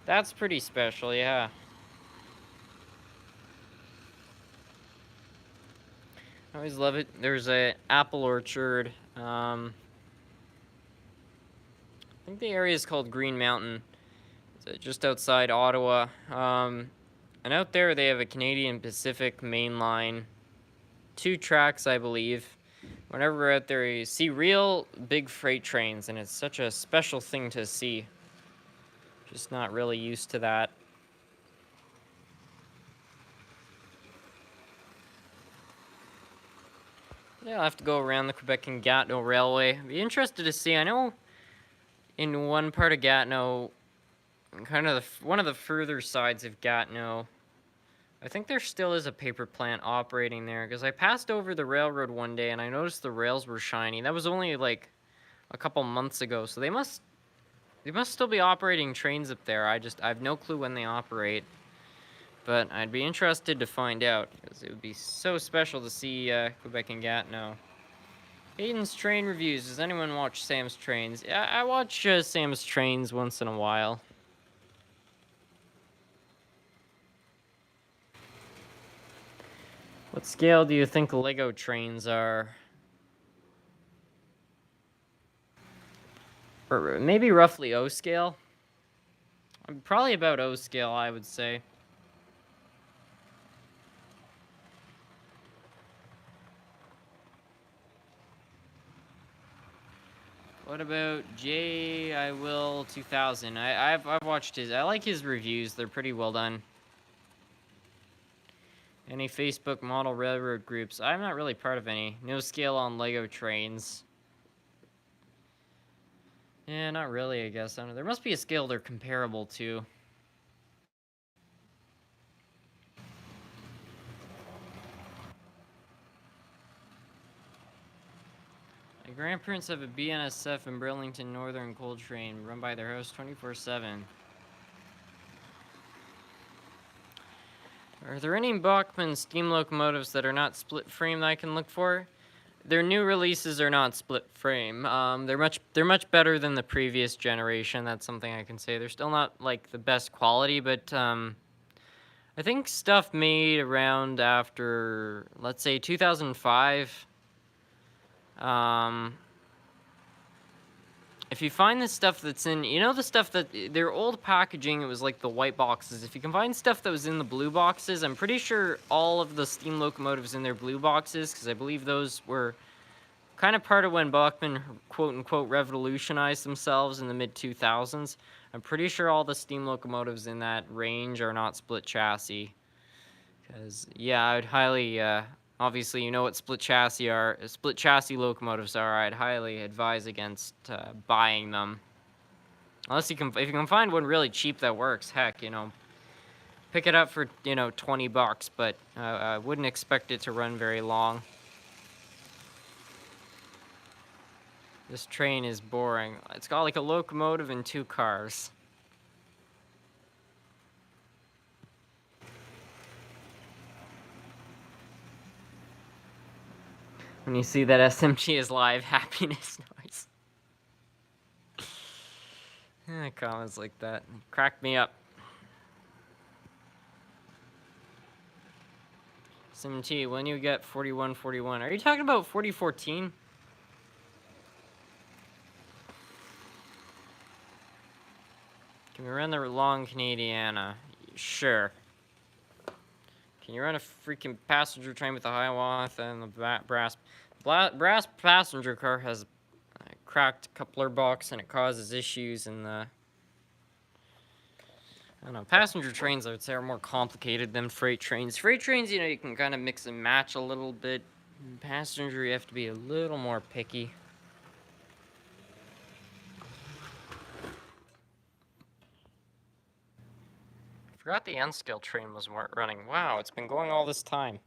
That's pretty special, yeah. I always love it. There's a apple orchard. I think the area is called Green Mountain. It's just outside Ottawa. And out there they have a Canadian Pacific main line. 2 tracks, I believe. Whenever we're out there, you see real big freight trains, and it's such a special thing to see. Just not really used to that. Yeah, I'll have to go around the Quebec and Gatineau Railway. Be interested to see. I know in one part of Gatineau, kind of one of the further sides of Gatineau, I think there still is a paper plant operating there, because I passed over the railroad one day and I noticed the rails were shiny. That was only like a couple months ago, so they must still be operating trains up there. I have no clue when they operate, but I'd be interested to find out, because it would be so special to see Quebec and Gatineau. Aiden's Train Reviews. Does anyone watch Sam's Trains? Yeah, I watch Sam's Trains once in a while. What scale do you think Lego trains are? Or maybe roughly O scale? Probably about O scale, I would say. What about J I Will 2000? I've watched his. I like his reviews. They're pretty well done. Any Facebook model railroad groups? I'm not really part of any. No scale on Lego trains. Yeah, not really, I guess. I don't know. There must be a scale they're comparable to. My grandparents have a BNSF in Burlington Northern coal train run by their house 24/7. Are there any Bachmann steam locomotives that are not split frame that I can look for? Their new releases are not split frame. They're much better than the previous generation. That's something I can say. They're still not like the best quality, but I think stuff made around after, let's say, 2005. If you find the stuff that's in, you know, the stuff that, their old packaging, it was like the white boxes. If you can find stuff that was in the blue boxes, I'm pretty sure all of the steam locomotives in their blue boxes, because I believe those were kind of part of when Bachmann, quote-unquote, revolutionized themselves in the mid-2000s. I'm pretty sure all the steam locomotives in that range are not split chassis. Because, yeah, I would highly, obviously you know what split chassis locomotives are. I'd highly advise against buying them. Unless if you can find one really cheap that works, heck, pick it up for, $20, but I wouldn't expect it to run very long. This train is boring. It's got like a locomotive and 2 cars. When you see that SMG is live, happiness noise. Comments like that crack me up. SMG, when you get 4141, are you talking about 4014? Can we run the long Canadiana? Sure. Can you run a freaking passenger train with a Hiawatha and the brass passenger car has a cracked coupler box and it causes issues in the... I don't know, passenger trains I would say are more complicated than freight trains. Freight trains, you can kind of mix and match a little bit. Passenger, you have to be a little more picky. Forgot the N-scale train was running. Wow, it's been going all this time.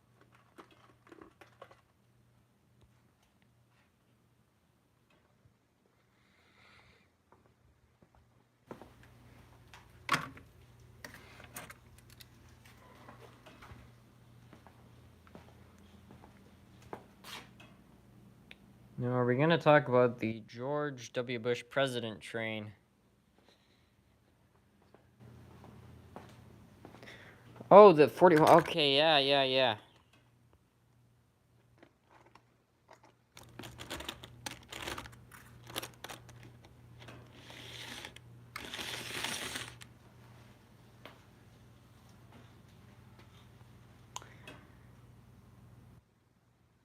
Now, are we going to talk about the George W. Bush president train? Oh, the 40... Okay, yeah.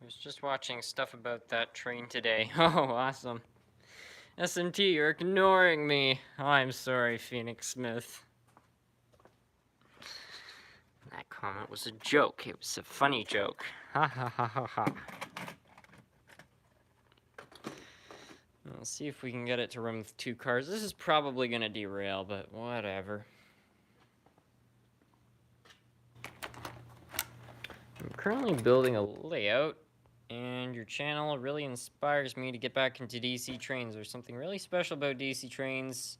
I was just watching stuff about that train today. Oh, awesome. SMT, you're ignoring me. Oh, I'm sorry, Phoenix Smith. That comment was a joke. It was a funny joke. Ha ha ha ha ha. Let's see if we can get it to run with 2 cars. This is probably going to derail, but whatever. I'm currently building a layout, and your channel really inspires me to get back into DC trains. There's something really special about DC trains.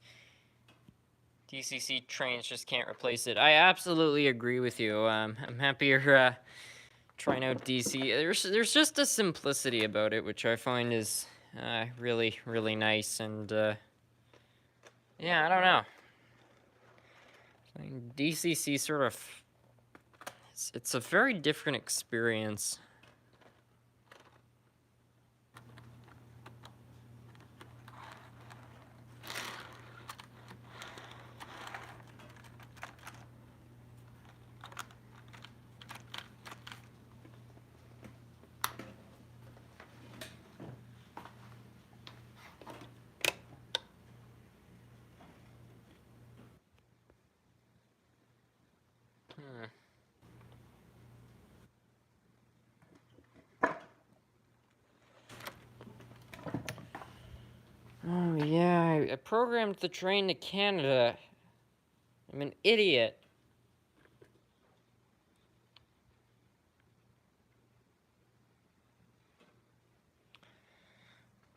DCC trains just can't replace it. I absolutely agree with you. I'm happier trying out DC. There's just a simplicity about it, which I find is really, really nice. And yeah, I don't know. DCC sort of, it's a very different experience. Oh, yeah, I programmed the train to Canada. I'm an idiot.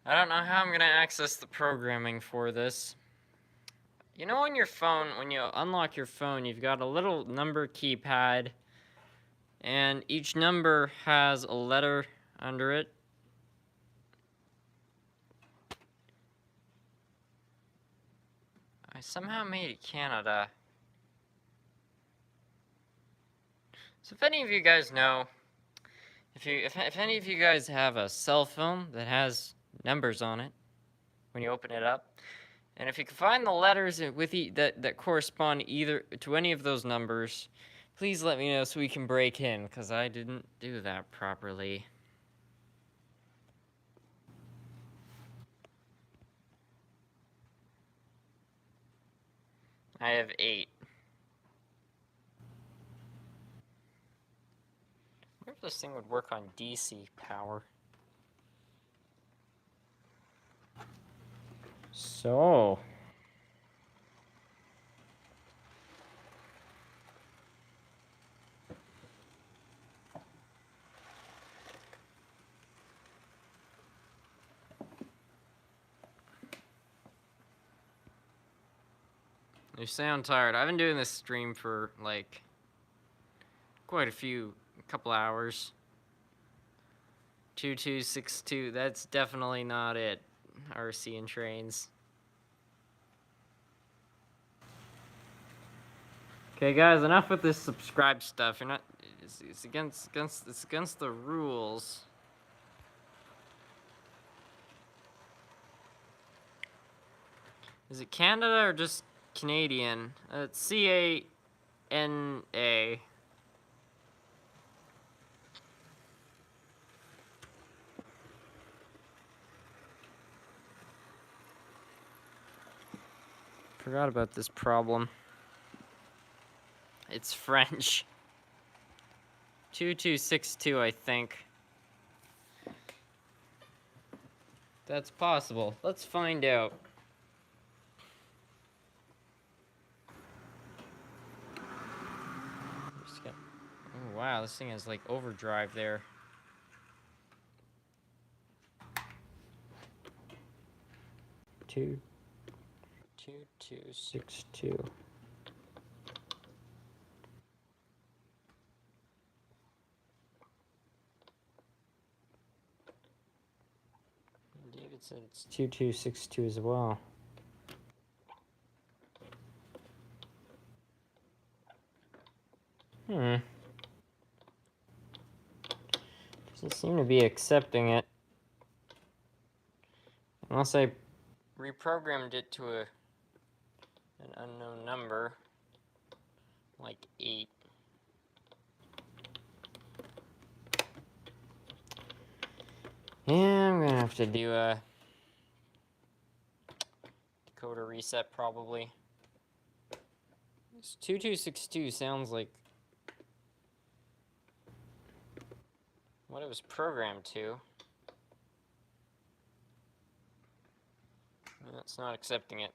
I don't know how I'm going to access the programming for this. You know, on your phone, when you unlock your phone, you've got a little number keypad, and each number has a letter under it. I somehow made it Canada. So if any of you guys know, if any of you guys have a cell phone that has numbers on it when you open it up, and if you can find the letters with that correspond either to any of those numbers, please let me know so we can break in, because I didn't do that properly. I have 8. I wonder if this thing would work on DC power. So... You sound tired. I've been doing this stream for, like, quite a couple hours. 2262, that's definitely not it. RC and trains. Okay, guys, enough with this subscribe stuff. You're not. It's against the rules. Is it Canada or just Canadian? It's CANA. Forgot about this problem. It's French. 2262, I think. That's possible. Let's find out. Oh, wow, this thing has like overdrive there. Two, 2262. David said it's 2262 as well. Doesn't seem to be accepting it. Unless I reprogrammed it to an unknown number. Like 8. Yeah, I'm gonna have to do a decoder reset probably. This 2262 sounds like what it was programmed to. It's not accepting it.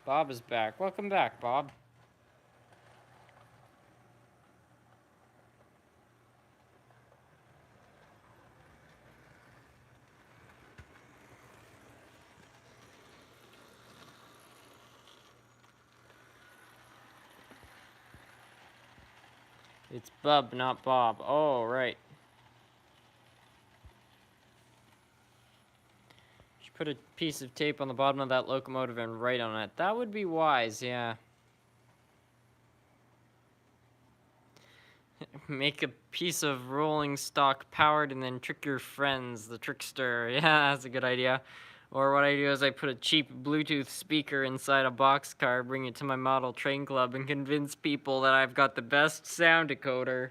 Bob is back. Welcome back, Bob. It's Bub, not Bob. Oh, right. Should put a piece of tape on the bottom of that locomotive and write on it. That would be wise, yeah. Make a piece of rolling stock powered and then trick your friends, the trickster. Yeah, that's a good idea. Or what I do is I put a cheap Bluetooth speaker inside a boxcar, bring it to my model train club, and convince people that I've got the best sound decoder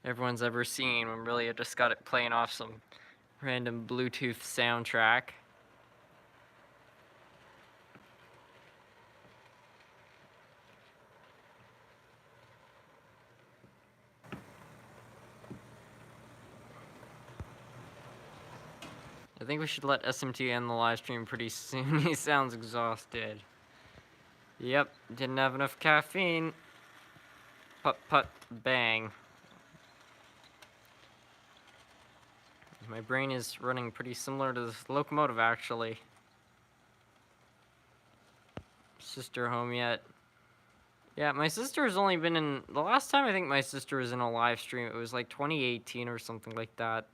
everyone's ever seen, when really I just got it playing off some random Bluetooth soundtrack. I think we should let SMT end the live stream pretty soon. He sounds exhausted. Yep, didn't have enough caffeine. Put, bang. My brain is running pretty similar to this locomotive, actually. Sister home yet? Yeah, my sister has only been in... The last time I think my sister was in a live stream, it was like 2018 or something like that.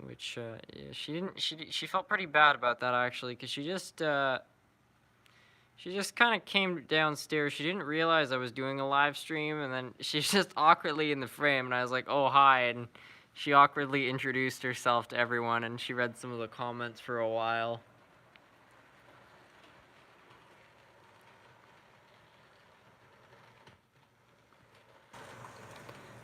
Which, yeah, she felt pretty bad about that, actually, because she just kind of came downstairs. She didn't realize I was doing a live stream, and then she's just awkwardly in the frame, and I was like, oh, hi, and she awkwardly introduced herself to everyone, and she read some of the comments for a while.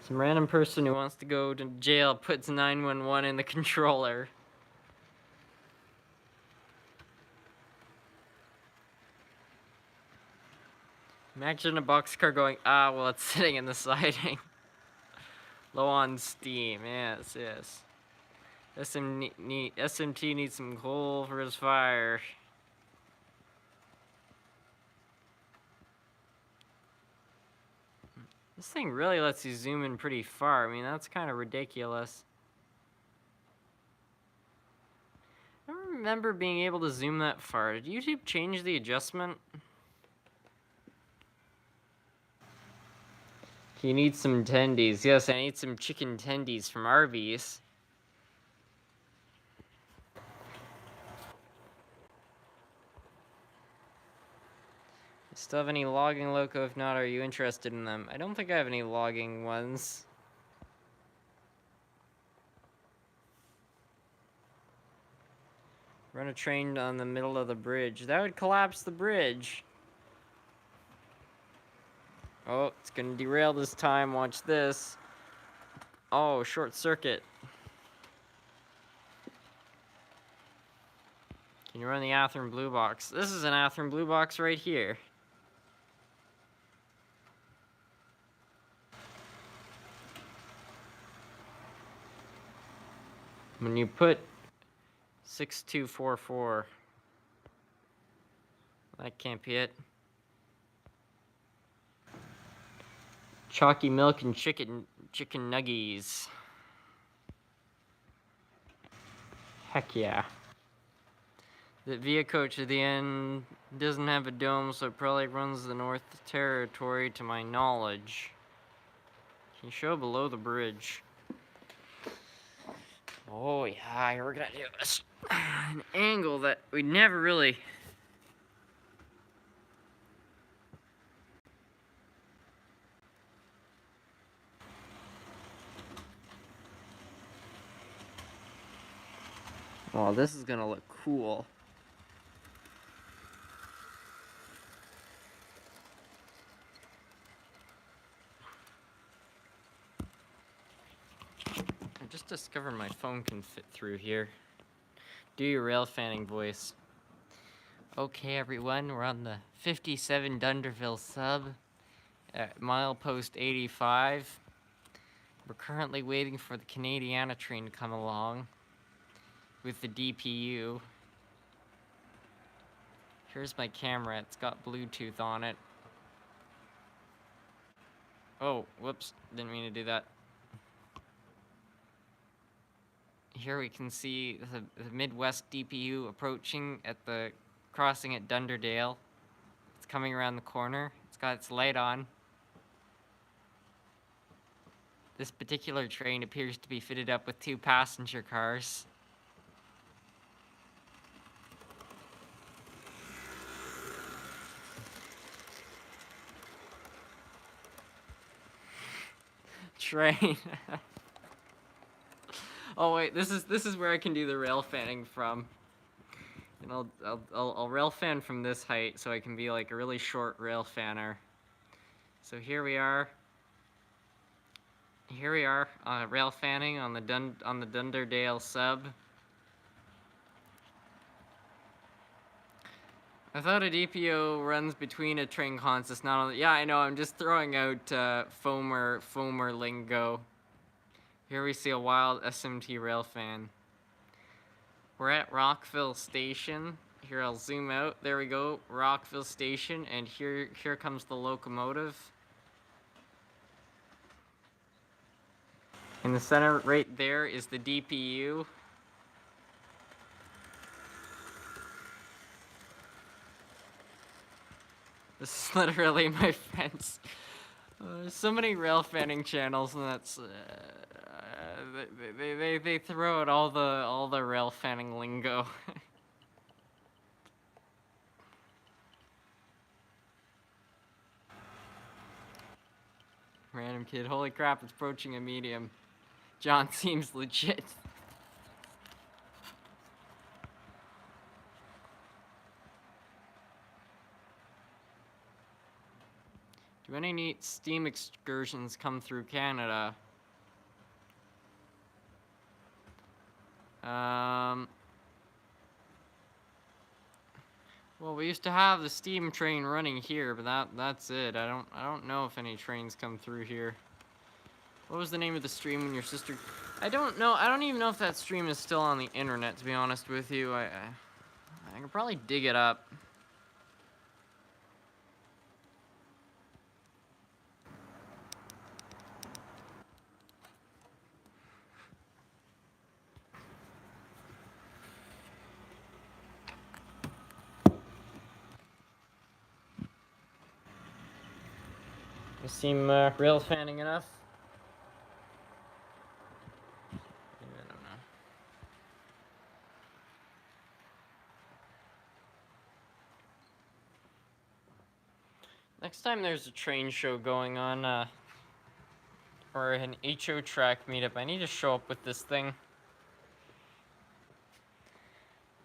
Some random person who wants to go to jail puts 911 in the controller. Imagine a boxcar going, well, it's sitting in the siding. Low on steam, yes. SMT needs some coal for his fire. This thing really lets you zoom in pretty far. I mean, that's kind of ridiculous. I don't remember being able to zoom that far. Did YouTube change the adjustment? You need some tendies. Yes, I need some chicken tendies from Arby's. Still have any logging loco? If not, are you interested in them? I don't think I have any logging ones. Run a train on the middle of the bridge. That would collapse the bridge. Oh, it's gonna derail this time. Watch this. Oh, short circuit. Can you run the Athearn Blue Box? This is an Athearn Blue Box right here. When you put 6244, that can't be it. Chalky milk and chicken nuggies. Heck yeah. The Via Coach at the end doesn't have a dome, so it probably runs the North Territory to my knowledge. Can you show below the bridge? Oh yeah, we're gonna do an angle that we never really... Oh, this is gonna look cool. I just discovered my phone can fit through here. Do your rail fanning voice. Okay, everyone, we're on the 57 Dunderville sub at milepost 85. We're currently waiting for the Canadiana train to come along with the DPU. Here's my camera. It's got Bluetooth on it. Oh, whoops. Didn't mean to do that. Here we can see the Midwest DPU approaching at the crossing at Dunderdale. It's coming around the corner. It's got its light on. This particular train appears to be fitted up with 2 passenger cars. Train. Oh wait, this is where I can do the rail fanning from. And I'll rail fan from this height so I can be like a really short rail fanner. So here we are. Rail fanning on the Dunderdale sub. I thought a DPO runs between a train consist, not only... Yeah, I know, I'm just throwing out foamer lingo. Here we see a wild SMT rail fan. We're at Rockville Station. Here, I'll zoom out. There we go, Rockville Station, and here comes the locomotive. In the center right there is the DPU. This is literally my fence. There's so many rail fanning channels, and that's they throw out all the rail fanning lingo. Random kid, holy crap! It's approaching a medium. John seems legit. Do any neat steam excursions come through Canada? Well, we used to have the steam train running here, but that's it. I don't know if any trains come through here. What was the name of the stream when your sister... I don't know. I don't even know if that stream is still on the internet, to be honest with you. I can probably dig it up. You seem rail fanning enough. I don't know. Next time there's a train show going on, or an HO track meetup, I need to show up with this thing.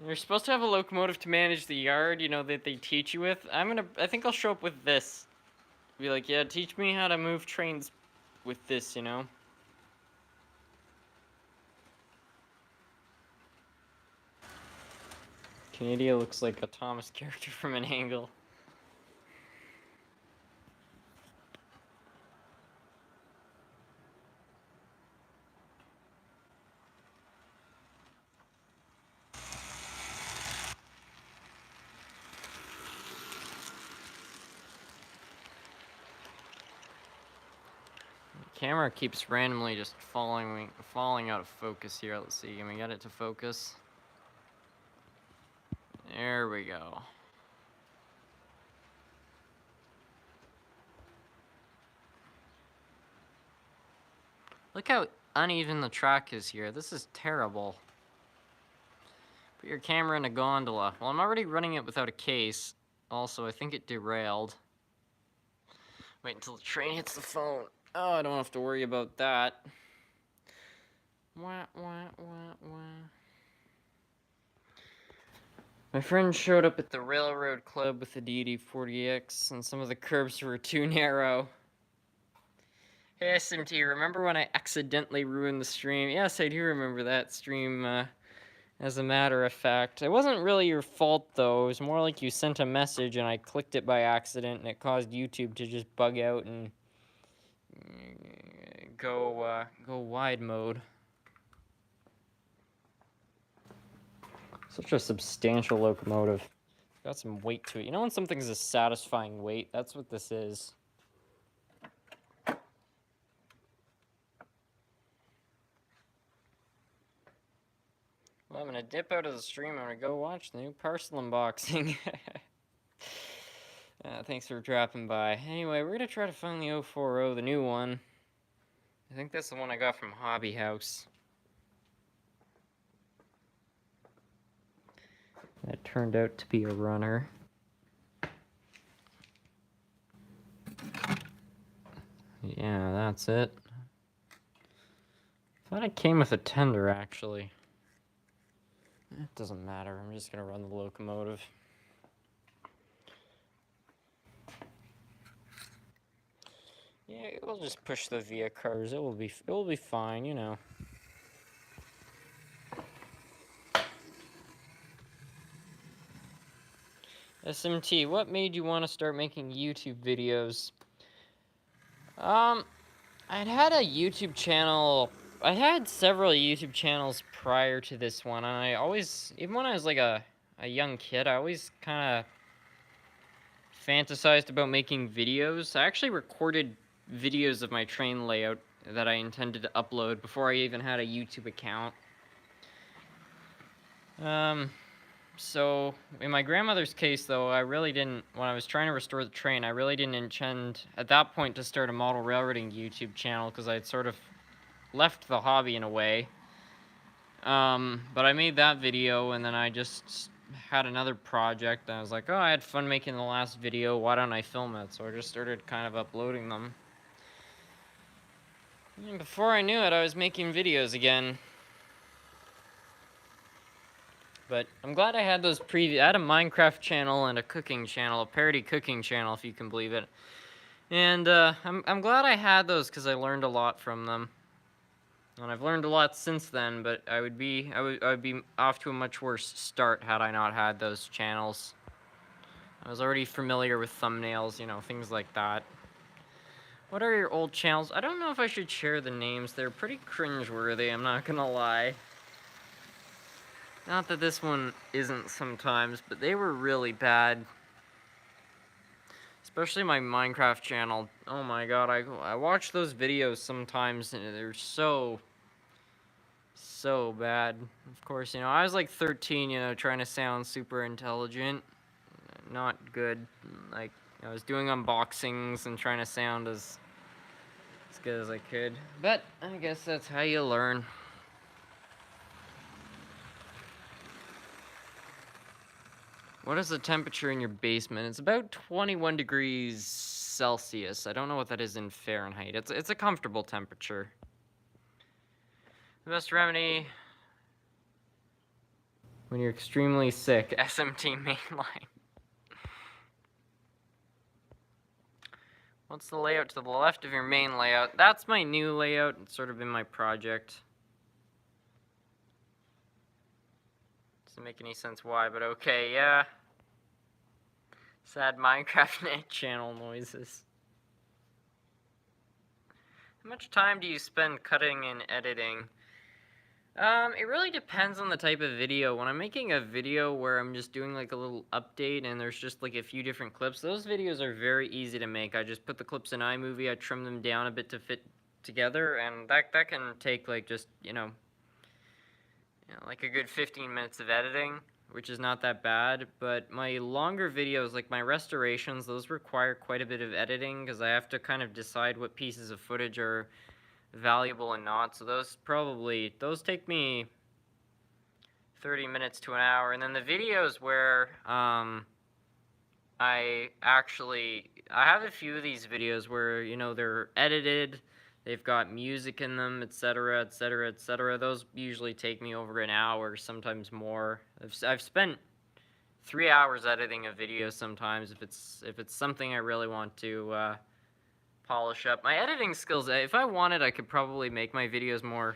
You're supposed to have a locomotive to manage the yard, you know, that they teach you with. I think I'll show up with this. Be like, yeah, teach me how to move trains with this, you know? Canada looks like a Thomas character from an angle. Camera keeps randomly just falling out of focus here. Let's see, can we get it to focus? There we go. Look how uneven the track is here. This is terrible. Put your camera in a gondola. Well, I'm already running it without a case. Also, I think it derailed. Wait until the train hits the phone. Oh, I don't have to worry about that. Wah, wah, wah, wah. My friend showed up at the Railroad Club with the DD40X, and some of the curbs were too narrow. Hey, SMT, remember when I accidentally ruined the stream? Yes, I do remember that stream, as a matter of fact. It wasn't really your fault, though. It was more like you sent a message, and I clicked it by accident, and it caused YouTube to just bug out and go wide mode. Such a substantial locomotive. It's got some weight to it. You know when something's a satisfying weight? That's what this is. Well, I'm gonna dip out of the stream. I'm gonna go watch the new parcel unboxing. Thanks for dropping by. Anyway, we're gonna try to find the 040, the new one. I think that's the one I got from Hobby House. That turned out to be a runner. Yeah, that's it. Thought it came with a tender, actually. It doesn't matter. I'm just gonna run the locomotive. Yeah, we'll just push the via cars. It will be fine, you know. SMT, what made you want to start making YouTube videos? I'd had a YouTube channel. I had several YouTube channels prior to this one, and I always, even when I was like a young kid, I always kind of fantasized about making videos. I actually recorded videos of my train layout that I intended to upload before I even had a YouTube account. So, in my grandmother's case, though, I really didn't, when I was trying to restore the train, I really didn't intend, at that point, to start a model railroading YouTube channel, because I'd sort of left the hobby in a way. But I made that video, and then I just had another project, and I was like, oh, I had fun making the last video, why don't I film it? So I just started kind of uploading them. And before I knew it, I was making videos again. But I'm glad I had those I had a Minecraft channel and a cooking channel, a parody cooking channel, if you can believe it. And I'm glad I had those because I learned a lot from them. And I've learned a lot since then, but I would be off to a much worse start had I not had those channels. I was already familiar with thumbnails, you know, things like that. What are your old channels? I don't know if I should share the names. They're pretty cringeworthy, I'm not gonna lie. Not that this one isn't sometimes, but they were really bad. Especially my Minecraft channel. Oh my god, I watch those videos sometimes and they're so bad. Of course, you know, I was like 13, you know, trying to sound super intelligent. Not good. Like, I was doing unboxings and trying to sound as good as I could. But I guess that's how you learn. What is the temperature in your basement? It's about 21 degrees Celsius. I don't know what that is in Fahrenheit. It's a comfortable temperature. The best remedy when you're extremely sick, SMT mainline. What's the layout to the left of your main layout? That's my new layout. It's sort of in my project. Doesn't make any sense why, but okay, yeah. Sad Minecraft Net channel noises. How much time do you spend cutting and editing? It really depends on the type of video. When I'm making a video where I'm just doing like a little update and there's just like a few different clips, those videos are very easy to make. I just put the clips in iMovie, I trim them down a bit to fit together, and that can take like just, you know, like a good 15 minutes of editing, which is not that bad. But my longer videos, like my restorations, those require quite a bit of editing because I have to kind of decide what pieces of footage are valuable and not. So those take me 30 minutes to an hour. And then the videos where I have a few of these videos where, you know, they're edited, they've got music in them, etc., etc., etc. Those usually take me over an hour, sometimes more. I've spent 3 hours editing a video sometimes if it's something I really want to polish up. My editing skills, if I wanted, I could probably make my videos more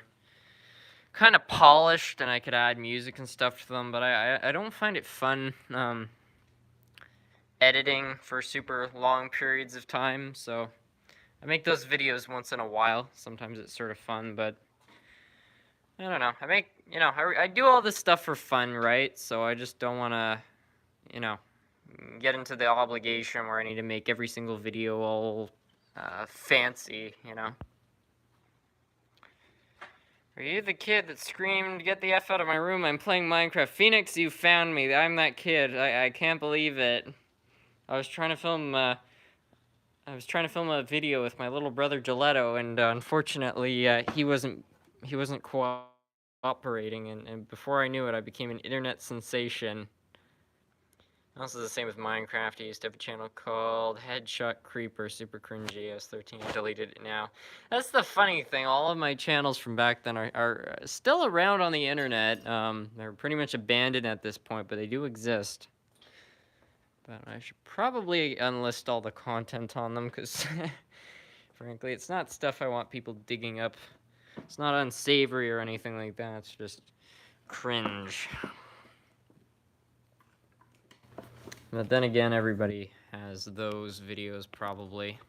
kind of polished and I could add music and stuff to them, but I don't find it fun editing for super long periods of time, so I make those videos once in a while. Sometimes it's sort of fun, but I don't know. I do all this stuff for fun, right? So I just don't want to, you know, get into the obligation where I need to make every single video all fancy, you know. Are you the kid that screamed, "Get the F out of my room, I'm playing Minecraft"? Phoenix, you found me. I'm that kid. I can't believe it. I was trying to film a video with my little brother Gilletto, and unfortunately he wasn't cooperating, and before I knew it, I became an internet sensation. Also the same with Minecraft. I used to have a channel called Headshot Creeper, super cringy. I was 13, I deleted it now. That's the funny thing, all of my channels from back then are still around on the internet. They're pretty much abandoned at this point, but they do exist. But I should probably unlist all the content on them, because frankly, it's not stuff I want people digging up. It's not unsavory or anything like that, it's just cringe. But then again, everybody has those videos, probably.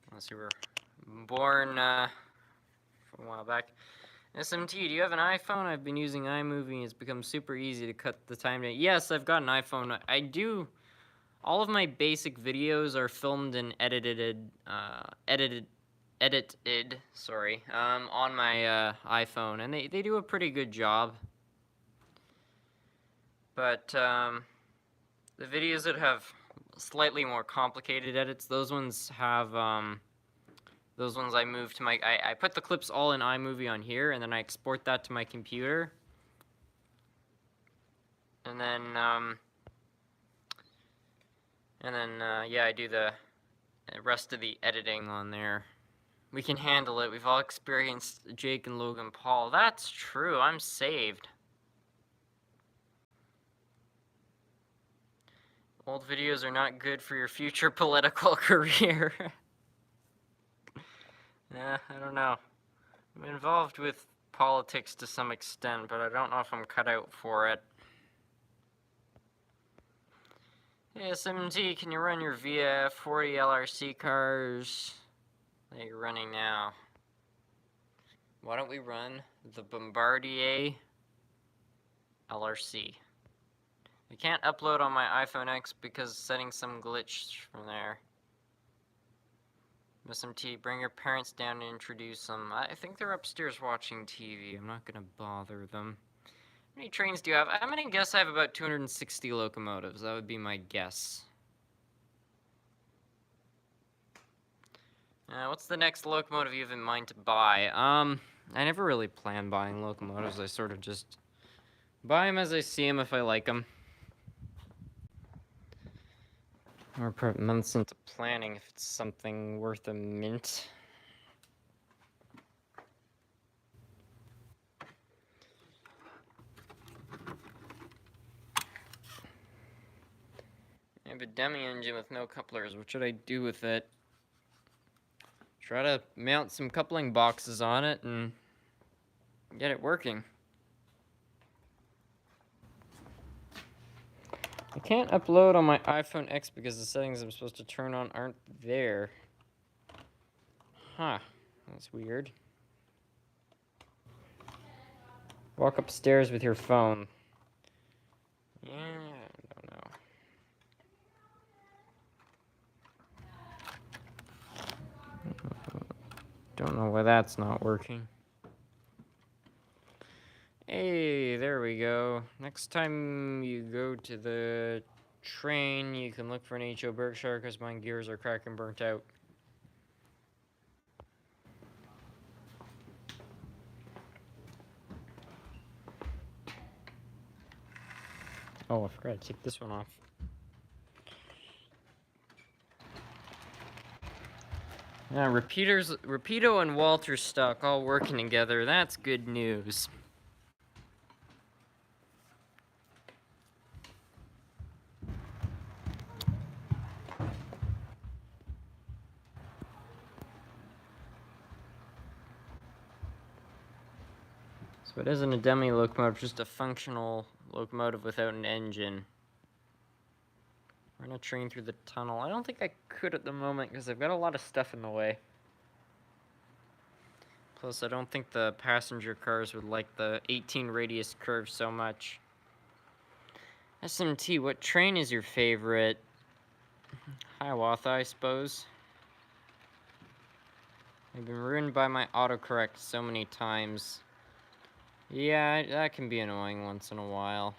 Unless you were born from a while back. SMT, do you have an iPhone? I've been using iMovie. It's become super easy to cut the time down. Yes, I've got an iPhone. I do. All of my basic videos are filmed and edited, on my iPhone. And they do a pretty good job. But, the videos that have slightly more complicated edits, those ones have, those ones I move to my, I put the clips all in iMovie on here, and then I export that to my computer. And then, yeah, I do the rest of the editing on there. We can handle it. We've all experienced Jake and Logan Paul. That's true. I'm saved. Old videos are not good for your future political career. I don't know. I'm involved with politics to some extent, but I don't know if I'm cut out for it. Hey, SMT, can you run your VF 40 LRC cars that you're running now? Why don't we run the Bombardier LRC? I can't upload on my iPhone X because it's setting some glitch from there. SMT, bring your parents down and introduce them. I think they're upstairs watching TV. I'm not gonna bother them. How many trains do you have? I'm gonna guess I have about 260 locomotives. That would be my guess. What's the next locomotive you have in mind to buy? I never really plan buying locomotives. I sort of just buy them as I see them if I like them. Or put months into planning if it's something worth a mint. I have a dummy engine with no couplers. What should I do with it? Try to mount some coupling boxes on it and get it working. I can't upload on my iPhone X because the settings I'm supposed to turn on aren't there. Huh, that's weird. Walk upstairs with your phone. Yeah, I don't know. Don't know why that's not working. Hey, there we go. Next time you go to the train, you can look for an HO Berkshire because my gears are cracked and burnt out. Oh, I forgot to take this one off. Yeah, Rapido and Walter Stock all working together. That's good news. So it isn't a dummy locomotive, just a functional locomotive without an engine. Run a train through the tunnel. I don't think I could at the moment because I've got a lot of stuff in the way. Plus, I don't think the passenger cars would like the 18 radius curve so much. SMT, what train is your favorite? Hiawatha, I suppose. I've been ruined by my autocorrect so many times. Yeah, that can be annoying once in a while.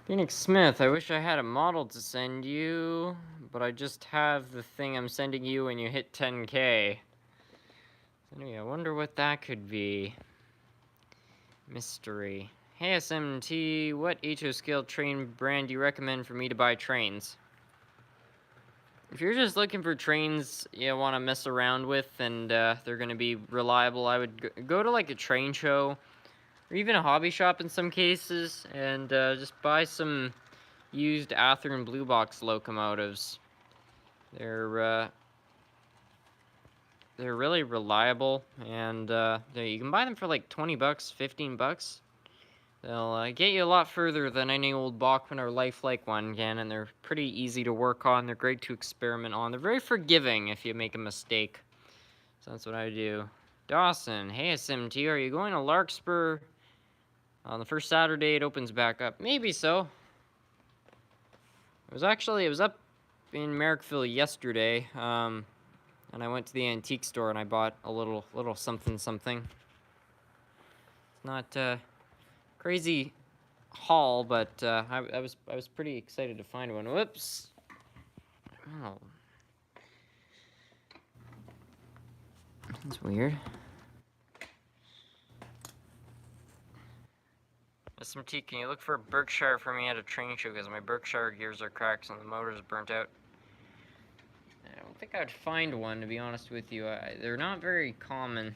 Phoenix Smith, I wish I had a model to send you, but I just have the thing I'm sending you when you hit 10K. Anyway, I wonder what that could be. Mystery. Hey SMT, what HO scale train brand do you recommend for me to buy trains? If you're just looking for trains you want to mess around with and they're going to be reliable, I would go to like a train show or even a hobby shop in some cases and just buy some used Athearn Blue Box locomotives. They're really reliable and you can buy them for like 20 bucks, 15 bucks. They'll get you a lot further than any old Bachmann or Lifelike one can, and they're pretty easy to work on. They're great to experiment on. They're very forgiving if you make a mistake. So that's what I do. Dawson, hey SMT, are you going to Larkspur on the first Saturday it opens back up? Maybe so. It was up in Merrickville yesterday, and I went to the antique store and I bought a little something. It's not crazy haul, but I was pretty excited to find one. Whoops. Oh. That's weird. SMT, can you look for a Berkshire for me at a train show? Because my Berkshire gears are cracked and the motor's burnt out. I don't think I'd find one, to be honest with you. They're not very common.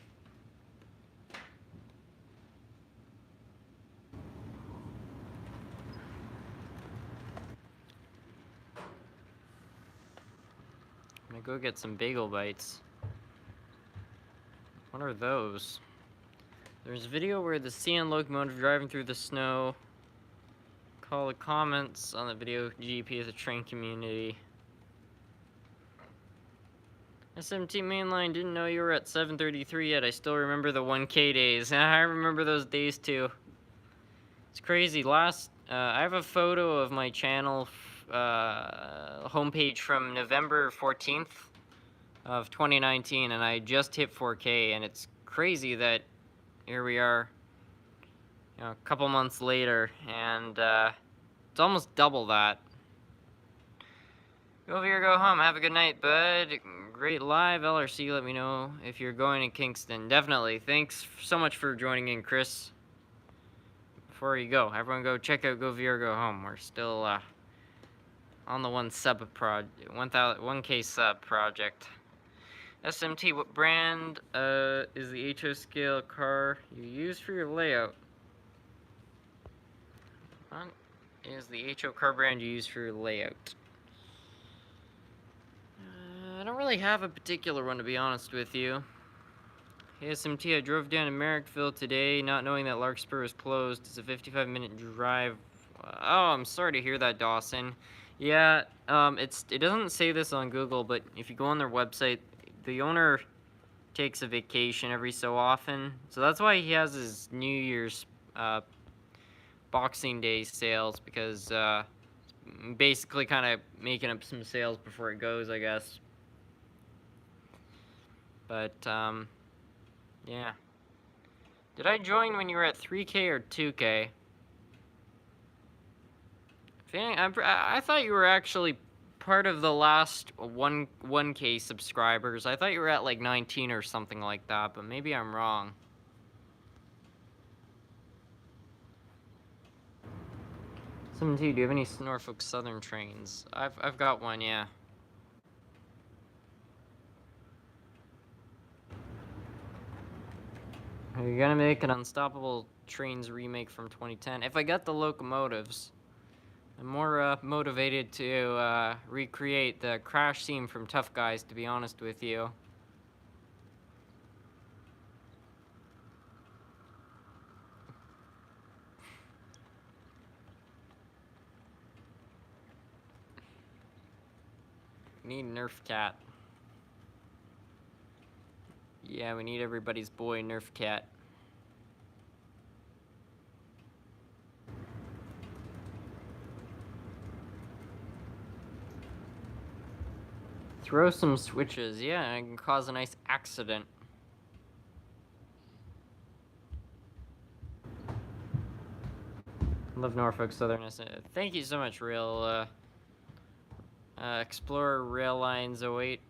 I'm gonna go get some bagel bites. What are those? There's a video where the Fe Locomotive driving through the snow. Call the comments on the video GP of the train community. SMT mainline, didn't know you were at 7:33 yet. I still remember the 1K days. I remember those days too. It's crazy. I have a photo of my channel homepage from November 14th of 2019, and I just hit 4K, and it's crazy that here we are, you know, a couple months later, and it's almost double that. Go over here, go home. Have a good night, bud. Great live LRC. Let me know if you're going to Kingston. Definitely. Thanks so much for joining in, Chris. Before you go, everyone go check out Go VR, Go Home. We're still on the 1K sub project. SMT, what brand is the HO scale car you use for your layout? What is the HO car brand you use for your layout? I don't really have a particular one, to be honest with you. Hey SMT, I drove down to Merrickville today, not knowing that Larkspur was closed. It's a 55-minute drive. Oh, I'm sorry to hear that, Dawson. Yeah, it doesn't say this on Google, but if you go on their website, the owner takes a vacation every so often. So that's why he has his New Year's Boxing Day sales, because basically kind of making up some sales before it goes, I guess. But, yeah. Did I join when you were at 3K or 2K? I thought you were actually part of the last 1K subscribers. I thought you were at like 19 or something like that, but maybe I'm wrong. Do you have any Norfolk Southern trains? I've got one, yeah. Are you gonna make an Unstoppable Trains remake from 2010? If I got the locomotives, I'm more motivated to recreate the crash scene from Tough Guys, to be honest with you. We need Nerf Cat. Yeah, we need everybody's boy, Nerf Cat. Throw some switches, yeah, it can cause a nice accident. Love Norfolk Southern. Thank you so much, Rail Explorer Rail Lines 08.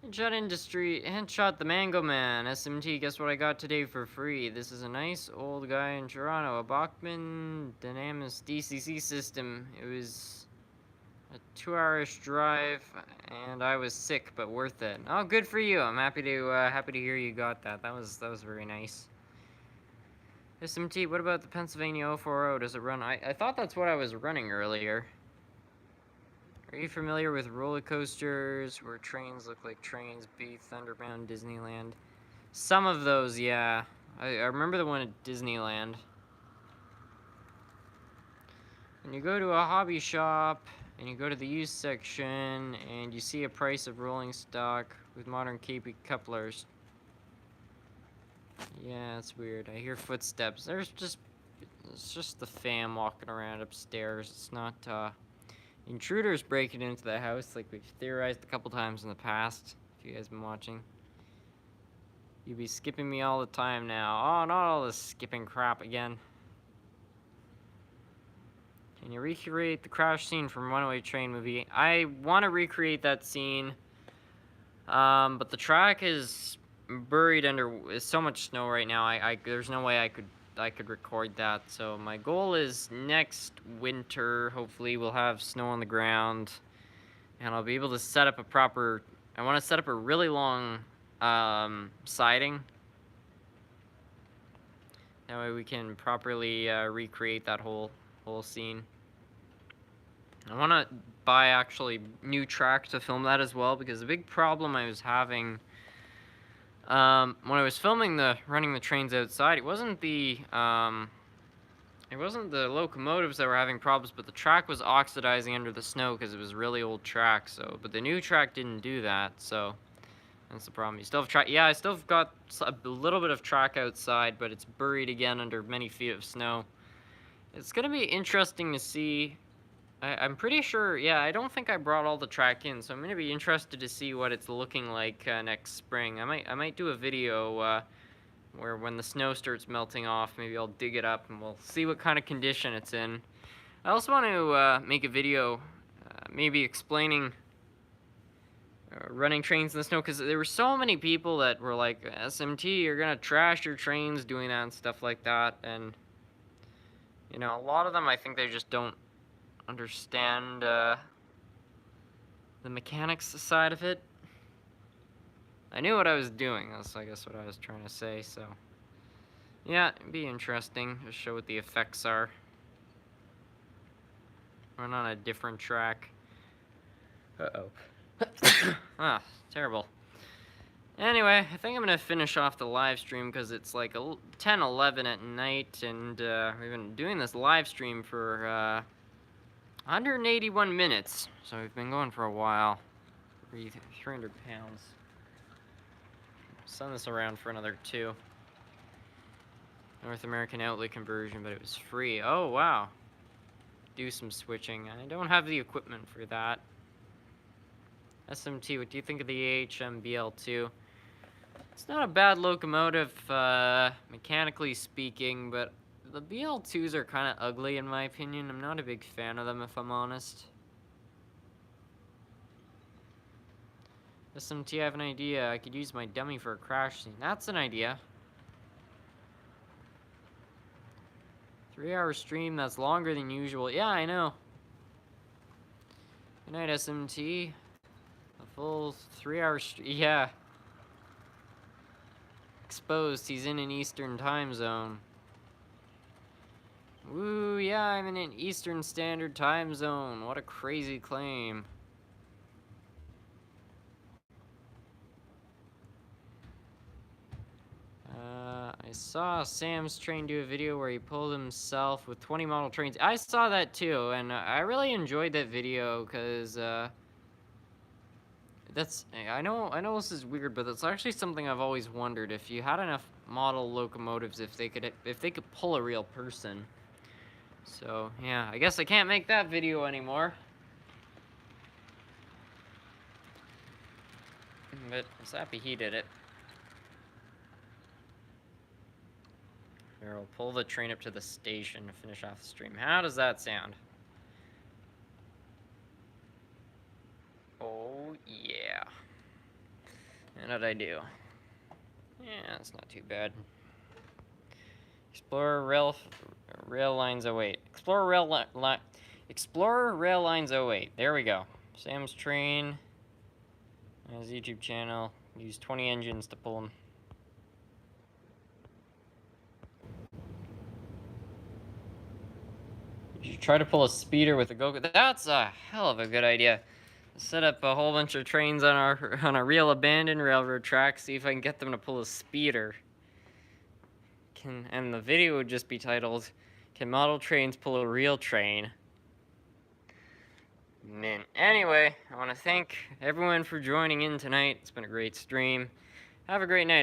Headshot Industry, Headshot the Mango Man, SMT, guess what I got today for free? This is a nice old guy in Toronto, a Bachmann Dynamis DCC system. It was a 2-hour-ish drive, and I was sick, but worth it. Oh, good for you. I'm happy to hear you got that. That was very nice. SMT, what about the Pennsylvania 040? Does it run? I thought that's what I was running earlier. Are you familiar with roller coasters where trains look like trains? Be Thunderbound, Disneyland. Some of those, yeah. I remember the one at Disneyland. When you go to a hobby shop and you go to the used section and you see a price of rolling stock with modern KP couplers. Yeah, it's weird. I hear footsteps. It's just the fam walking around upstairs. It's not intruders breaking into the house like we've theorized a couple times in the past, if you guys been watching. You'd be skipping me all the time now. Oh, not all this skipping crap again. Can you recreate the crash scene from Runaway Train movie? I want to recreate that scene, but the track is buried under so much snow right now. There's no way I could I could record that. So my goal is next winter, hopefully we'll have snow on the ground, and I'll be able to set up a proper, I want to set up a really long siding. That way we can properly recreate that whole scene. I want to buy actually new track to film that as well, because the big problem I was having when I was filming running the trains outside, it wasn't the locomotives that were having problems, but the track was oxidizing under the snow because it was really old track. So, but the new track didn't do that, so that's the problem. You still have track. Yeah, I still have got a little bit of track outside, but it's buried again under many feet of snow. It's gonna be interesting to see. I'm pretty sure, yeah, I don't think I brought all the track in, so I'm going to be interested to see what it's looking like next spring. I might do a video where when the snow starts melting off, maybe I'll dig it up and we'll see what kind of condition it's in. I also want to make a video maybe explaining running trains in the snow, because there were so many people that were like, SMT, you're going to trash your trains doing that and stuff like that, and, you know, a lot of them, I think they just don't understand the mechanics side of it. I knew what I was doing. That's, I guess, what I was trying to say. So, yeah, it'd be interesting to show what the effects are. Run on a different track. Uh-oh. Ah, terrible. Anyway, I think I'm going to finish off the live stream because it's like 10, 11 at night, and we've been doing this live stream for 181 minutes, so we've been going for a while. 300 pounds. Send this around for another 2. North American outlet conversion, but it was free. Oh, wow. Do some switching. I don't have the equipment for that. SMT, what do you think of the AHM BL2? It's not a bad locomotive, mechanically speaking, but the BL2s are kind of ugly in my opinion. I'm not a big fan of them, if I'm honest. SMT, I have an idea. I could use my dummy for a crash scene. That's an idea. 3-hour stream, that's longer than usual. Yeah, I know. Good night, SMT. A full 3-hour stream. Yeah. Exposed, he's in an Eastern time zone. Woo, yeah, I'm in an Eastern Standard Time Zone. What a crazy claim. I saw Sam's Train do a video where he pulled himself with 20 model trains. I saw that too, and I really enjoyed that video because I know this is weird, but that's actually something I've always wondered. If you had enough model locomotives, if they could pull a real person. So, yeah, I guess I can't make that video anymore. But I'm happy he did it. Here, we'll pull the train up to the station to finish off the stream. How does that sound? Oh, yeah. And what did I do? Yeah, it's not too bad. Explorer rail lines 08. Explorer rail lines 08. There we go. Sam's Train. His YouTube channel. Use 20 engines to pull them. You should try to pull a speeder with a go-kart. That's a hell of a good idea. Set up a whole bunch of trains on a real abandoned railroad track. See if I can get them to pull a speeder. And the video would just be titled, "Can model trains pull a real train?" Mint. Anyway, I want to thank everyone for joining in tonight. It's been a great stream. Have a great night.